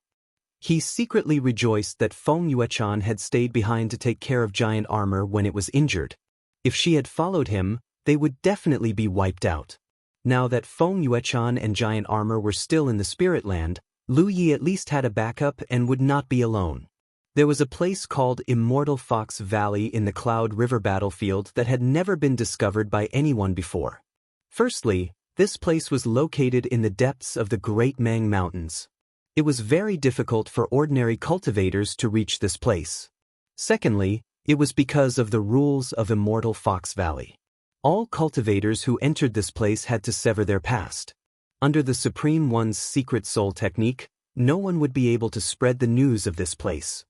He secretly rejoiced that Feng Yuechan had stayed behind to take care of Giant Armor when it was injured. If she had followed him, they would definitely be wiped out. Now that Feng Yuechan and Giant Armor were still in the Spirit Land, Lu Yi at least had a backup and would not be alone. There was a place called Immortal Fox Valley in the Cloud River battlefield that had never been discovered by anyone before. Firstly, this place was located in the depths of the Great Mang Mountains. It was very difficult for ordinary cultivators to reach this place. Secondly, it was because of the rules of Immortal Fox Valley. All cultivators who entered this place had to sever their past. Under the Supreme One's secret soul technique, no one would be able to spread the news of this place.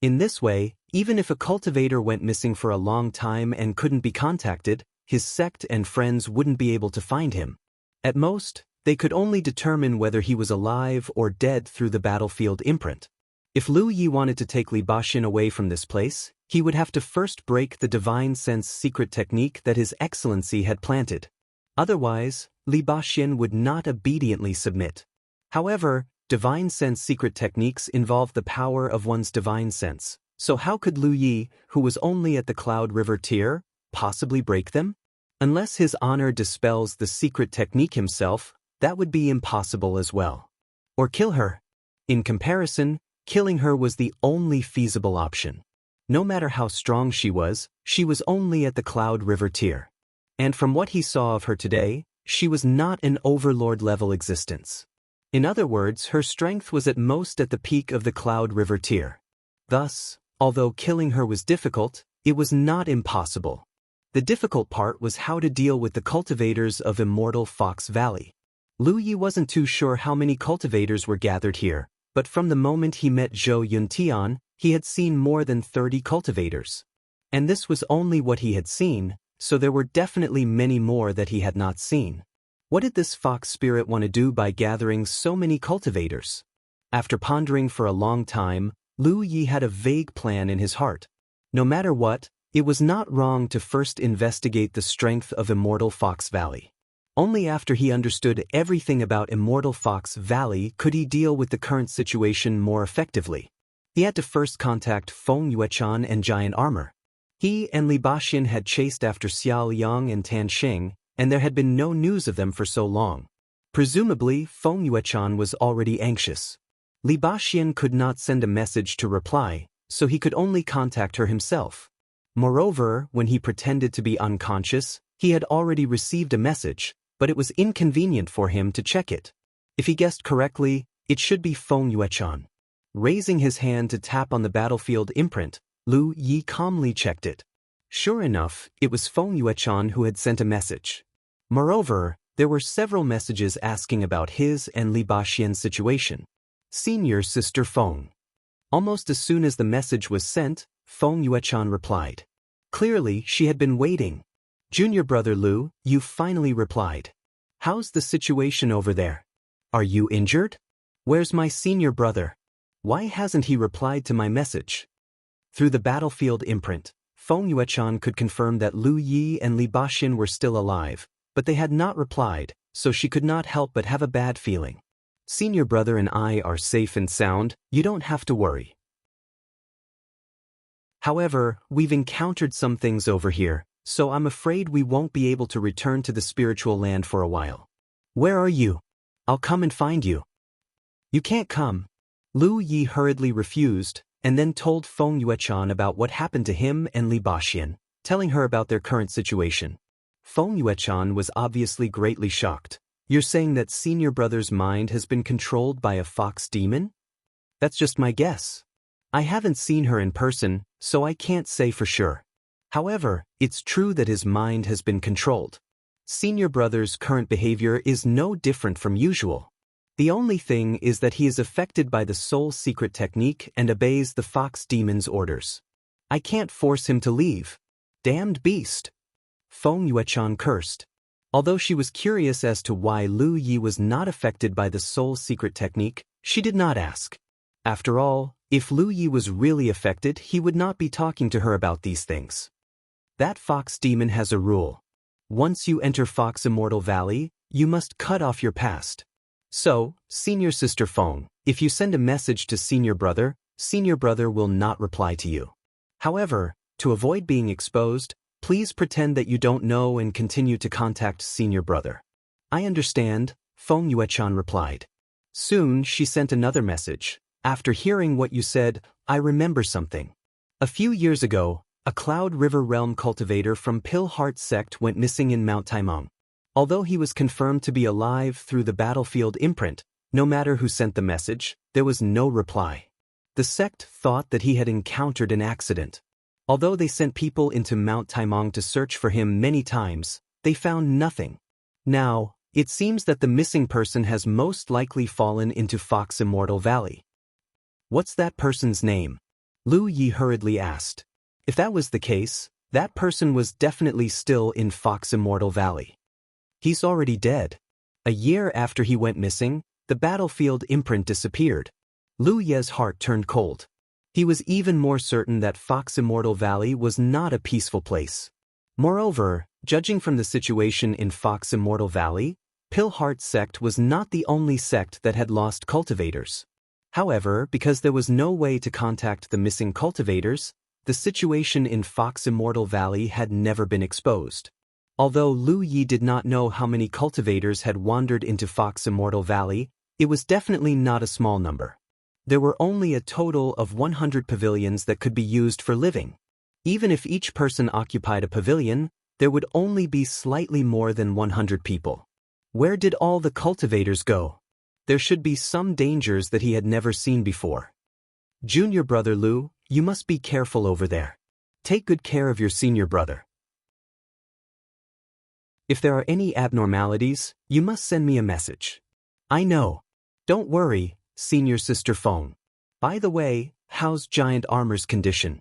In this way, even if a cultivator went missing for a long time and couldn't be contacted, his sect and friends wouldn't be able to find him. At most, they could only determine whether he was alive or dead through the battlefield imprint. If Lu Yi wanted to take Li Baxian away from this place, he would have to first break the Divine Sense secret technique that His Excellency had planted. Otherwise, Li Baxian would not obediently submit. However, Divine Sense secret techniques involve the power of one's Divine Sense, so how could Lu Yi, who was only at the Cloud River tier, possibly break them? Unless his honor dispels the secret technique himself, that would be impossible as well. Or kill her. In comparison, killing her was the only feasible option. No matter how strong she was only at the Cloud River tier. And from what he saw of her today, she was not an overlord-level existence. In other words, her strength was at most at the peak of the Cloud River tier. Thus, although killing her was difficult, it was not impossible. The difficult part was how to deal with the cultivators of Immortal Fox Valley. Lu Yi wasn't too sure how many cultivators were gathered here, but from the moment he met Zhou Yuntian, he had seen more than 30 cultivators. And this was only what he had seen, so there were definitely many more that he had not seen. What did this fox spirit want to do by gathering so many cultivators? After pondering for a long time, Lu Yi had a vague plan in his heart. No matter what, it was not wrong to first investigate the strength of Immortal Fox Valley. Only after he understood everything about Immortal Fox Valley could he deal with the current situation more effectively. He had to first contact Feng Yuechan and Giant Armor. He and Li Baxian had chased after Xiao Yang and Tan Xing, and there had been no news of them for so long. Presumably, Feng Yuechan was already anxious. Li Baxian could not send a message to reply, so he could only contact her himself. Moreover, when he pretended to be unconscious, he had already received a message, but it was inconvenient for him to check it. If he guessed correctly, it should be Feng Yuechan. Raising his hand to tap on the battlefield imprint, Lu Yi calmly checked it. Sure enough, it was Feng Yuechan who had sent a message. Moreover, there were several messages asking about his and Li Baxian's situation. Senior Sister Feng. Almost as soon as the message was sent, Feng Yuechan replied. Clearly, she had been waiting. Junior brother Lu, you finally replied. How's the situation over there? Are you injured? Where's my senior brother? Why hasn't he replied to my message? Through the battlefield imprint, Feng Yuechan could confirm that Lu Yi and Li Baxian were still alive, but they had not replied, so she could not help but have a bad feeling. Senior brother and I are safe and sound, you don't have to worry. However, we've encountered some things over here, so I'm afraid we won't be able to return to the spiritual land for a while. Where are you? I'll come and find you. You can't come. Lu Yi hurriedly refused, and then told Feng Yuechan about what happened to him and Li Baxian, telling her about their current situation. Feng Yuechan was obviously greatly shocked. You're saying that senior brother's mind has been controlled by a fox demon? That's just my guess. I haven't seen her in person, so I can't say for sure. However, it's true that his mind has been controlled. Senior brother's current behavior is no different from usual. The only thing is that he is affected by the soul secret technique and obeys the fox demon's orders. I can't force him to leave. Damned beast. Feng Yuechan cursed. Although she was curious as to why Lu Yi was not affected by the soul secret technique, she did not ask. After all, if Lu Yi was really affected, he would not be talking to her about these things. That fox demon has a rule. Once you enter Fox Immortal Valley, you must cut off your past. So, Senior Sister Feng, if you send a message to Senior Brother will not reply to you. However, to avoid being exposed, please pretend that you don't know and continue to contact Senior Brother. I understand, Feng Yuechan replied. Soon she sent another message. After hearing what you said, I remember something. A few years ago, a Cloud River Realm cultivator from Pill Heart sect went missing in Mount Taimong. Although he was confirmed to be alive through the battlefield imprint, no matter who sent the message, there was no reply. The sect thought that he had encountered an accident. Although they sent people into Mount Taimong to search for him many times, they found nothing. Now, it seems that the missing person has most likely fallen into Fox Immortal Valley. What's that person's name? Lu Yi hurriedly asked. If that was the case, that person was definitely still in Fox Immortal Valley. He's already dead. A year after he went missing, the battlefield imprint disappeared. Lu Ye's heart turned cold. He was even more certain that Fox Immortal Valley was not a peaceful place. Moreover, judging from the situation in Fox Immortal Valley, Pill Heart sect was not the only sect that had lost cultivators. However, because there was no way to contact the missing cultivators, the situation in Fox Immortal Valley had never been exposed. Although Lu Yi did not know how many cultivators had wandered into Fox Immortal Valley, it was definitely not a small number. There were only a total of 100 pavilions that could be used for living. Even if each person occupied a pavilion, there would only be slightly more than 100 people. Where did all the cultivators go? There should be some dangers that he had never seen before. Junior brother Lu, you must be careful over there. Take good care of your senior brother. If there are any abnormalities, you must send me a message. I know. Don't worry, Senior Sister Feng. By the way, how's Giant Armor's condition?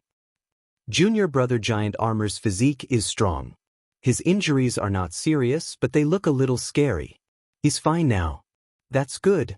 Junior brother Giant Armor's physique is strong. His injuries are not serious, but they look a little scary. He's fine now. That's good.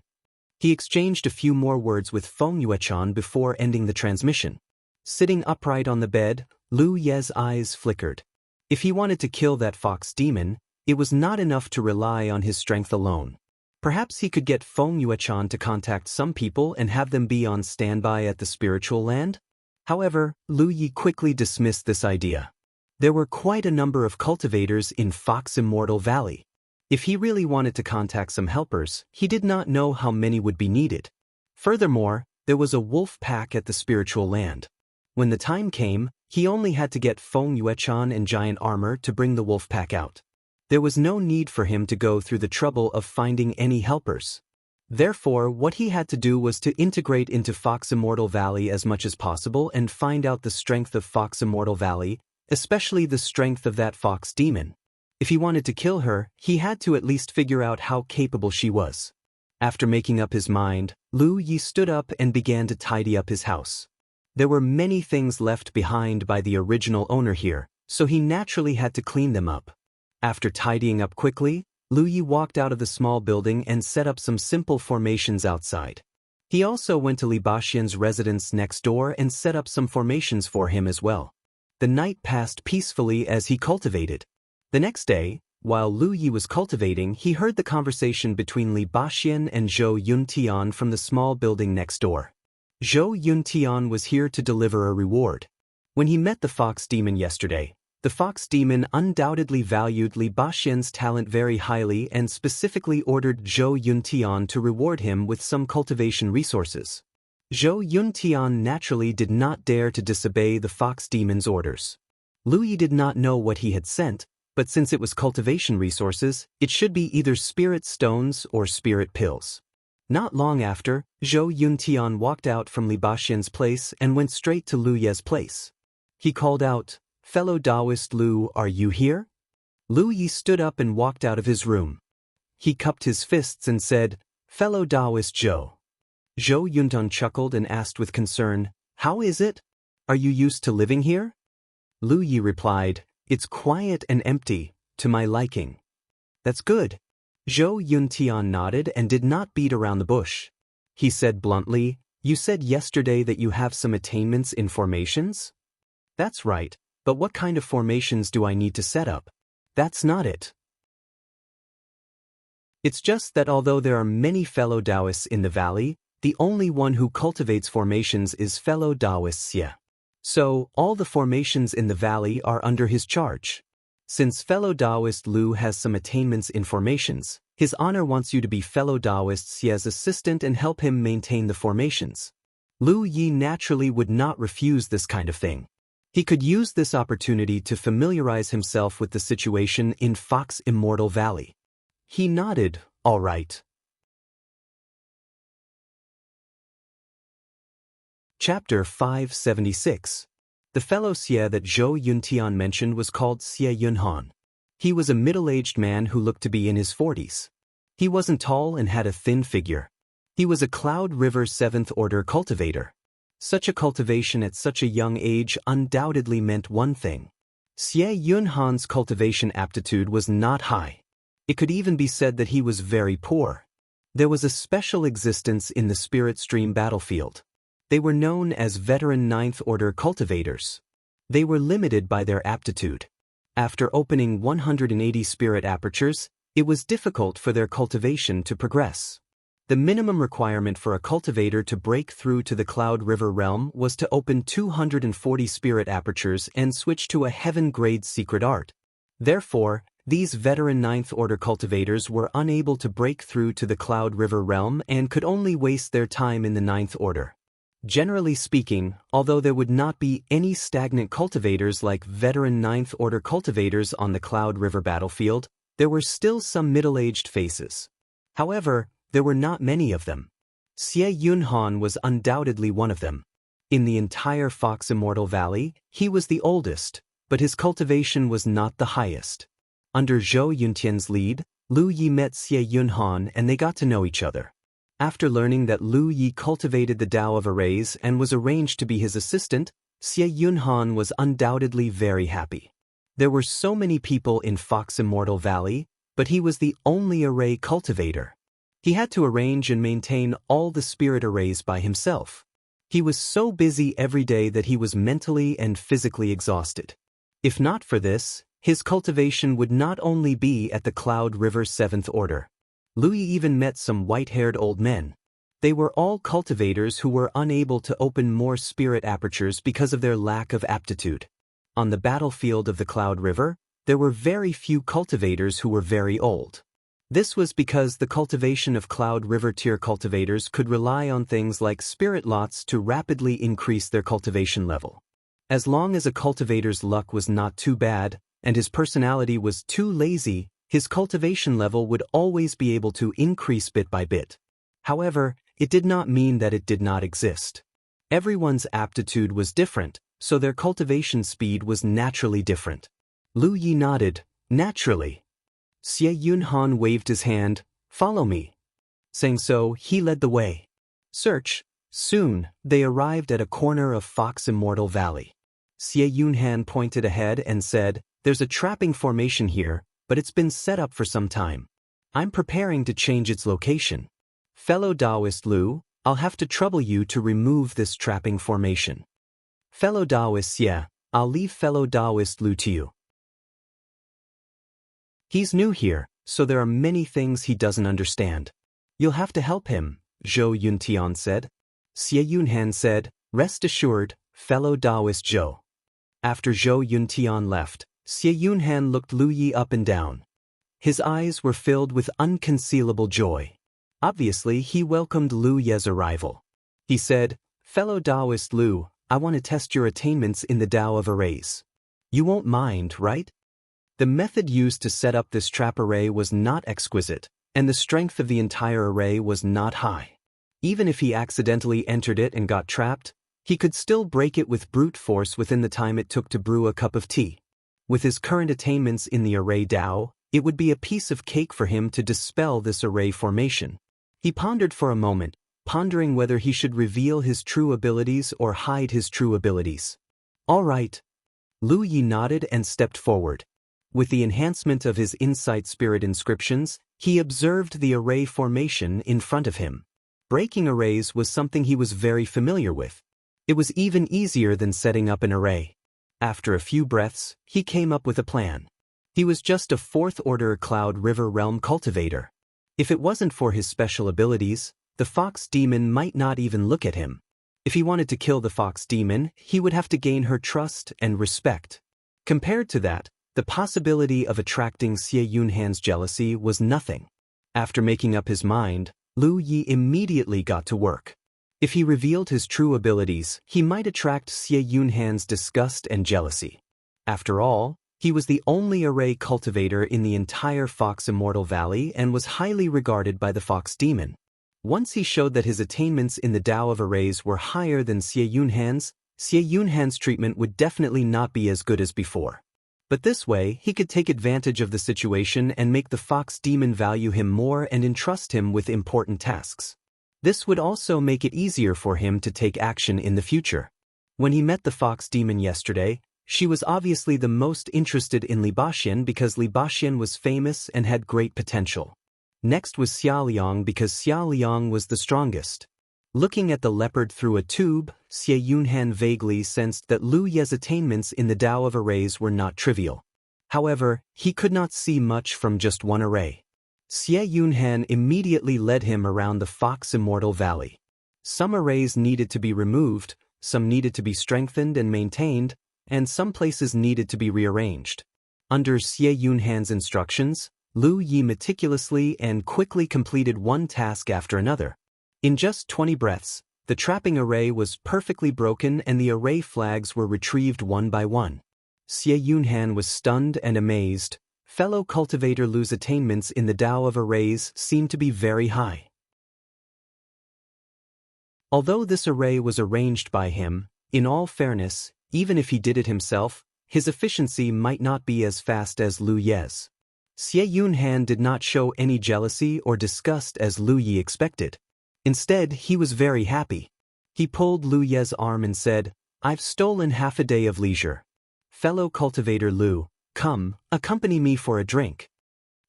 He exchanged a few more words with Feng Yuechan before ending the transmission. Sitting upright on the bed, Lu Ye's eyes flickered. If he wanted to kill that fox demon, it was not enough to rely on his strength alone. Perhaps he could get Feng Yuechan to contact some people and have them be on standby at the spiritual land? However, Lu Yi quickly dismissed this idea. There were quite a number of cultivators in Fox Immortal Valley. If he really wanted to contact some helpers, he did not know how many would be needed. Furthermore, there was a wolf pack at the spiritual land. When the time came, he only had to get Feng Yuechan and giant armor to bring the wolf pack out. There was no need for him to go through the trouble of finding any helpers. Therefore, what he had to do was to integrate into Fox Immortal Valley as much as possible and find out the strength of Fox Immortal Valley, especially the strength of that fox demon. If he wanted to kill her, he had to at least figure out how capable she was. After making up his mind, Lu Yi stood up and began to tidy up his house. There were many things left behind by the original owner here, so he naturally had to clean them up. After tidying up quickly, Lu Yi walked out of the small building and set up some simple formations outside. He also went to Li Baxian's residence next door and set up some formations for him as well. The night passed peacefully as he cultivated. The next day, while Lu Yi was cultivating, he heard the conversation between Li Baxian and Zhou Yuntian from the small building next door. Zhou Yuntian was here to deliver a reward. When he met the fox demon yesterday, the fox demon undoubtedly valued Li Baxian's talent very highly and specifically ordered Zhou Yuntian to reward him with some cultivation resources. Zhou Yuntian naturally did not dare to disobey the fox demon's orders. Lu Yi did not know what he had sent, but since it was cultivation resources, it should be either spirit stones or spirit pills. Not long after, Zhou Yuntian walked out from Li Baxian's place and went straight to Lu Ye's place. He called out, "Fellow Taoist Lu, are you here?" Lu Yi stood up and walked out of his room. He cupped his fists and said, "Fellow Taoist Zhou." Zhou Yuntian chuckled and asked with concern, "How is it? Are you used to living here?" Lu Yi replied, "It's quiet and empty, to my liking." "That's good." Zhou Yuntian nodded and did not beat around the bush. He said bluntly, "You said yesterday that you have some attainments in formations?" "That's right, but what kind of formations do I need to set up?" "That's not it. It's just that although there are many fellow Taoists in the valley, the only one who cultivates formations is fellow Taoist Xie. So, all the formations in the valley are under his charge. Since fellow Taoist Lu has some attainments in formations, his honor wants you to be fellow Taoist Xie's assistant and help him maintain the formations." Lu Yi naturally would not refuse this kind of thing. He could use this opportunity to familiarize himself with the situation in Fox Immortal Valley. He nodded, "All right." Chapter 576. The fellow Xie that Zhou Yuntian mentioned was called Xie Yunhan. He was a middle-aged man who looked to be in his 40s. He wasn't tall and had a thin figure. He was a Cloud River 7th Order cultivator. Such a cultivation at such a young age undoubtedly meant one thing. Xie Yunhan's cultivation aptitude was not high. It could even be said that he was very poor. There was a special existence in the Spirit Stream battlefield. They were known as veteran 9th Order cultivators. They were limited by their aptitude. After opening 180 spirit apertures, it was difficult for their cultivation to progress. The minimum requirement for a cultivator to break through to the Cloud River realm was to open 240 spirit apertures and switch to a heaven-grade secret art. Therefore, these veteran 9th Order cultivators were unable to break through to the Cloud River realm and could only waste their time in the 9th Order. Generally speaking, although there would not be any stagnant cultivators like veteran 9th Order cultivators on the Cloud River battlefield, there were still some middle-aged faces. However, there were not many of them. Xie Yunhan was undoubtedly one of them. In the entire Fox Immortal Valley, he was the oldest, but his cultivation was not the highest. Under Zhou Yuntian's lead, Lu Yi met Xie Yunhan and they got to know each other. After learning that Lu Yi cultivated the Tao of Arrays and was arranged to be his assistant, Xie Yunhan was undoubtedly very happy. There were so many people in Fox Immortal Valley, but he was the only array cultivator. He had to arrange and maintain all the spirit arrays by himself. He was so busy every day that he was mentally and physically exhausted. If not for this, his cultivation would not only be at the Cloud River 7th Order. Lu Yi even met some white-haired old men. They were all cultivators who were unable to open more spirit apertures because of their lack of aptitude. On the battlefield of the Cloud River, there were very few cultivators who were very old. This was because the cultivation of Cloud River tier cultivators could rely on things like spirit lots to rapidly increase their cultivation level. As long as a cultivator's luck was not too bad, and his personality was too lazy, his cultivation level would always be able to increase bit by bit. However, it did not mean that it did not exist. Everyone's aptitude was different, so their cultivation speed was naturally different. Lu Yi nodded, naturally. Xie Yunhan waved his hand, follow me. Saying so, he led the way. Soon, they arrived at a corner of Fox Immortal Valley. Xie Yunhan pointed ahead and said, there's a trapping formation here, but it's been set up for some time. I'm preparing to change its location. Fellow Taoist Lu, I'll have to trouble you to remove this trapping formation. Fellow Taoist Xie, I'll leave fellow Taoist Lu to you. He's new here, so there are many things he doesn't understand. You'll have to help him, Zhou Yuntian said. Xie Yunhan said, rest assured, fellow Taoist Zhou. After Zhou Yuntian left, Xie Yunhan looked Lu Yi up and down. His eyes were filled with unconcealable joy. Obviously, he welcomed Lu Ye's arrival. He said, fellow Taoist Lu, I want to test your attainments in the Tao of Arrays. You won't mind, right? The method used to set up this trap array was not exquisite, and the strength of the entire array was not high. Even if he accidentally entered it and got trapped, he could still break it with brute force within the time it took to brew a cup of tea. With his current attainments in the array Tao, it would be a piece of cake for him to dispel this array formation. He pondered for a moment, pondering whether he should reveal his true abilities or hide his true abilities. All right. Lu Yi nodded and stepped forward. With the enhancement of his insight spirit inscriptions, he observed the array formation in front of him. Breaking arrays was something he was very familiar with. It was even easier than setting up an array. After a few breaths, he came up with a plan. He was just a fourth-order Cloud River Realm cultivator. If it wasn't for his special abilities, the Fox Demon might not even look at him. If he wanted to kill the Fox Demon, he would have to gain her trust and respect. Compared to that, the possibility of attracting Xie Yunhan's jealousy was nothing. After making up his mind, Lu Yi immediately got to work. If he revealed his true abilities, he might attract Xie Yunhan's disgust and jealousy. After all, he was the only array cultivator in the entire Fox Immortal Valley and was highly regarded by the Fox Demon. Once he showed that his attainments in the Tao of Arrays were higher than Xie Yunhan's treatment would definitely not be as good as before. But this way, he could take advantage of the situation and make the Fox Demon value him more and entrust him with important tasks. This would also make it easier for him to take action in the future. When he met the Fox Demon yesterday, she was obviously the most interested in Li Baxian because Li Baxian was famous and had great potential. Next was Xia Liang because Xia Liang was the strongest. Looking at the leopard through a tube, Xie Yunhan vaguely sensed that Lu Ye's attainments in the Tao of Arrays were not trivial. However, he could not see much from just one array. Xie Yunhan immediately led him around the Fox Immortal Valley. Some arrays needed to be removed, some needed to be strengthened and maintained, and some places needed to be rearranged. Under Xie Yunhan's instructions, Lu Yi meticulously and quickly completed one task after another. In just 20 breaths, the trapping array was perfectly broken and the array flags were retrieved one by one. Xie Yunhan was stunned and amazed. Fellow cultivator Lu's attainments in the Tao of Arrays seemed to be very high. Although this array was arranged by him, in all fairness, even if he did it himself, his efficiency might not be as fast as Lu Ye's. Xie Yunhan did not show any jealousy or disgust as Lu Yi expected. Instead, he was very happy. He pulled Lu Ye's arm and said, I've stolen half a day of leisure. Fellow cultivator Lu, come, accompany me for a drink.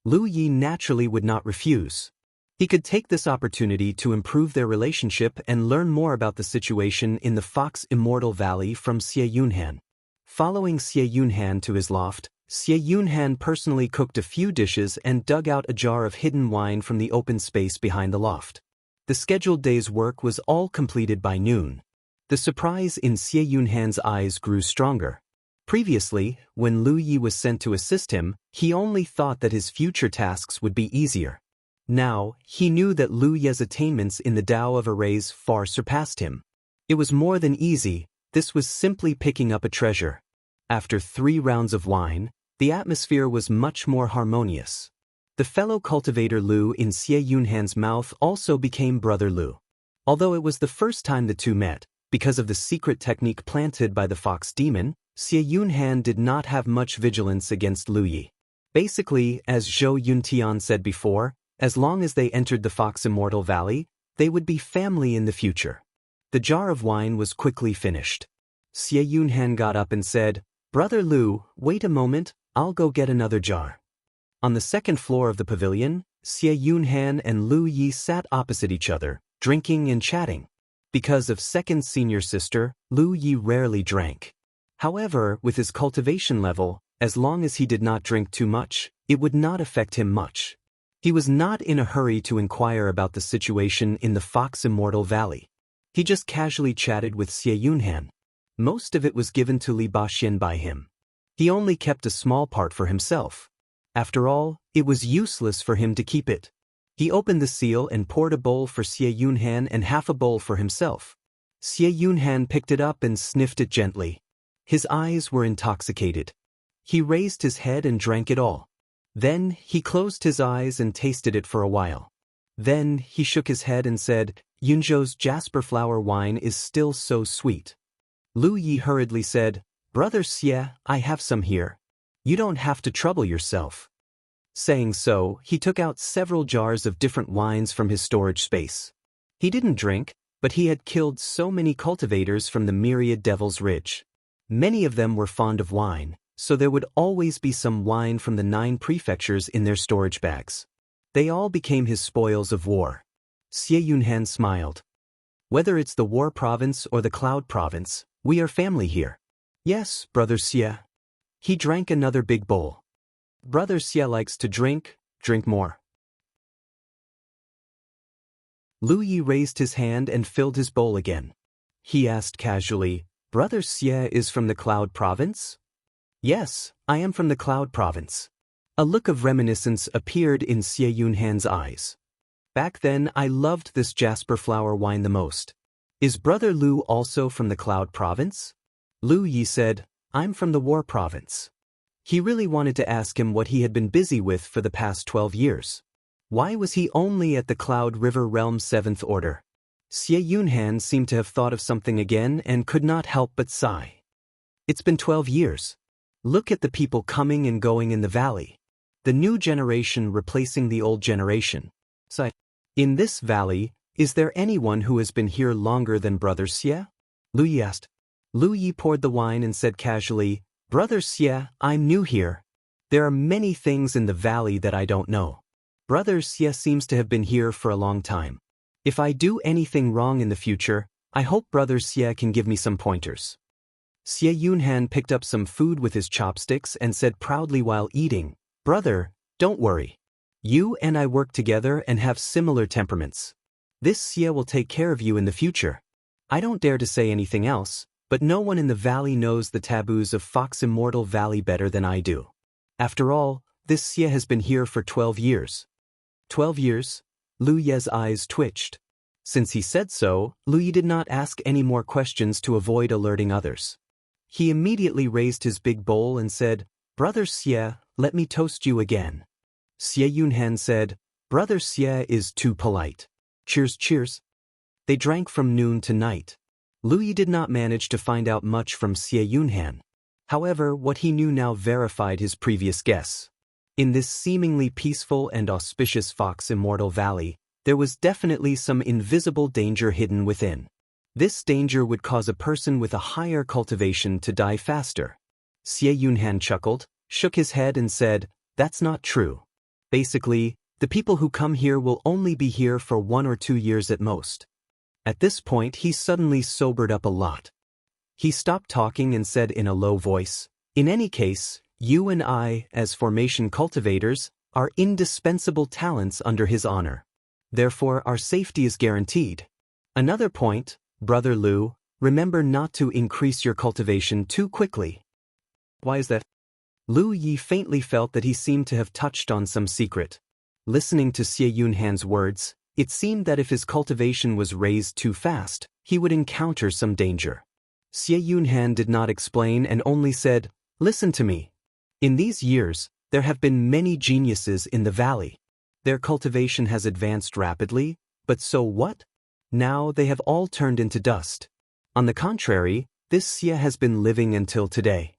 Lu Yi naturally would not refuse. He could take this opportunity to improve their relationship and learn more about the situation in the Fox Immortal Valley from Xie Yunhan. Following Xie Yunhan to his loft, Xie Yunhan personally cooked a few dishes and dug out a jar of hidden wine from the open space behind the loft. The scheduled day's work was all completed by noon. The surprise in Xie Yunhan's eyes grew stronger. Previously, when Lu Yi was sent to assist him, he only thought that his future tasks would be easier. Now, he knew that Lu Yi's attainments in the Tao of Arrays far surpassed him. It was more than easy, this was simply picking up a treasure. After 3 rounds of wine, the atmosphere was much more harmonious. The fellow cultivator Lu in Xie Yunhan's mouth also became Brother Lu. Although it was the first time the two met, because of the secret technique planted by the fox demon, Xie Yunhan did not have much vigilance against Lu Yi. Basically, as Zhou Yuntian said before, as long as they entered the Fox Immortal Valley, they would be family in the future. The jar of wine was quickly finished. Xie Yunhan got up and said, "Brother Lu, wait a moment, I'll go get another jar." On the second floor of the pavilion, Xie Yunhan and Lu Yi sat opposite each other, drinking and chatting. Because of second senior sister, Lu Yi rarely drank. However, with his cultivation level, as long as he did not drink too much, it would not affect him much. He was not in a hurry to inquire about the situation in the Fox Immortal Valley. He just casually chatted with Xie Yunhan. Most of it was given to Li Baxian by him. He only kept a small part for himself. After all, it was useless for him to keep it. He opened the seal and poured a bowl for Xie Yunhan and half a bowl for himself. Xie Yunhan picked it up and sniffed it gently. His eyes were intoxicated. He raised his head and drank it all. Then he closed his eyes and tasted it for a while. Then he shook his head and said, "Yunzhou's jasper flower wine is still so sweet." Lu Yi hurriedly said, "Brother Xie, I have some here. You don't have to trouble yourself." Saying so, he took out several jars of different wines from his storage space. He didn't drink, but he had killed so many cultivators from the myriad Devil's Ridge. Many of them were fond of wine, so there would always be some wine from the 9 prefectures in their storage bags. They all became his spoils of war. Xie Yunhan smiled. "Whether it's the War Province or the Cloud Province, we are family here." "Yes, Brother Xie." He drank another big bowl. Brother Xie likes to drink more. Lu Yi raised his hand and filled his bowl again. He asked casually, "Brother Xie is from the Cloud Province?" "Yes, I am from the Cloud Province." A look of reminiscence appeared in Xie Yunhan's eyes. "Back then I loved this jasper flower wine the most. Is Brother Lu also from the Cloud Province?" Lu Yi said, "I'm from the War Province." He really wanted to ask him what he had been busy with for the past 12 years. Why was he only at the Cloud River Realm's 7th Order? Xie Yunhan seemed to have thought of something again and could not help but sigh. It's been 12 years. Look at the people coming and going in the valley. The new generation replacing the old generation. In this valley, is there anyone who has been here longer than Brother Xie? Lu Yi asked. Lu Yi poured the wine and said casually, "Brother Xie, I'm new here. There are many things in the valley that I don't know. Brother Xie seems to have been here for a long time. If I do anything wrong in the future, I hope Brother Xie can give me some pointers." Xie Yunhan picked up some food with his chopsticks and said proudly while eating, "Brother, don't worry. You and I work together and have similar temperaments. This Xie will take care of you in the future. I don't dare to say anything else, but no one in the valley knows the taboos of Fox Immortal Valley better than I do. After all, this Xie has been here for 12 years. 12 years? Lu Yi's eyes twitched. Since he said so, Lu Yi did not ask any more questions to avoid alerting others. He immediately raised his big bowl and said, "Brother Xie, let me toast you again." Xie Yunhan said, "Brother Xie is too polite. Cheers, cheers." They drank from noon to night. Lu Yi did not manage to find out much from Xie Yunhan. However, what he knew now verified his previous guess. In this seemingly peaceful and auspicious Fox Immortal Valley, there was definitely some invisible danger hidden within. This danger would cause a person with a higher cultivation to die faster. Xie Yunhan chuckled, shook his head and said, "That's not true. Basically, the people who come here will only be here for 1 or 2 years at most." At this point he suddenly sobered up a lot. He stopped talking and said in a low voice, "In any case, You and I, as formation cultivators, are indispensable talents under his honor. Therefore, our safety is guaranteed. Another point, Brother Liu, remember not to increase your cultivation too quickly. Why is that? Liu Yi faintly felt that he seemed to have touched on some secret. Listening to Xie Yunhan's words, it seemed that if his cultivation was raised too fast, he would encounter some danger. Xie Yunhan did not explain and only said, "Listen to me. In these years, there have been many geniuses in the valley. Their cultivation has advanced rapidly, but so what? Now they have all turned into dust. On the contrary, this Xie has been living until today."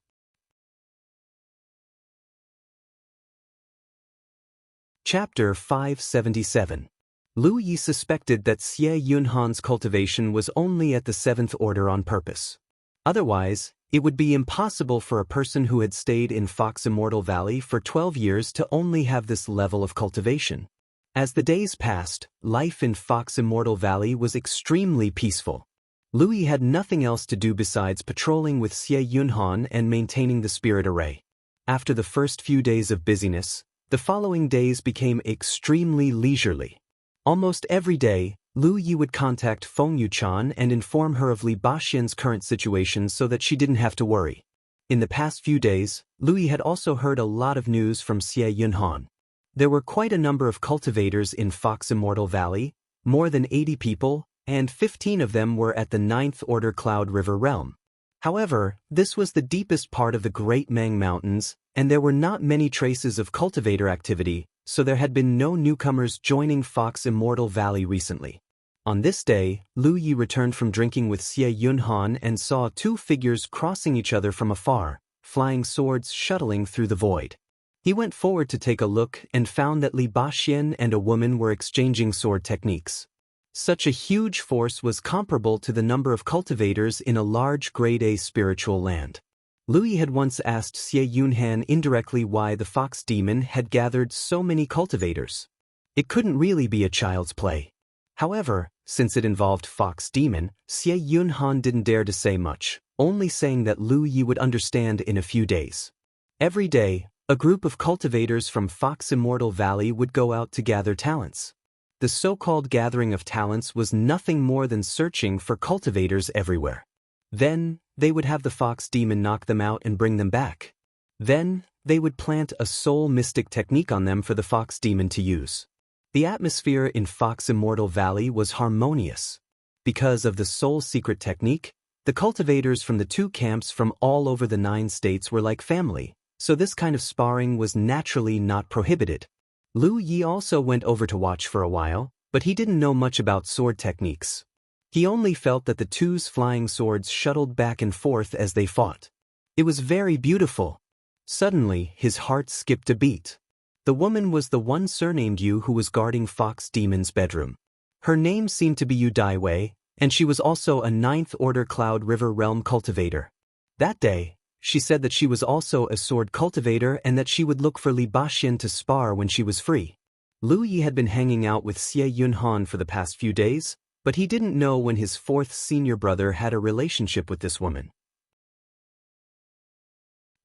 Chapter 577. Liu Yi suspected that Xie Yunhan's cultivation was only at the 7th order on purpose. Otherwise, it would be impossible for a person who had stayed in Fox Immortal Valley for 12 years to only have this level of cultivation. As the days passed, life in Fox Immortal Valley was extremely peaceful. Liu Yi had nothing else to do besides patrolling with Xie Yunhan and maintaining the spirit array. After the first few days of busyness, the following days became extremely leisurely. Almost every day, Liu Yi would contact Feng Yuchan and inform her of Li Baxian's current situation so that she didn't have to worry. In the past few days, Liu Yi had also heard a lot of news from Xie Yunhan. There were quite a number of cultivators in Fox Immortal Valley, more than 80 people, and 15 of them were at the 9th Order Cloud River realm. However, this was the deepest part of the Great Mang Mountains, and there were not many traces of cultivator activity, so there had been no newcomers joining Fox Immortal Valley recently. On this day, Liu Yi returned from drinking with Xie Yunhan and saw two figures crossing each other from afar, flying swords shuttling through the void. He went forward to take a look and found that Li Baxian and a woman were exchanging sword techniques. Such a huge force was comparable to the number of cultivators in a large Grade A spiritual land. Liu Yi had once asked Xie Yunhan indirectly why the fox demon had gathered so many cultivators. It couldn't really be a child's play. However, since it involved fox demon, Xie Yunhan didn't dare to say much, only saying that Liu Yi would understand in a few days. Every day, a group of cultivators from Fox Immortal Valley would go out to gather talents. The so-called gathering of talents was nothing more than searching for cultivators everywhere. Then, they would have the fox demon knock them out and bring them back. Then, they would plant a soul mystic technique on them for the fox demon to use. The atmosphere in Fox Immortal Valley was harmonious. Because of the soul secret technique, the cultivators from the two camps from all over the 9 states were like family, so this kind of sparring was naturally not prohibited. Liu Yi also went over to watch for a while, but he didn't know much about sword techniques. He only felt that the two's flying swords shuttled back and forth as they fought. It was very beautiful. Suddenly, his heart skipped a beat. The woman was the one surnamed Yu who was guarding Fox Demon's bedroom. Her name seemed to be Yu Daiwei, and she was also a 9th Order Cloud River Realm cultivator. That day, she said that she was also a sword cultivator and that she would look for Li Baxian to spar when she was free. Liu Yi had been hanging out with Xie Yunhan for the past few days, but he didn't know when his 4th senior brother had a relationship with this woman.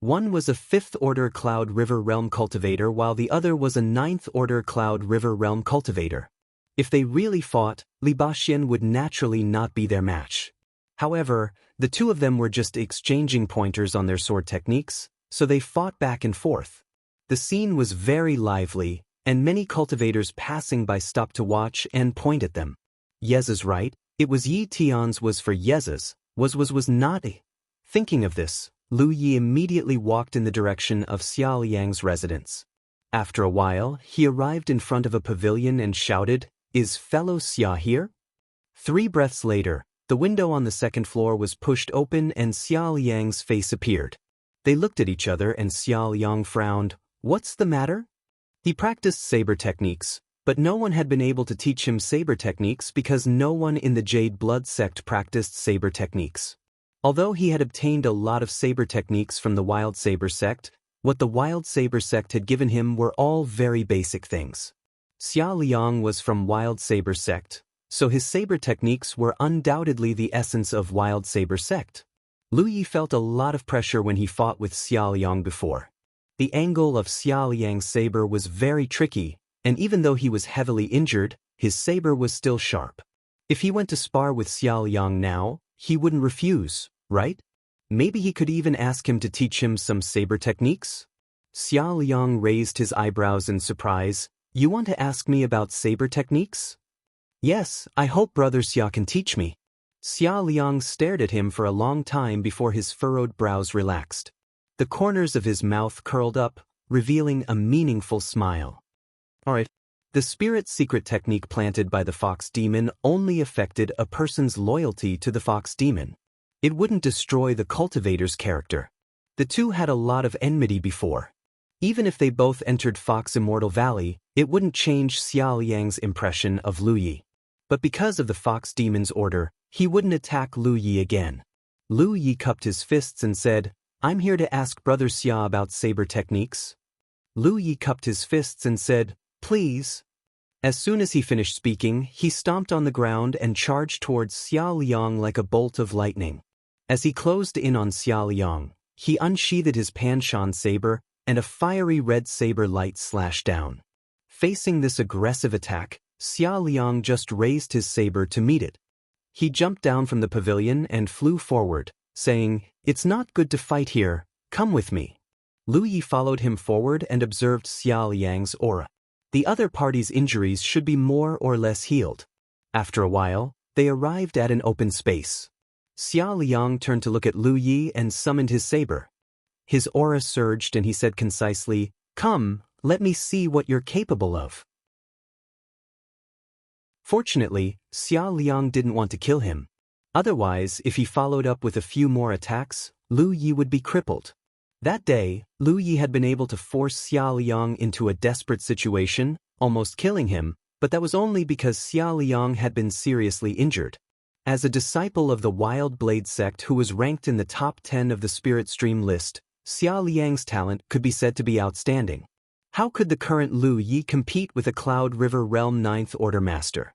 One was a 5th Order Cloud River Realm cultivator while the other was a 9th Order Cloud River Realm cultivator. If they really fought, Li Baxian would naturally not be their match. However, the two of them were just exchanging pointers on their sword techniques, so they fought back and forth. The scene was very lively, and many cultivators passing by stopped to watch and point at them. Yes is right, it was Yi Tian's was for Yes's, was not a. Thinking of this, Liu Yi immediately walked in the direction of Xiao Yang's residence. After a while, he arrived in front of a pavilion and shouted, "Is fellow Xia here?" 3 breaths later, the window on the 2nd floor was pushed open and Xiao Yang's face appeared. They looked at each other and Xiao Yang frowned. "What's the matter?" He practiced saber techniques, but no one had been able to teach him saber techniques because no one in the Jade Blood sect practiced saber techniques. Although he had obtained a lot of saber techniques from the Wild Saber sect, what the Wild Saber sect had given him were all very basic things. Xia Liang was from Wild Saber sect, so his saber techniques were undoubtedly the essence of Wild Saber sect. Liu Yi felt a lot of pressure when he fought with Xia Liang before. The angle of Xiao Yang's saber was very tricky, and even though he was heavily injured, his saber was still sharp. If he went to spar with Xiao Yang now, he wouldn't refuse, right? Maybe he could even ask him to teach him some saber techniques? Xiao Yang raised his eyebrows in surprise. You want to ask me about saber techniques? Yes, I hope Brother Xia can teach me. Xia Liang stared at him for a long time before his furrowed brows relaxed. The corners of his mouth curled up, revealing a meaningful smile. Alright. The spirit secret technique planted by the fox demon only affected a person's loyalty to the fox demon. It wouldn't destroy the cultivator's character. The two had a lot of enmity before. Even if they both entered Fox Immortal Valley, it wouldn't change Xiao Yang's impression of Lu Yi. But because of the fox demon's order, he wouldn't attack Lu Yi again. Lu Yi cupped his fists and said, I'm here to ask Brother Xia about saber techniques. Lu Yi cupped his fists and said, Please. As soon as he finished speaking, he stomped on the ground and charged towards Xia Liang like a bolt of lightning. As he closed in on Xia Liang, he unsheathed his Panshan saber, and a fiery red saber light slashed down. Facing this aggressive attack, Xia Liang just raised his saber to meet it. He jumped down from the pavilion and flew forward, saying, It's not good to fight here, come with me. Lu Yi followed him forward and observed Xia Liang's aura. The other party's injuries should be more or less healed. After a while, they arrived at an open space. Xia Liang turned to look at Lu Yi and summoned his saber. His aura surged and he said concisely, Come, let me see what you're capable of. Fortunately, Xia Liang didn't want to kill him. Otherwise, if he followed up with a few more attacks, Lu Yi would be crippled. That day, Lu Yi had been able to force Xia Liang into a desperate situation, almost killing him, but that was only because Xia Liang had been seriously injured. As a disciple of the Wild Blade sect who was ranked in the top 10 of the Spirit Stream list, Xia Liang's talent could be said to be outstanding. How could the current Lu Yi compete with a Cloud River Realm 9th Order Master?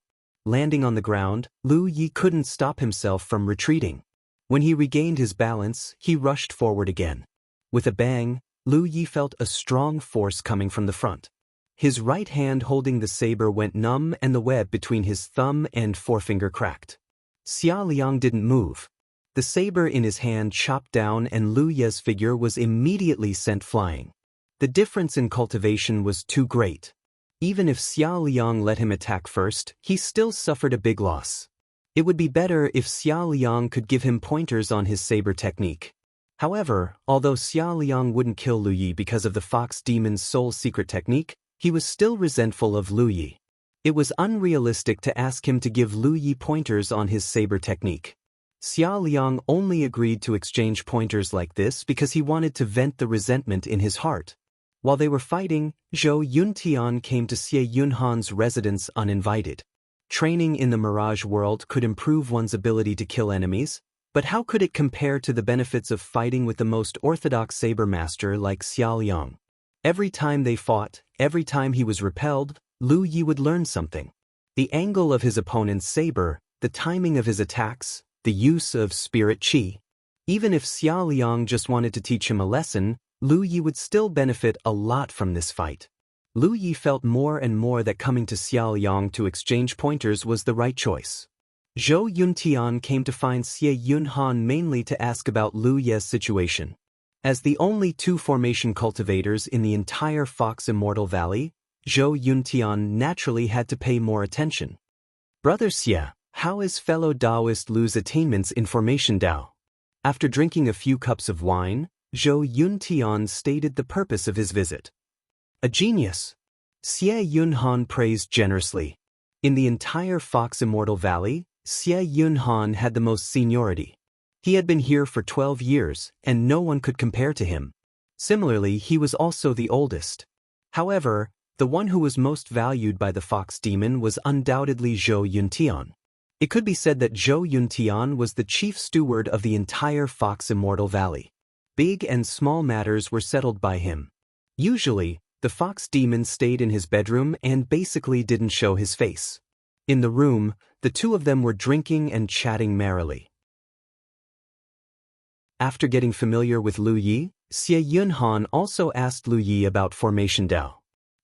Landing on the ground, Lu Yi couldn't stop himself from retreating. When he regained his balance, he rushed forward again. With a bang, Lu Yi felt a strong force coming from the front. His right hand holding the saber went numb and the web between his thumb and forefinger cracked. Xia Liang didn't move. The saber in his hand chopped down and Lu Yi's figure was immediately sent flying. The difference in cultivation was too great. Even if Xia Liang let him attack first, he still suffered a big loss. It would be better if Xia Liang could give him pointers on his saber technique. However, although Xia Liang wouldn't kill Lu Yi because of the fox demon's soul secret technique, he was still resentful of Lu Yi. It was unrealistic to ask him to give Lu Yi pointers on his saber technique. Xia Liang only agreed to exchange pointers like this because he wanted to vent the resentment in his heart. While they were fighting, Zhou Yuntian came to Xie Yunhan's residence uninvited. Training in the Mirage world could improve one's ability to kill enemies, but how could it compare to the benefits of fighting with the most orthodox saber master like Xia Liang? Every time they fought, every time he was repelled, Lu Yi would learn something. The angle of his opponent's saber, the timing of his attacks, the use of spirit qi. Even if Xia Liang just wanted to teach him a lesson, Lu Yi would still benefit a lot from this fight. Lu Yi felt more and more that coming to Xia Liang to exchange pointers was the right choice. Zhou Yuntian came to find Xie Yunhan mainly to ask about Lu Yi's situation. As the only two formation cultivators in the entire Fox Immortal Valley, Zhou Yuntian naturally had to pay more attention. Brother Xie, how is fellow Taoist Lu's attainments in Formation Dao? After drinking a few cups of wine, Zhou Yuntian stated the purpose of his visit. A genius. Xie Yunhan praised generously. In the entire Fox Immortal Valley, Xie Yunhan had the most seniority. He had been here for 12 years, and no one could compare to him. Similarly, he was also the oldest. However, the one who was most valued by the Fox Demon was undoubtedly Zhou Yuntian. It could be said that Zhou Yuntian was the chief steward of the entire Fox Immortal Valley. Big and small matters were settled by him. Usually, the Fox Demon stayed in his bedroom and basically didn't show his face. In the room, the two of them were drinking and chatting merrily. After getting familiar with Lu Yi, Xie Yunhan also asked Lu Yi about Formation Dao.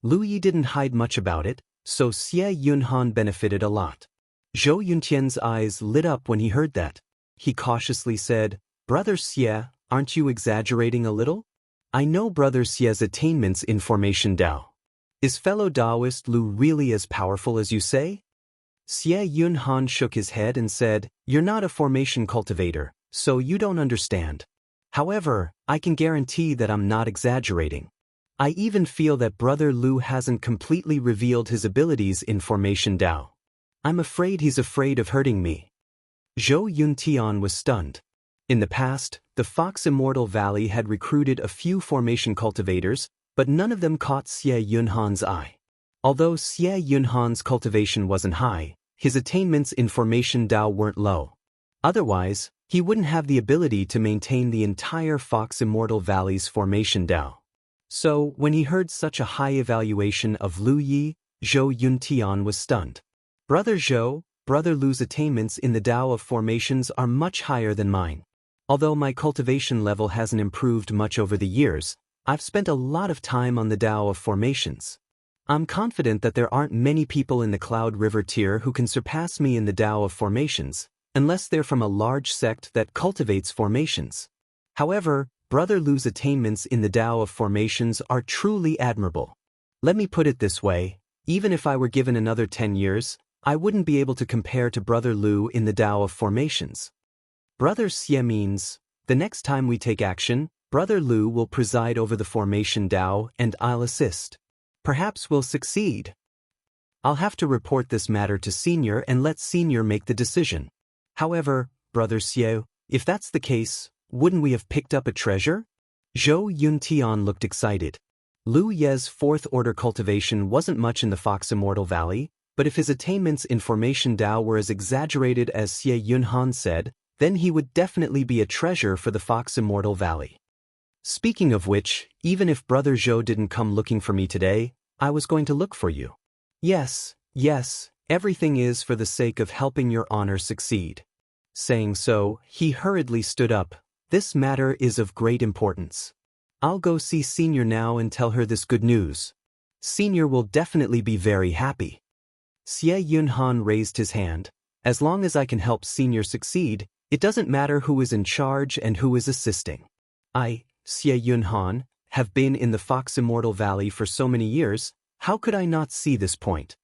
Lu Yi didn't hide much about it, so Xie Yunhan benefited a lot. Zhou Yuntian's eyes lit up when he heard that. He cautiously said, "Brother Xie, aren't you exaggerating a little? I know Brother Xie's attainments in Formation Dao. Is fellow Taoist Lu really as powerful as you say?" Xie Yunhan shook his head and said, "You're not a formation cultivator, so you don't understand. However, I can guarantee that I'm not exaggerating. I even feel that Brother Lu hasn't completely revealed his abilities in Formation Dao. I'm afraid he's afraid of hurting me." Zhou Yuntian was stunned. In the past, the Fox Immortal Valley had recruited a few formation cultivators, but none of them caught Xie Yunhan's eye. Although Xie Yunhan's cultivation wasn't high, his attainments in Formation Dao weren't low. Otherwise, he wouldn't have the ability to maintain the entire Fox Immortal Valley's Formation Dao. So, when he heard such a high evaluation of Lu Yi, Zhou Yuntian was stunned. "Brother Zhou, Brother Lu's attainments in the Dao of Formations are much higher than mine. Although my cultivation level hasn't improved much over the years, I've spent a lot of time on the Dao of Formations. I'm confident that there aren't many people in the Cloud River tier who can surpass me in the Dao of Formations, unless they're from a large sect that cultivates formations. However, Brother Lu's attainments in the Dao of Formations are truly admirable. Let me put it this way, even if I were given another 10 years, I wouldn't be able to compare to Brother Lu in the Dao of Formations." Brother Xie means, the next time we take action, Brother Lu will preside over the Formation Dao and I'll assist. Perhaps we'll succeed. I'll have to report this matter to Senior and let Senior make the decision. However, Brother Xie, if that's the case, wouldn't we have picked up a treasure? Zhou Yuntian looked excited. Lu Ye's fourth order cultivation wasn't much in the Fox Immortal Valley, but if his attainments in Formation Dao were as exaggerated as Xie Yunhan said, then he would definitely be a treasure for the Fox Immortal Valley. Speaking of which, even if Brother Zhou didn't come looking for me today, I was going to look for you. Yes, everything is for the sake of helping your honor succeed." Saying so, he hurriedly stood up. "This matter is of great importance. I'll go see Senior now and tell her this good news. Senior will definitely be very happy." Xie Yunhan raised his hand. "As long as I can help Senior succeed, it doesn't matter who is in charge and who is assisting. I, Xie Yunhan, have been in the Fox Immortal Valley for so many years, how could I not see this point?"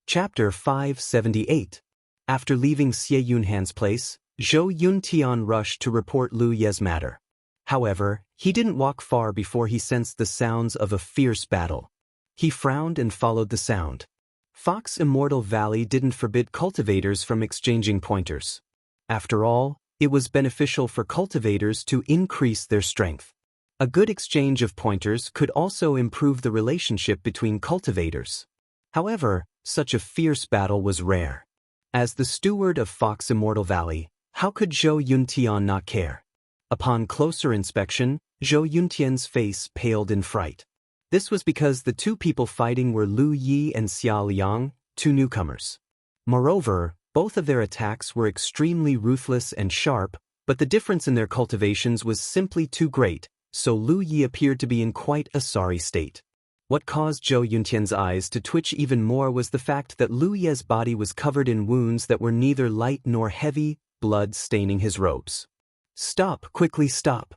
Chapter 578. After leaving Xie Yunhan's place, Zhou Yuntian rushed to report Lu Ye's matter. However, he didn't walk far before he sensed the sounds of a fierce battle. He frowned and followed the sound. Fox Immortal Valley didn't forbid cultivators from exchanging pointers. After all, it was beneficial for cultivators to increase their strength. A good exchange of pointers could also improve the relationship between cultivators. However, such a fierce battle was rare. As the steward of Fox Immortal Valley, how could Zhou Yuntian not care? Upon closer inspection, Zhou Yuntian's face paled in fright. This was because the two people fighting were Lu Yi and Xia Liang, two newcomers. Moreover, both of their attacks were extremely ruthless and sharp, but the difference in their cultivations was simply too great, so Lu Yi appeared to be in quite a sorry state. What caused Zhou Yuntian's eyes to twitch even more was the fact that Lu Ye's body was covered in wounds that were neither light nor heavy, blood staining his robes. "Stop, quickly stop!"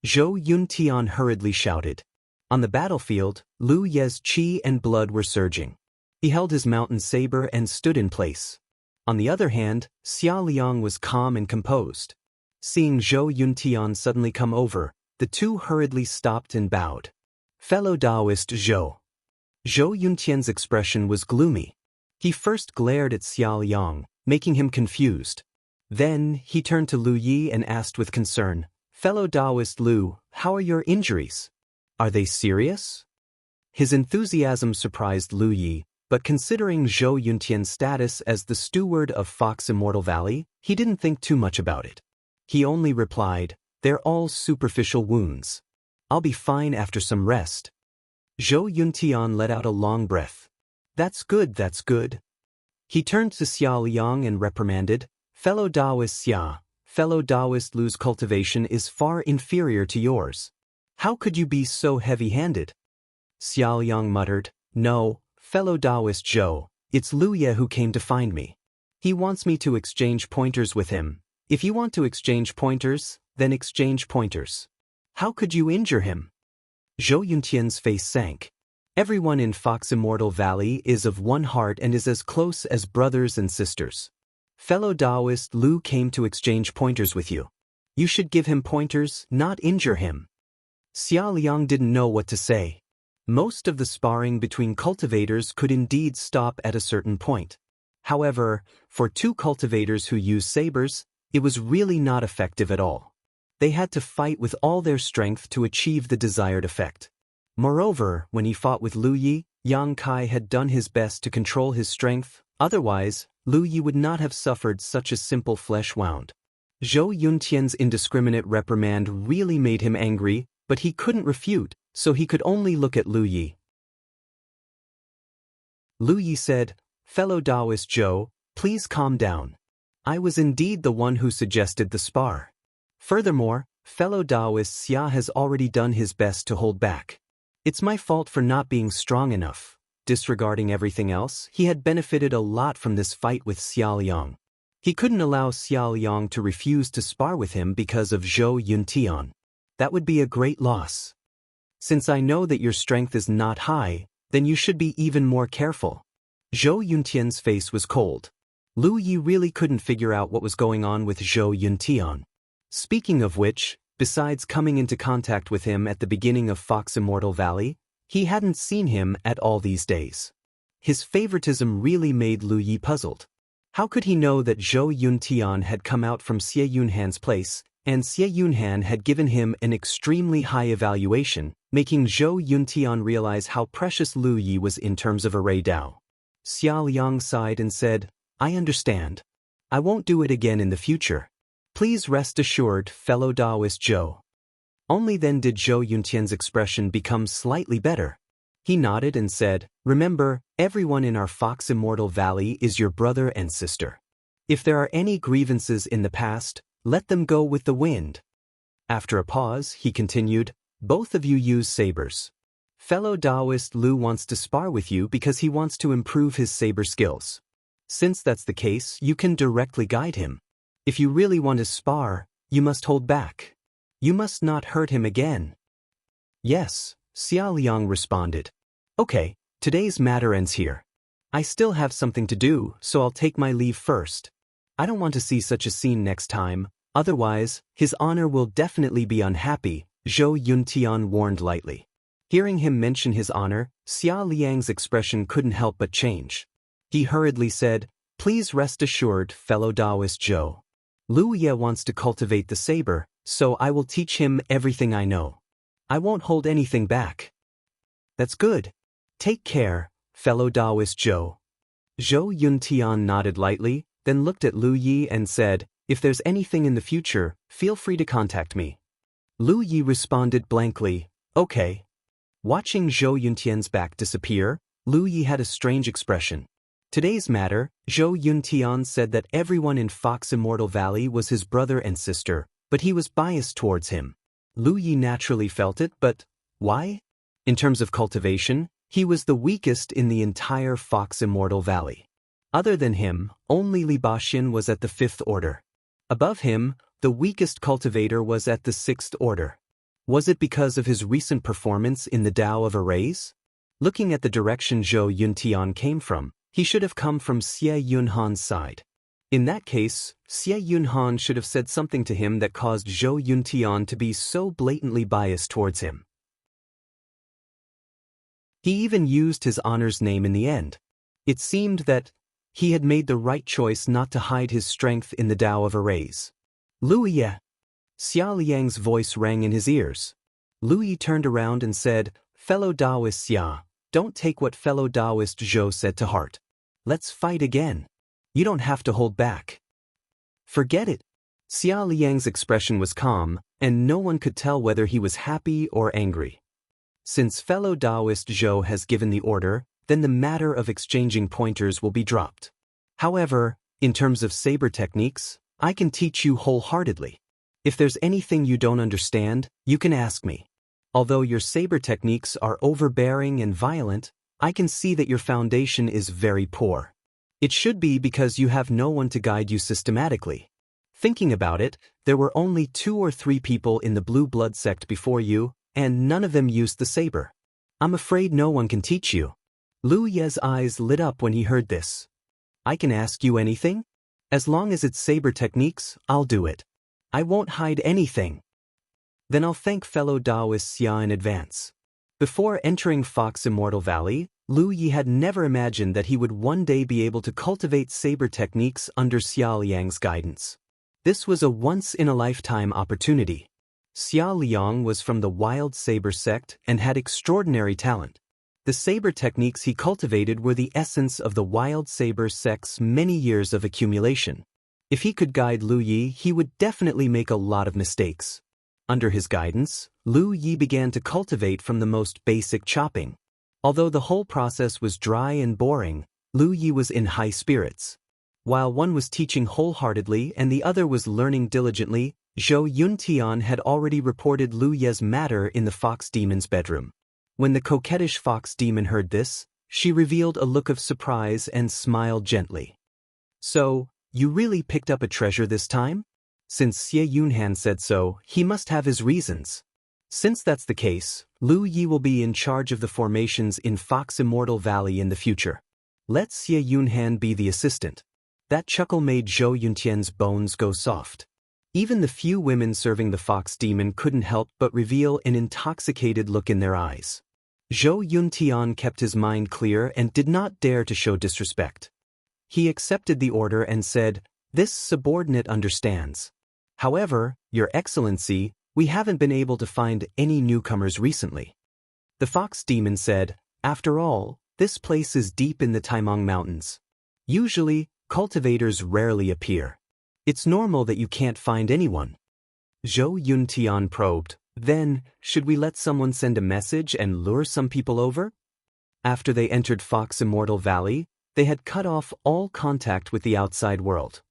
Zhou Yuntian hurriedly shouted. On the battlefield, Lu Ye's qi and blood were surging. He held his mountain saber and stood in place. On the other hand, Xia Liang was calm and composed. Seeing Zhou Yuntian suddenly come over, the two hurriedly stopped and bowed. "Fellow Taoist Zhou." Zhou Yuntian's expression was gloomy. He first glared at Xia Liang, making him confused. Then, he turned to Lu Yi and asked with concern, "Fellow Taoist Lu, how are your injuries? Are they serious?" His enthusiasm surprised Lu Yi, but considering Zhou Yuntian's status as the steward of Fox Immortal Valley, he didn't think too much about it. He only replied, "They're all superficial wounds. I'll be fine after some rest." Zhou Yuntian let out a long breath. That's good. He turned to Xia Liang and reprimanded, Fellow Taoist Xia, fellow Taoist Lu's cultivation is far inferior to yours. How could you be so heavy-handed? Xiaoliang muttered, no, fellow Taoist Zhou, it's Lu Ye who came to find me. He wants me to exchange pointers with him. If you want to exchange pointers, then exchange pointers. How could you injure him? Zhou Yuntian's face sank. Everyone in Fox Immortal Valley is of one heart and is as close as brothers and sisters. Fellow Taoist Lu came to exchange pointers with you. You should give him pointers, not injure him. Xiaoliang didn't know what to say. Most of the sparring between cultivators could indeed stop at a certain point. However, for two cultivators who use sabers, it was really not effective at all. They had to fight with all their strength to achieve the desired effect. Moreover, when he fought with Lu Yi, Yang Kai had done his best to control his strength, otherwise, Lu Yi would not have suffered such a simple flesh wound. Zhou Yuntian's indiscriminate reprimand really made him angry, but he couldn't refute, so he could only look at Lu Yi. Lu Yi said, fellow Taoist Zhou, please calm down. I was indeed the one who suggested the spar. Furthermore, fellow Taoist Xia has already done his best to hold back. It's my fault for not being strong enough. Disregarding everything else, he had benefited a lot from this fight with Xiaoliang. He couldn't allow Xiaoliang to refuse to spar with him because of Zhou Yuntian. That would be a great loss. Since I know that your strength is not high, then you should be even more careful. Zhou Yuntian's face was cold. Lu Yi really couldn't figure out what was going on with Zhou Yuntian. Speaking of which, besides coming into contact with him at the beginning of Fox Immortal Valley, he hadn't seen him at all these days. His favoritism really made Lu Yi puzzled. How could he know that Zhou Yuntian had come out from Xie Yunhan's place, and Xie Yunhan had given him an extremely high evaluation, making Zhou Yuntian realize how precious Lu Yi was in terms of array Dao. Xiaoliang sighed and said, I understand. I won't do it again in the future. Please rest assured, fellow Taoist Zhou. Only then did Zhou Yuntian's expression become slightly better. He nodded and said, remember, everyone in our Fox Immortal Valley is your brother and sister. If there are any grievances in the past, let them go with the wind. After a pause, he continued, both of you use sabers. Fellow Taoist Lu wants to spar with you because he wants to improve his saber skills. Since that's the case, you can directly guide him. If you really want to spar, you must hold back. You must not hurt him again. Yes, Xiaoliang responded. Okay, today's matter ends here. I still have something to do, so I'll take my leave first. I don't want to see such a scene next time, otherwise, his honor will definitely be unhappy, Zhou Yuntian warned lightly. Hearing him mention his honor, Xiaoliang's expression couldn't help but change. He hurriedly said, please rest assured, fellow Taoist Zhou. Lu Ye wants to cultivate the saber, so I will teach him everything I know. I won't hold anything back. That's good. Take care, fellow Taoist Zhou. Zhou Yuntian nodded lightly, then looked at Lu Yi and said, if there's anything in the future, feel free to contact me. Lu Yi responded blankly, okay. Watching Zhou Yuntian's back disappear, Lu Yi had a strange expression. Today's matter, Zhou Yuntian said that everyone in Fox Immortal Valley was his brother and sister, but he was biased towards him. Lu Yi naturally felt it, but why? In terms of cultivation, he was the weakest in the entire Fox Immortal Valley. Other than him, only Li Baxin was at the 5th order. Above him, the weakest cultivator was at the 6th order. Was it because of his recent performance in the Tao of Arrays? Looking at the direction Zhou Yuntian came from, he should have come from Xie Yunhan's side. In that case, Xie Yunhan should have said something to him that caused Zhou Yuntian to be so blatantly biased towards him. He even used his honor's name in the end. It seemed that he had made the right choice not to hide his strength in the Tao of Arrays. Lu Yi. Xiaoliang's voice rang in his ears. Lu Yi turned around and said, fellow Taoist Xia, don't take what fellow Taoist Zhou said to heart. Let's fight again. You don't have to hold back. Forget it. Xiaoliang's expression was calm, and no one could tell whether he was happy or angry. Since fellow Taoist Zhou has given the order, then the matter of exchanging pointers will be dropped. However, In terms of saber techniques, I can teach you wholeheartedly. If there's anything you don't understand, you can ask me. Although your saber techniques are overbearing and violent, I can see that your foundation is very poor. It should be because you have no one to guide you systematically. Thinking about it, there were only 2 or 3 people in the blue blood sect before you, and none of them used the saber. I'm afraid no one can teach you. Lu Ye's eyes lit up when he heard this. I can ask you anything? As long as it's saber techniques, I'll do it. I won't hide anything. Then I'll thank fellow Taoists Xia in advance. Before entering Fox Immortal Valley, Lu Yi had never imagined that he would one day be able to cultivate saber techniques under Xia Liang's guidance. This was a once-in-a-lifetime opportunity. Xia Liang was from the Wild Saber sect and had extraordinary talent. The saber techniques he cultivated were the essence of the Wild Saber sect's many years of accumulation. If he could guide Lu Yi, he would definitely make a lot of mistakes. Under his guidance, Lu Yi began to cultivate from the most basic chopping. Although the whole process was dry and boring, Lu Yi was in high spirits. While one was teaching wholeheartedly and the other was learning diligently, Zhou Yuntian had already reported Lu Ye's matter in the fox demon's bedroom. When the coquettish fox demon heard this, she revealed a look of surprise and smiled gently. So, you really picked up a treasure this time? Since Xie Yunhan said so, he must have his reasons. Since that's the case, Lu Yi will be in charge of the formations in Fox Immortal Valley in the future. Let Xie Yunhan be the assistant. That chuckle made Zhou Yuntian's bones go soft. Even the few women serving the fox demon couldn't help but reveal an intoxicated look in their eyes. Zhou Yuntian kept his mind clear and did not dare to show disrespect. He accepted the order and said, "This subordinate understands. However, Your Excellency, we haven't been able to find any newcomers recently." The fox demon said, "After all, this place is deep in the Taimong Mountains. Usually, cultivators rarely appear. It's normal that you can't find anyone." Zhou Yuntian probed, "Then, should we let someone send a message and lure some people over?" After they entered Fox Immortal Valley, they had cut off all contact with the outside world.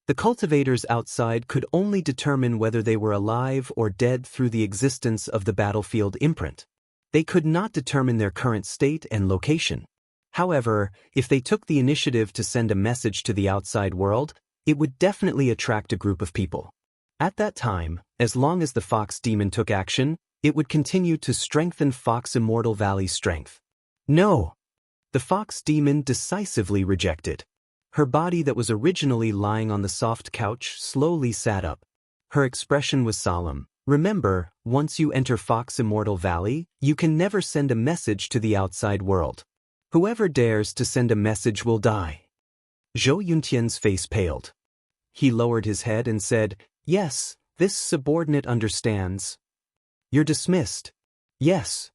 The cultivators outside could only determine whether they were alive or dead through the existence of the battlefield imprint. They could not determine their current state and location. However, if they took the initiative to send a message to the outside world, it would definitely attract a group of people. At that time, as long as the fox demon took action, it would continue to strengthen Fox Immortal Valley's strength. No! The fox demon decisively rejected. Her body that was originally lying on the soft couch slowly sat up. Her expression was solemn. "Remember, once you enter Fox Immortal Valley, you can never send a message to the outside world. Whoever dares to send a message will die." Zhou Yuntian's face paled. He lowered his head and said, "Yes, this subordinate understands." "You're dismissed." "Yes."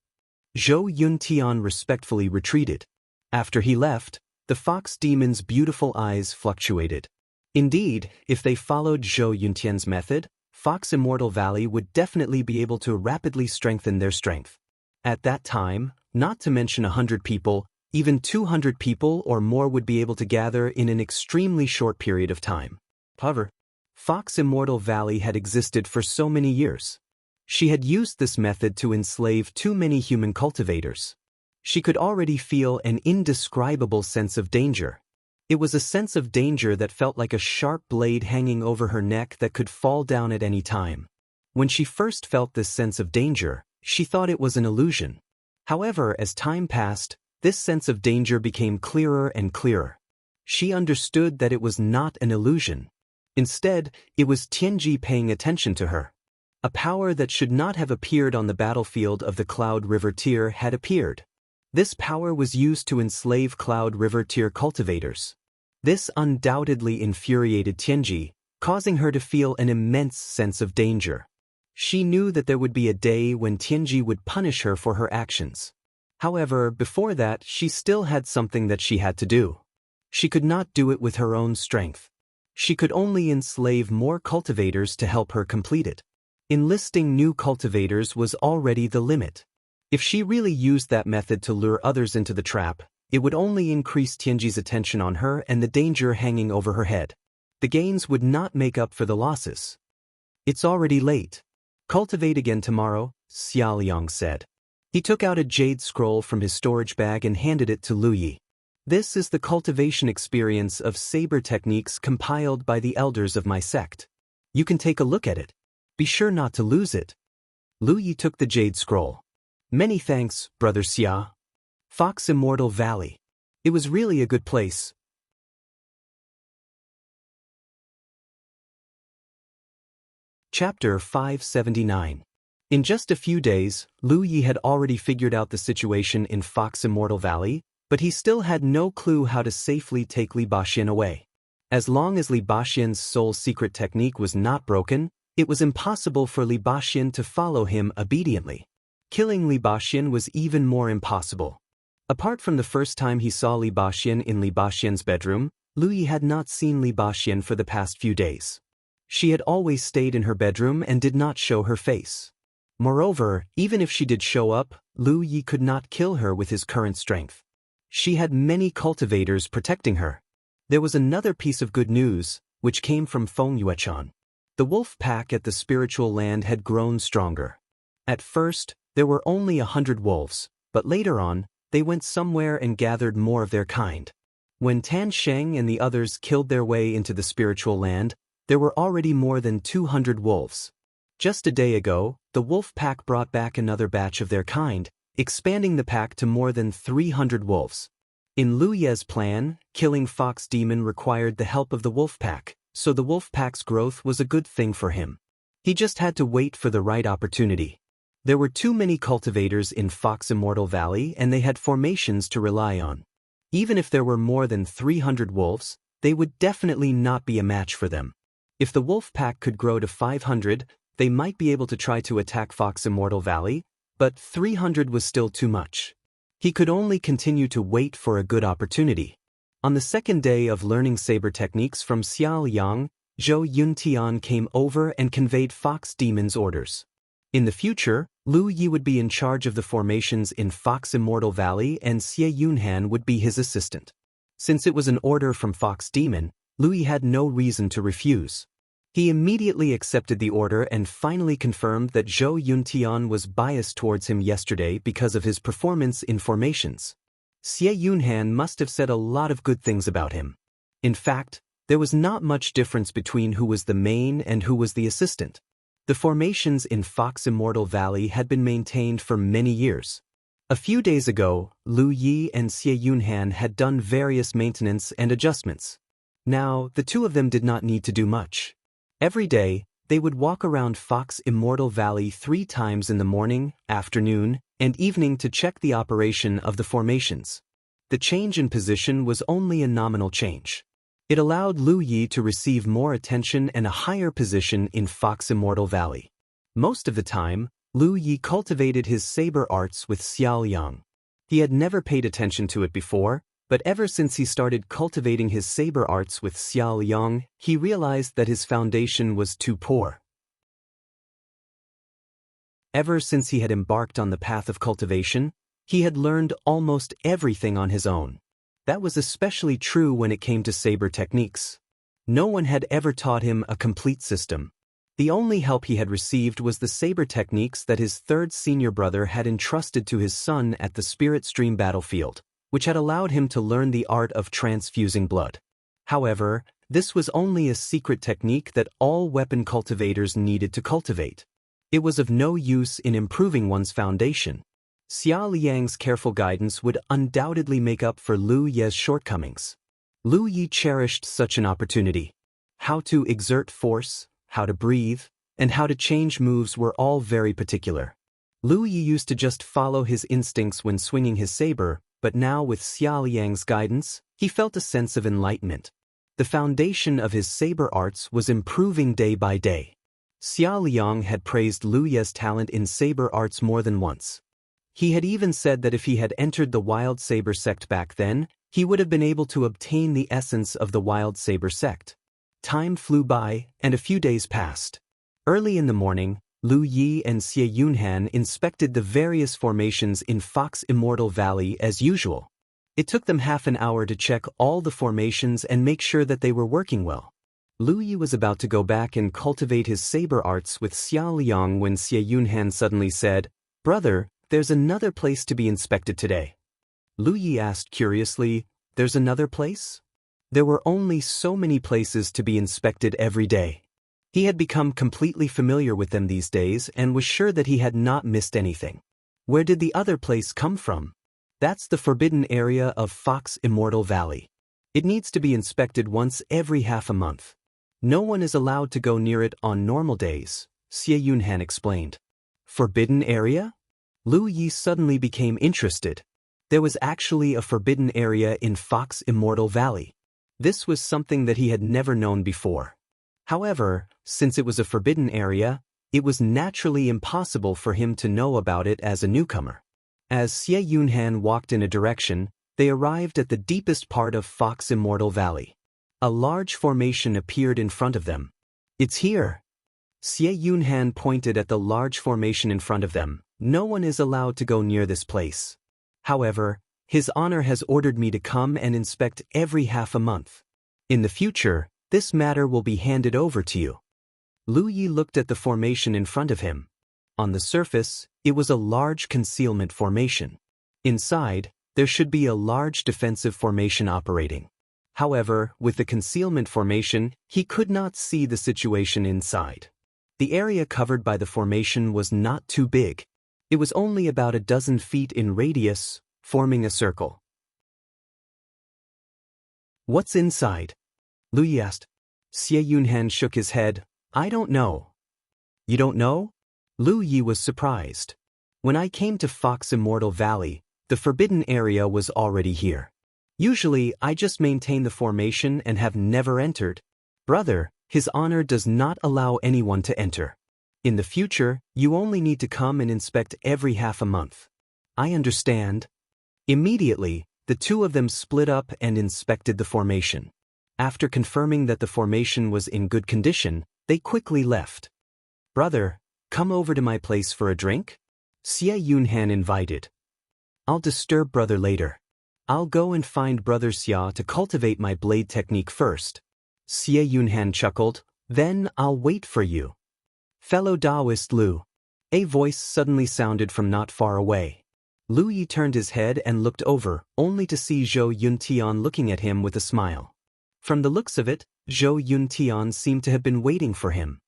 Zhou Yuntian respectfully retreated. After he left, the fox demon's beautiful eyes fluctuated. Indeed, if they followed Zhou Yuntian's method, Fox Immortal Valley would definitely be able to rapidly strengthen their strength. At that time, not to mention 100 people, even 200 people or more would be able to gather in an extremely short period of time. However, Fox Immortal Valley had existed for so many years. She had used this method to enslave too many human cultivators. She could already feel an indescribable sense of danger. It was a sense of danger that felt like a sharp blade hanging over her neck that could fall down at any time. When she first felt this sense of danger, she thought it was an illusion. However, as time passed, this sense of danger became clearer and clearer. She understood that it was not an illusion. Instead, it was Tianji paying attention to her. A power that should not have appeared on the battlefield of the Cloud River Tier had appeared. This power was used to enslave Cloud River Tier cultivators. This undoubtedly infuriated Tianji, causing her to feel an immense sense of danger. She knew that there would be a day when Tianji would punish her for her actions. However, before that, she still had something that she had to do. She could not do it with her own strength. She could only enslave more cultivators to help her complete it. Enlisting new cultivators was already the limit. If she really used that method to lure others into the trap, It would only increase Tianji's attention on her and the danger hanging over her head. The gains would not make up for the losses. It's already late. Cultivate again tomorrow, Xia Liang said. He took out a jade scroll from his storage bag and handed it to Lu Yi. This is the cultivation experience of saber techniques compiled by the elders of my sect. You can take a look at it. Be sure not to lose it. Lu Yi took the jade scroll. Many thanks, Brother Xia. Fox Immortal Valley. It was really a good place. Chapter 579. In just a few days, Lu Yi had already figured out the situation in Fox Immortal Valley, but he still had no clue how to safely take Li Baxin away. As long as Li Baxin's soul secret technique was not broken, it was impossible for Li Baxin to follow him obediently. Killing Li Baxin was even more impossible. Apart from the first time he saw Li Baxin in Li Baxin's bedroom, Lu Yi had not seen Li Baxin for the past few days. She had always stayed in her bedroom and did not show her face. Moreover, even if she did show up, Lu Yi could not kill her with his current strength. She had many cultivators protecting her. There was another piece of good news, which came from Feng Yuechan. The wolf pack at the spiritual land had grown stronger. At first, there were only 100 wolves, but later on, they went somewhere and gathered more of their kind. When Tan Sheng and the others killed their way into the spiritual land, there were already more than 200 wolves. Just a day ago, the wolf pack brought back another batch of their kind, expanding the pack to more than 300 wolves. In Lu Ye's plan, killing Fox Demon required the help of the wolf pack, so the wolf pack's growth was a good thing for him. He just had to wait for the right opportunity. There were too many cultivators in Fox Immortal Valley and they had formations to rely on. Even if there were more than 300 wolves, they would definitely not be a match for them. If the wolf pack could grow to 500, they might be able to try to attack Fox Immortal Valley, but 300 was still too much. He could only continue to wait for a good opportunity. On the second day of learning saber techniques from Xia Liang, Zhou Yuntian came over and conveyed Fox Demon's orders. In the future, Lu Yi would be in charge of the formations in Fox Immortal Valley and Xie Yunhan would be his assistant. Since it was an order from Fox Demon, Lu Yi had no reason to refuse. He immediately accepted the order and finally confirmed that Zhou Yuntian was biased towards him yesterday because of his performance in formations. Xie Yunhan must have said a lot of good things about him. In fact, there was not much difference between who was the main and who was the assistant. The formations in Fox Immortal Valley had been maintained for many years. A few days ago, Lu Yi and Xie Yunhan had done various maintenance and adjustments. Now, the two of them did not need to do much. Every day, they would walk around Fox Immortal Valley 3 times in the morning, afternoon, and evening to check the operation of the formations. The change in position was only a nominal change. It allowed Lu Yi to receive more attention and a higher position in Fox Immortal Valley. Most of the time, Lu Yi cultivated his saber arts with Xia Liang. He had never paid attention to it before, but ever since he started cultivating his saber arts with Xia Liang, he realized that his foundation was too poor. Ever since he had embarked on the path of cultivation, he had learned almost everything on his own. That was especially true when it came to saber techniques. No one had ever taught him a complete system. The only help he had received was the saber techniques that his third senior brother had entrusted to his son at the Spirit Stream battlefield, which had allowed him to learn the art of transfusing blood. However, this was only a secret technique that all weapon cultivators needed to cultivate. It was of no use in improving one's foundation. Xia Liang's careful guidance would undoubtedly make up for Lu Ye's shortcomings. Lu Yi cherished such an opportunity. How to exert force, how to breathe, and how to change moves were all very particular. Lu Yi used to just follow his instincts when swinging his saber, but now with Xia Liang's guidance, he felt a sense of enlightenment. The foundation of his saber arts was improving day by day. Xia Liang had praised Lu Ye's talent in saber arts more than once. He had even said that if he had entered the Wild Saber sect back then, he would have been able to obtain the essence of the Wild Saber sect. Time flew by, and a few days passed. Early in the morning, Lu Yi and Xie Yunhan inspected the various formations in Fox Immortal Valley as usual. It took them half an hour to check all the formations and make sure that they were working well. Lu Yi was about to go back and cultivate his saber arts with Xiao Liang when Xie Yunhan suddenly said, "Brother, there's another place to be inspected today." Lu Yi asked curiously, "There's another place?" There were only so many places to be inspected every day. He had become completely familiar with them these days and was sure that he had not missed anything. Where did the other place come from? That's the forbidden area of Fox Immortal Valley. It needs to be inspected once every half a month. No one is allowed to go near it on normal days, Xie Yunhan explained. Forbidden area? Lu Yi suddenly became interested. There was actually a forbidden area in Fox Immortal Valley. This was something that he had never known before. However, since it was a forbidden area, it was naturally impossible for him to know about it as a newcomer. As Xie Yunhan walked in a direction, they arrived at the deepest part of Fox Immortal Valley. A large formation appeared in front of them. "It's here." Xie Yunhan pointed at the large formation in front of them. "No one is allowed to go near this place. However, His Honor has ordered me to come and inspect every half a month. In the future, this matter will be handed over to you." Lu Yi looked at the formation in front of him. On the surface, it was a large concealment formation. Inside, there should be a large defensive formation operating. However, with the concealment formation, he could not see the situation inside. The area covered by the formation was not too big. It was only about a dozen feet in radius, forming a circle. "What's inside?" Lu Yi asked. Xie Yunhan shook his head. "I don't know." "You don't know?" Lu Yi was surprised. "When I came to Fox Immortal Valley, the forbidden area was already here. Usually, I just maintain the formation and have never entered. Brother, His Honor does not allow anyone to enter. In the future, you only need to come and inspect every half a month." "I understand." Immediately, the two of them split up and inspected the formation. After confirming that the formation was in good condition, they quickly left. "Brother, come over to my place for a drink?" Xie Yunhan invited. "I'll disturb brother later. I'll go and find Brother Xia to cultivate my blade technique first." Xie Yunhan chuckled. "Then I'll wait for you." "Fellow Taoist Lu." A voice suddenly sounded from not far away. Lu Yi turned his head and looked over, only to see Zhou Yuntian looking at him with a smile. From the looks of it, Zhou Yuntian seemed to have been waiting for him.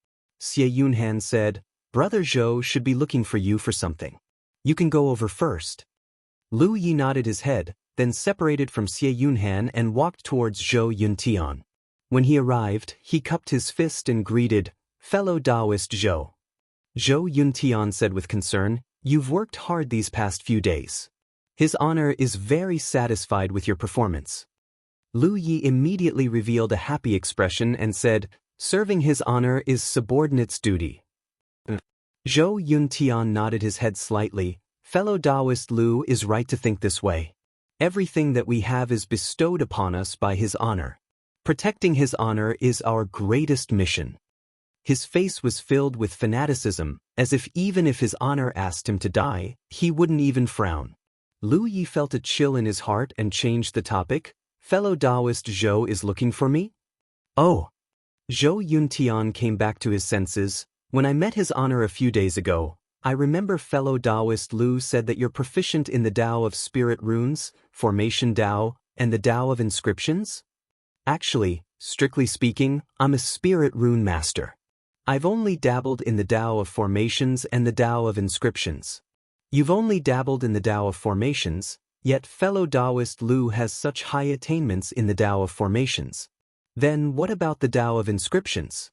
Xie Yunhan said, "Brother Zhou should be looking for you for something. You can go over first." Lu Yi nodded his head, then separated from Xie Yunhan and walked towards Zhou Yuntian. When he arrived, he cupped his fist and greeted, "Fellow Taoist Zhou." Zhou Yuntian said with concern, "You've worked hard these past few days. His Honor is very satisfied with your performance." Lu Yi immediately revealed a happy expression and said, "Serving His Honor is subordinate's duty." Zhou Yuntian nodded his head slightly. "Fellow Taoist Lu is right to think this way. Everything that we have is bestowed upon us by His Honor. Protecting His Honor is our greatest mission." His face was filled with fanaticism, as if even if His Honor asked him to die, he wouldn't even frown. Lu Yi felt a chill in his heart and changed the topic. "Fellow Taoist Zhou is looking for me?" "Oh." Zhou Yuntian came back to his senses. "When I met His Honor a few days ago, I remember fellow Taoist Lu said that you're proficient in the Tao of Spirit Runes, Formation Tao, and the Tao of Inscriptions? Actually, strictly speaking, I'm a Spirit Rune Master. I've only dabbled in the Tao of Formations and the Tao of Inscriptions." "You've only dabbled in the Tao of Formations, yet fellow Taoist Lu has such high attainments in the Tao of Formations. Then what about the Tao of Inscriptions?"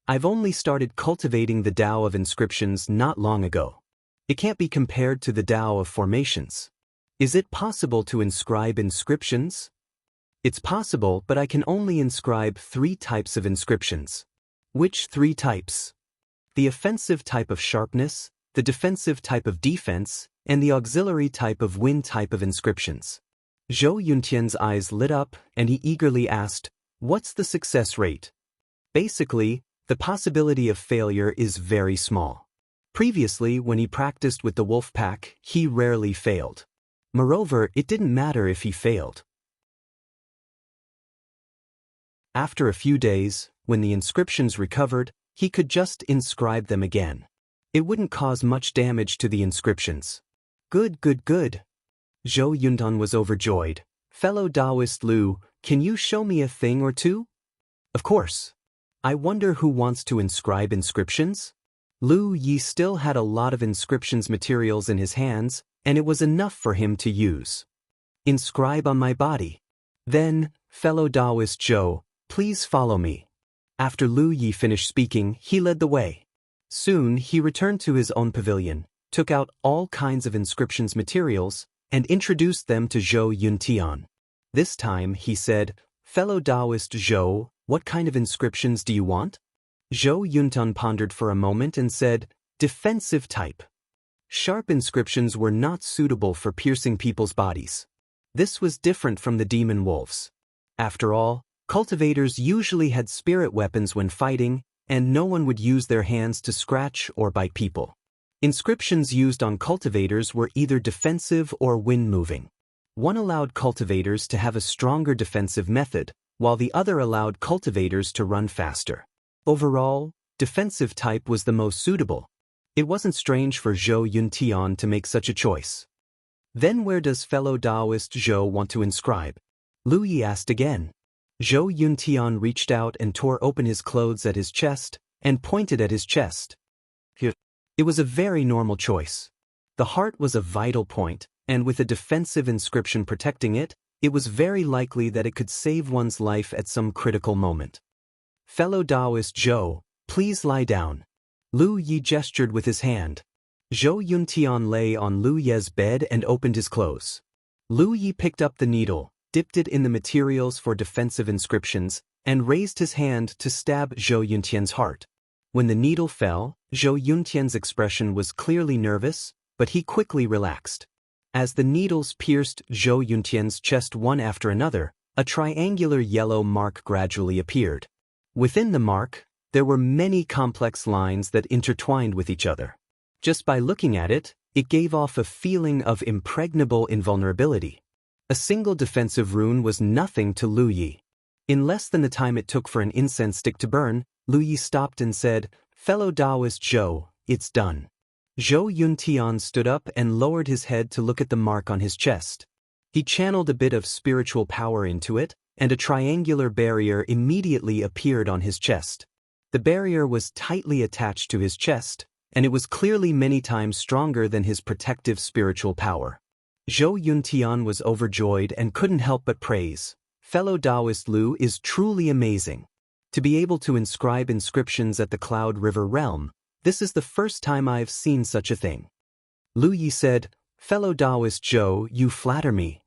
"I've only started cultivating the Tao of Inscriptions not long ago. It can't be compared to the Tao of Formations." "Is it possible to inscribe inscriptions?" "It's possible, but I can only inscribe 3 types of inscriptions." "Which 3 types?" "The offensive type of sharpness, the defensive type of defense, and the auxiliary type of wind type of inscriptions." Zhou Yuntian's eyes lit up, and he eagerly asked, "What's the success rate?" "Basically, the possibility of failure is very small. Previously, when he practiced with the wolf pack, he rarely failed. Moreover, it didn't matter if he failed. After a few days, when the inscriptions recovered, he could just inscribe them again. It wouldn't cause much damage to the inscriptions. Good, good, good. Zhou Yundan was overjoyed. Fellow Taoist Lu, can you show me a thing or two? Of course. I wonder who wants to inscribe inscriptions? Lu Yi still had a lot of inscriptions materials in his hands, and it was enough for him to use. Inscribe on my body. Then, fellow Taoist Zhou, please follow me. After Lu Yi finished speaking, he led the way. Soon he returned to his own pavilion, took out all kinds of inscriptions materials, and introduced them to Zhou Yuntian. This time he said, Fellow Taoist Zhou, what kind of inscriptions do you want? Zhou Yuntian pondered for a moment and said, defensive type. Sharp inscriptions were not suitable for piercing people's bodies. This was different from the demon wolves. After all, cultivators usually had spirit weapons when fighting, and no one would use their hands to scratch or bite people. Inscriptions used on cultivators were either defensive or wind-moving. One allowed cultivators to have a stronger defensive method, while the other allowed cultivators to run faster. Overall, defensive type was the most suitable. It wasn't strange for Zhou Yuntian to make such a choice. Then where does fellow Taoist Zhou want to inscribe? Lu Yi asked again. Zhou Yuntian reached out and tore open his clothes at his chest, and pointed at his chest. It was a very normal choice. The heart was a vital point, and with a defensive inscription protecting it, it was very likely that it could save one's life at some critical moment. Fellow Taoist Zhou, please lie down. Lu Yi gestured with his hand. Zhou Yuntian lay on Lu Ye's bed and opened his clothes. Lu Yi picked up the needle, dipped it in the materials for defensive inscriptions, and raised his hand to stab Zhou Yuntian's heart. When the needle fell, Zhou Yuntian's expression was clearly nervous, but he quickly relaxed. As the needles pierced Zhou Yuntian's chest one after another, a triangular yellow mark gradually appeared. Within the mark, there were many complex lines that intertwined with each other. Just by looking at it, it gave off a feeling of impregnable invulnerability. A single defensive rune was nothing to Lu Yi. In less than the time it took for an incense stick to burn, Lu Yi stopped and said, Fellow Taoist Zhou, it's done. Zhou Yuntian stood up and lowered his head to look at the mark on his chest. He channeled a bit of spiritual power into it, and a triangular barrier immediately appeared on his chest. The barrier was tightly attached to his chest, and it was clearly many times stronger than his protective spiritual power. Zhou Yuntian was overjoyed and couldn't help but praise. Fellow Taoist Lu is truly amazing. To be able to inscribe inscriptions at the Cloud River realm, this is the first time I've seen such a thing. Lu Yi said, Fellow Taoist Zhou, you flatter me.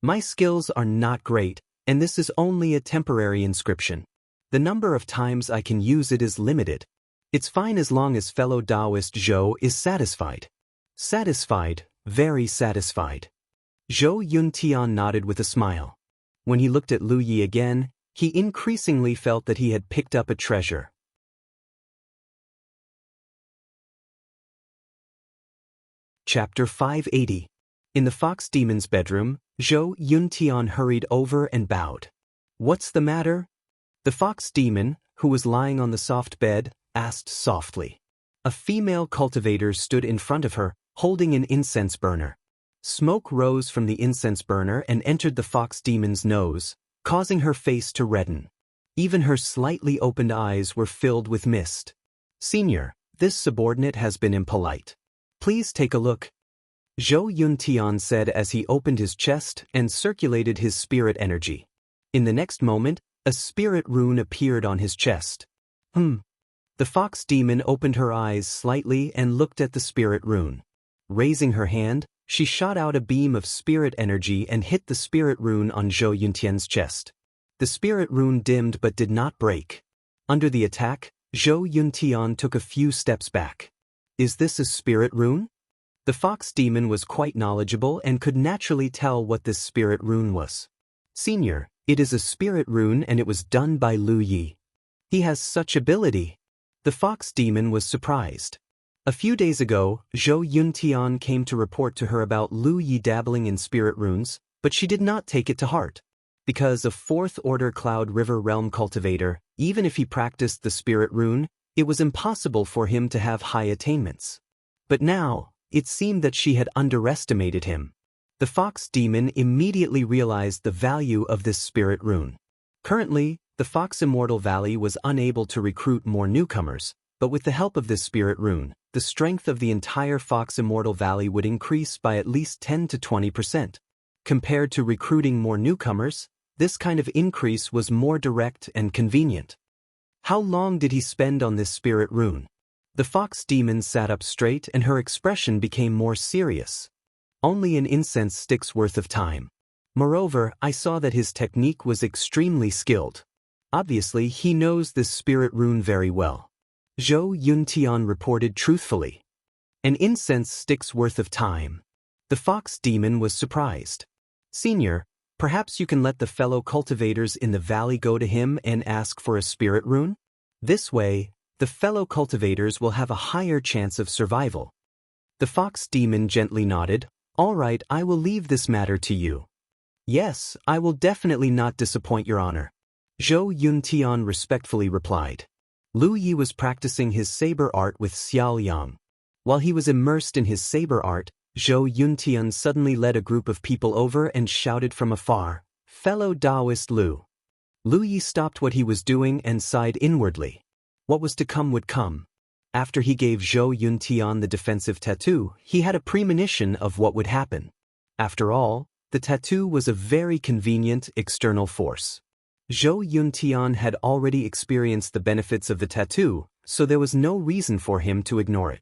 My skills are not great, and this is only a temporary inscription. The number of times I can use it is limited. It's fine as long as fellow Taoist Zhou is satisfied. Satisfied, very satisfied. Zhou Yuntian nodded with a smile. When he looked at Lu Yi again, he increasingly felt that he had picked up a treasure. Chapter 580. In the fox demon's bedroom, Zhou Yuntian hurried over and bowed. What's the matter? The fox demon, who was lying on the soft bed, asked softly. A female cultivator stood in front of her, holding an incense burner. Smoke rose from the incense burner and entered the fox demon's nose, causing her face to redden. Even her slightly opened eyes were filled with mist. Senior, this subordinate has been impolite. Please take a look. Zhou Yuntian said as he opened his chest and circulated his spirit energy. In the next moment, a spirit rune appeared on his chest. The fox demon opened her eyes slightly and looked at the spirit rune. Raising her hand, she shot out a beam of spirit energy and hit the spirit rune on Zhou Yuntian's chest. The spirit rune dimmed but did not break. Under the attack, Zhou Yuntian took a few steps back. Is this a spirit rune? The fox demon was quite knowledgeable and could naturally tell what this spirit rune was. Senior, it is a spirit rune and it was done by Lu Yi. He has such ability. The fox demon was surprised. A few days ago, Zhou Yuntian came to report to her about Lu Yi dabbling in spirit runes, but she did not take it to heart. Because a 4th order Cloud River Realm cultivator, even if he practiced the spirit rune, it was impossible for him to have high attainments. But now, it seemed that she had underestimated him. The fox demon immediately realized the value of this spirit rune. Currently, the Fox Immortal Valley was unable to recruit more newcomers, but with the help of this spirit rune, the strength of the entire Fox Immortal Valley would increase by at least 10 to 20%. Compared to recruiting more newcomers, this kind of increase was more direct and convenient. How long did he spend on this spirit rune? The fox demon sat up straight and her expression became more serious. Only an incense stick's worth of time. Moreover, I saw that his technique was extremely skilled. Obviously, he knows this spirit rune very well. Zhou Yuntian reported truthfully. An incense stick's worth of time. The fox demon was surprised. Senior, perhaps you can let the fellow cultivators in the valley go to him and ask for a spirit rune? This way, the fellow cultivators will have a higher chance of survival. The fox demon gently nodded. All right, I will leave this matter to you. Yes, I will definitely not disappoint your honor. Zhou Yuntian respectfully replied. Lu Yi was practicing his saber art with Xiao Yang. While he was immersed in his saber art, Zhou Yuntian suddenly led a group of people over and shouted from afar, "Fellow Taoist Lu." Lu Yi stopped what he was doing and sighed inwardly. What was to come would come. After he gave Zhou Yuntian the defensive tattoo, he had a premonition of what would happen. After all, the tattoo was a very convenient external force. Zhou Yuntian had already experienced the benefits of the tattoo, so there was no reason for him to ignore it.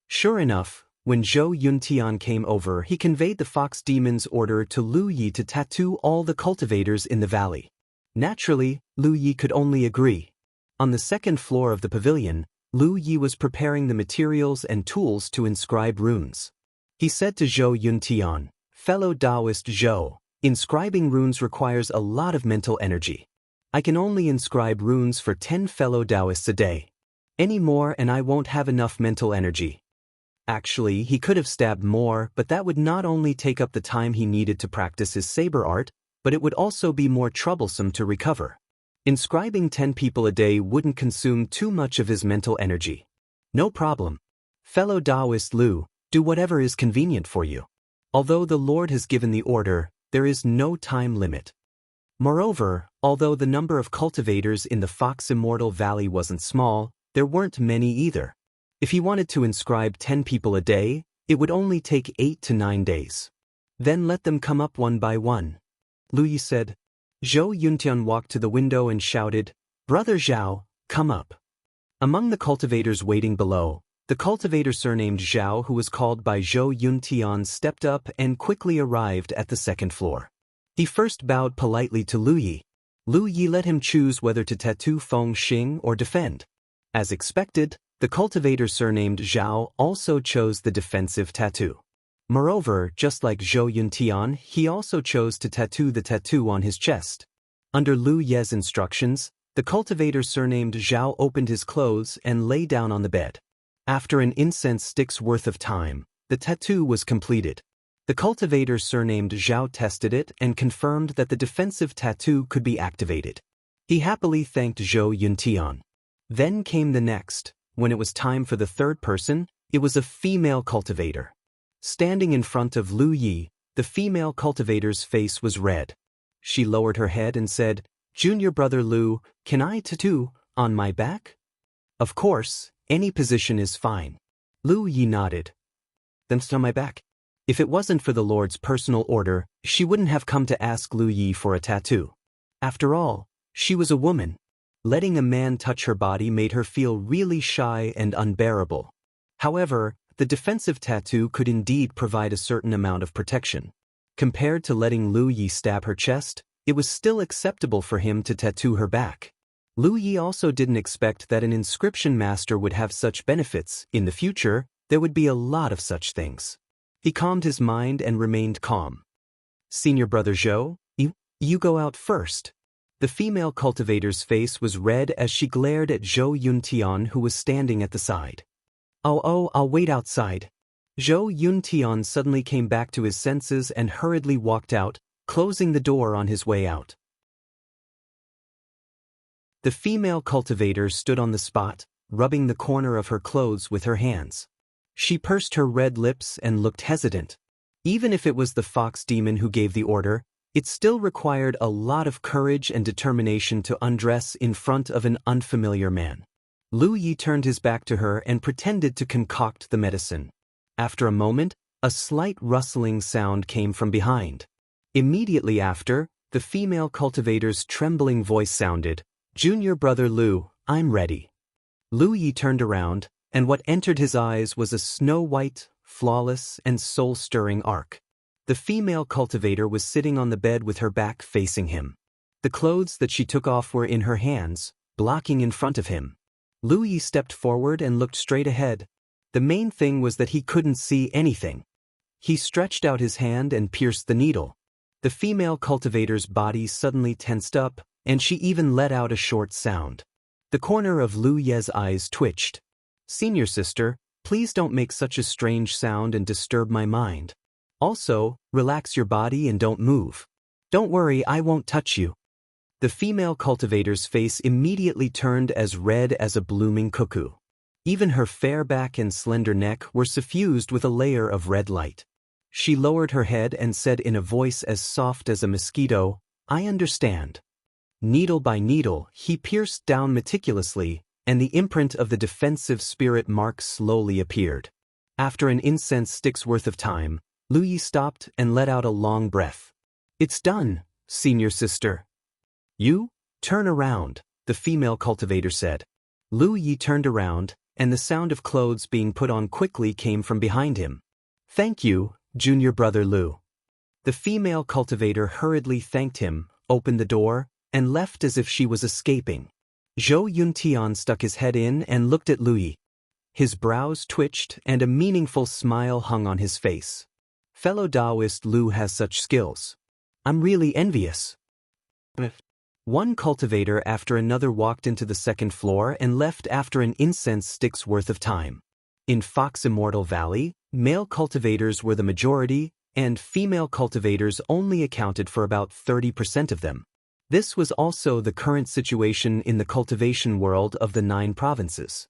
Sure enough, when Zhou Yuntian came over, he conveyed the fox demon's order to Lu Yi to tattoo all the cultivators in the valley. Naturally, Lu Yi could only agree. On the 2nd floor of the pavilion, Lu Yi was preparing the materials and tools to inscribe runes. He said to Zhou Yuntian, "Fellow Taoist Zhou, inscribing runes requires a lot of mental energy. I can only inscribe runes for 10 fellow Taoists a day. Any more and I won't have enough mental energy." Actually, he could have stabbed more, but that would not only take up the time he needed to practice his saber art, but it would also be more troublesome to recover. Inscribing 10 people a day wouldn't consume too much of his mental energy. No problem. Fellow Taoist Lu, do whatever is convenient for you. Although the Lord has given the order, there is no time limit. Moreover, although the number of cultivators in the Fox Immortal Valley wasn't small, there weren't many either. If he wanted to inscribe 10 people a day, it would only take 8 to 9 days. Then let them come up one by one. Lu Yi said. Zhou Yuntian walked to the window and shouted, "Brother Zhao, come up." Among the cultivators waiting below, the cultivator surnamed Zhao, who was called by Zhou Yuntian, stepped up and quickly arrived at the 2nd floor. He first bowed politely to Lu Yi. Lu Yi let him choose whether to tattoo Feng Xing or defend. As expected, the cultivator surnamed Zhao also chose the defensive tattoo. Moreover, just like Zhou Yuntian, he also chose to tattoo the tattoo on his chest. Under Lu Ye's instructions, the cultivator surnamed Zhao opened his clothes and lay down on the bed. After an incense stick's worth of time, the tattoo was completed. The cultivator surnamed Zhao tested it and confirmed that the defensive tattoo could be activated. He happily thanked Zhou Yuntian. Then came the next. When it was time for the 3rd person, it was a female cultivator. Standing in front of Lu Yi, the female cultivator's face was red. She lowered her head and said, "Junior brother Lu, can I tattoo on my back?" "Of course, any position is fine." Lu Yi nodded. "Then on my back." If it wasn't for the Lord's personal order, she wouldn't have come to ask Lu Yi for a tattoo. After all, she was a woman. Letting a man touch her body made her feel really shy and unbearable. However, the defensive tattoo could indeed provide a certain amount of protection. Compared to letting Lu Yi stab her chest, it was still acceptable for him to tattoo her back. Lu Yi also didn't expect that an inscription master would have such benefits. In the future, there would be a lot of such things. He calmed his mind and remained calm. "Senior brother Zhou, you go out first." The female cultivator's face was red as she glared at Zhou Yuntian, who was standing at the side. Oh, I'll wait outside. Zhou Yuntian suddenly came back to his senses and hurriedly walked out, closing the door on his way out. The female cultivator stood on the spot, rubbing the corner of her clothes with her hands. She pursed her red lips and looked hesitant. Even if it was the fox demon who gave the order, it still required a lot of courage and determination to undress in front of an unfamiliar man. Lu Yi turned his back to her and pretended to concoct the medicine. After a moment, a slight rustling sound came from behind. Immediately after, the female cultivator's trembling voice sounded, "Junior brother Lu, I'm ready." Lu Yi turned around, and what entered his eyes was a snow-white, flawless, and soul-stirring arc. The female cultivator was sitting on the bed with her back facing him. The clothes that she took off were in her hands, blocking in front of him. Lu Yi stepped forward and looked straight ahead. The main thing was that he couldn't see anything. He stretched out his hand and pierced the needle. The female cultivator's body suddenly tensed up, and she even let out a short sound. The corner of Lu Ye's eyes twitched. "Senior sister, please don't make such a strange sound and disturb my mind. Also, relax your body and don't move. Don't worry, I won't touch you." The female cultivator's face immediately turned as red as a blooming cuckoo. Even her fair back and slender neck were suffused with a layer of red light. She lowered her head and said in a voice as soft as a mosquito, "I understand." Needle by needle, he pierced down meticulously, and the imprint of the defensive spirit mark slowly appeared. After an incense stick's worth of time, Lu Yi stopped and let out a long breath. "It's done, senior sister." "You? Turn around," the female cultivator said. Lu Yi turned around, and the sound of clothes being put on quickly came from behind him. "Thank you, junior brother Lu." The female cultivator hurriedly thanked him, opened the door, and left as if she was escaping. Zhou Yuntian stuck his head in and looked at Lu Yi. His brows twitched and a meaningful smile hung on his face. "Fellow Taoist Lu has such skills. I'm really envious." One cultivator after another walked into the second floor and left after an incense stick's worth of time. In Fox Immortal Valley, male cultivators were the majority, and female cultivators only accounted for about 30% of them. This was also the current situation in the cultivation world of the 9 provinces.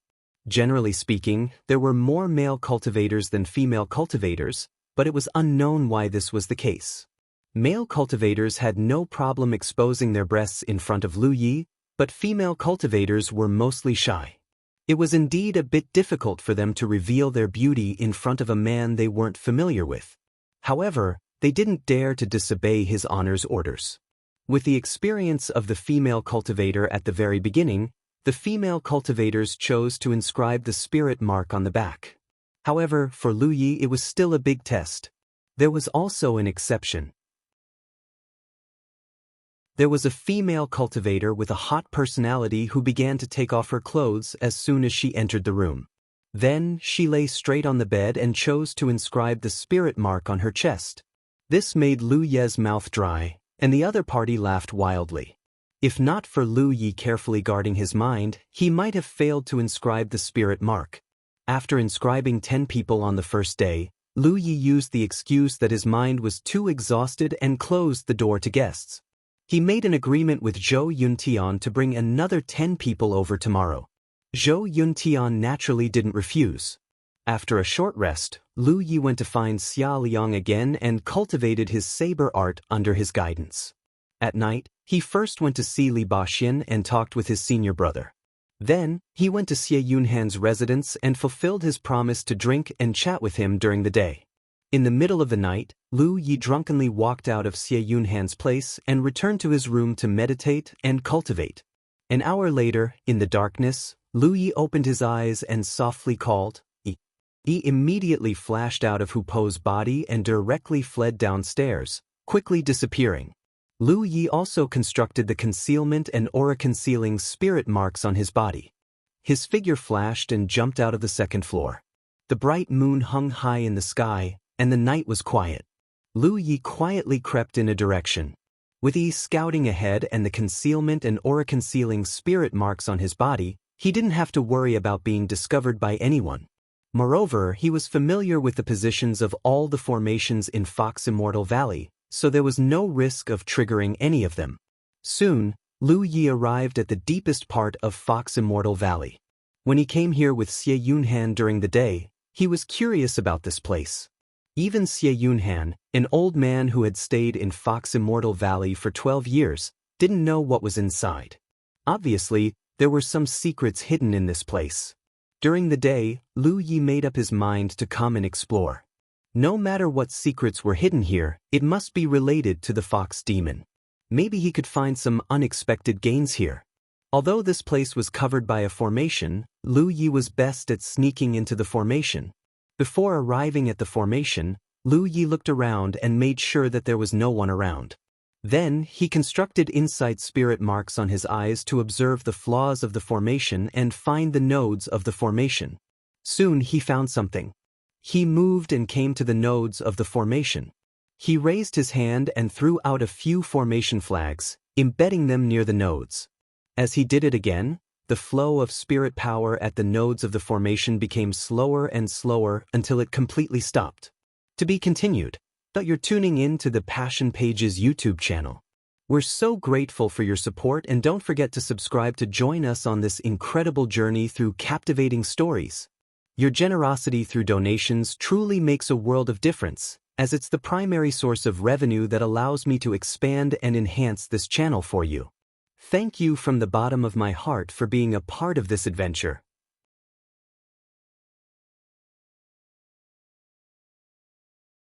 Generally speaking, there were more male cultivators than female cultivators, but it was unknown why this was the case. Male cultivators had no problem exposing their breasts in front of Lu Yi, but female cultivators were mostly shy. It was indeed a bit difficult for them to reveal their beauty in front of a man they weren't familiar with. However, they didn't dare to disobey his honor's orders. With the experience of the female cultivator at the very beginning, the female cultivators chose to inscribe the spirit mark on the back. However, for Lu Yi it was still a big test. There was also an exception. There was a female cultivator with a hot personality who began to take off her clothes as soon as she entered the room. Then, she lay straight on the bed and chose to inscribe the spirit mark on her chest. This made Lu Ye's mouth dry, and the other party laughed wildly. If not for Lu Yi carefully guarding his mind, he might have failed to inscribe the spirit mark. After inscribing 10 people on the first day, Lu Yi used the excuse that his mind was too exhausted and closed the door to guests. He made an agreement with Zhou Yuntian to bring another 10 people over tomorrow. Zhou Yuntian naturally didn't refuse. After a short rest, Lu Yi went to find Xia Liang again and cultivated his saber art under his guidance. At night, he first went to see Li Baxian and talked with his senior brother. Then, he went to Xie Yunhan's residence and fulfilled his promise to drink and chat with him during the day. In the middle of the night, Lu Yi drunkenly walked out of Xie Yunhan's place and returned to his room to meditate and cultivate. An hour later, in the darkness, Lu Yi opened his eyes and softly called, "Yi." He immediately flashed out of Hu Po's body and directly fled downstairs, quickly disappearing. Lu Yi also constructed the concealment and aura-concealing spirit marks on his body. His figure flashed and jumped out of the second floor. The bright moon hung high in the sky, and the night was quiet. Lu Yi quietly crept in a direction. With E scouting ahead and the concealment and aura-concealing spirit marks on his body, he didn't have to worry about being discovered by anyone. Moreover, he was familiar with the positions of all the formations in Fox Immortal Valley, so there was no risk of triggering any of them. Soon, Lu Yi arrived at the deepest part of Fox Immortal Valley. When he came here with Xie Yunhan during the day, he was curious about this place. Even Xie Yunhan, an old man who had stayed in Fox Immortal Valley for 12 years, didn't know what was inside. Obviously, there were some secrets hidden in this place. During the day, Lu Yi made up his mind to come and explore. No matter what secrets were hidden here, it must be related to the fox demon. Maybe he could find some unexpected gains here. Although this place was covered by a formation, Lu Yi was best at sneaking into the formation. Before arriving at the formation, Lu Yi looked around and made sure that there was no one around. Then, he constructed insight spirit marks on his eyes to observe the flaws of the formation and find the nodes of the formation. Soon he found something. He moved and came to the nodes of the formation. He raised his hand and threw out a few formation flags, embedding them near the nodes. As he did it again, the flow of spirit power at the nodes of the formation became slower and slower until it completely stopped. To be continued. But you're tuning in to the Passion Pages YouTube channel. We're so grateful for your support, and don't forget to subscribe to join us on this incredible journey through captivating stories. Your generosity through donations truly makes a world of difference, as it's the primary source of revenue that allows me to expand and enhance this channel for you. Thank you from the bottom of my heart for being a part of this adventure.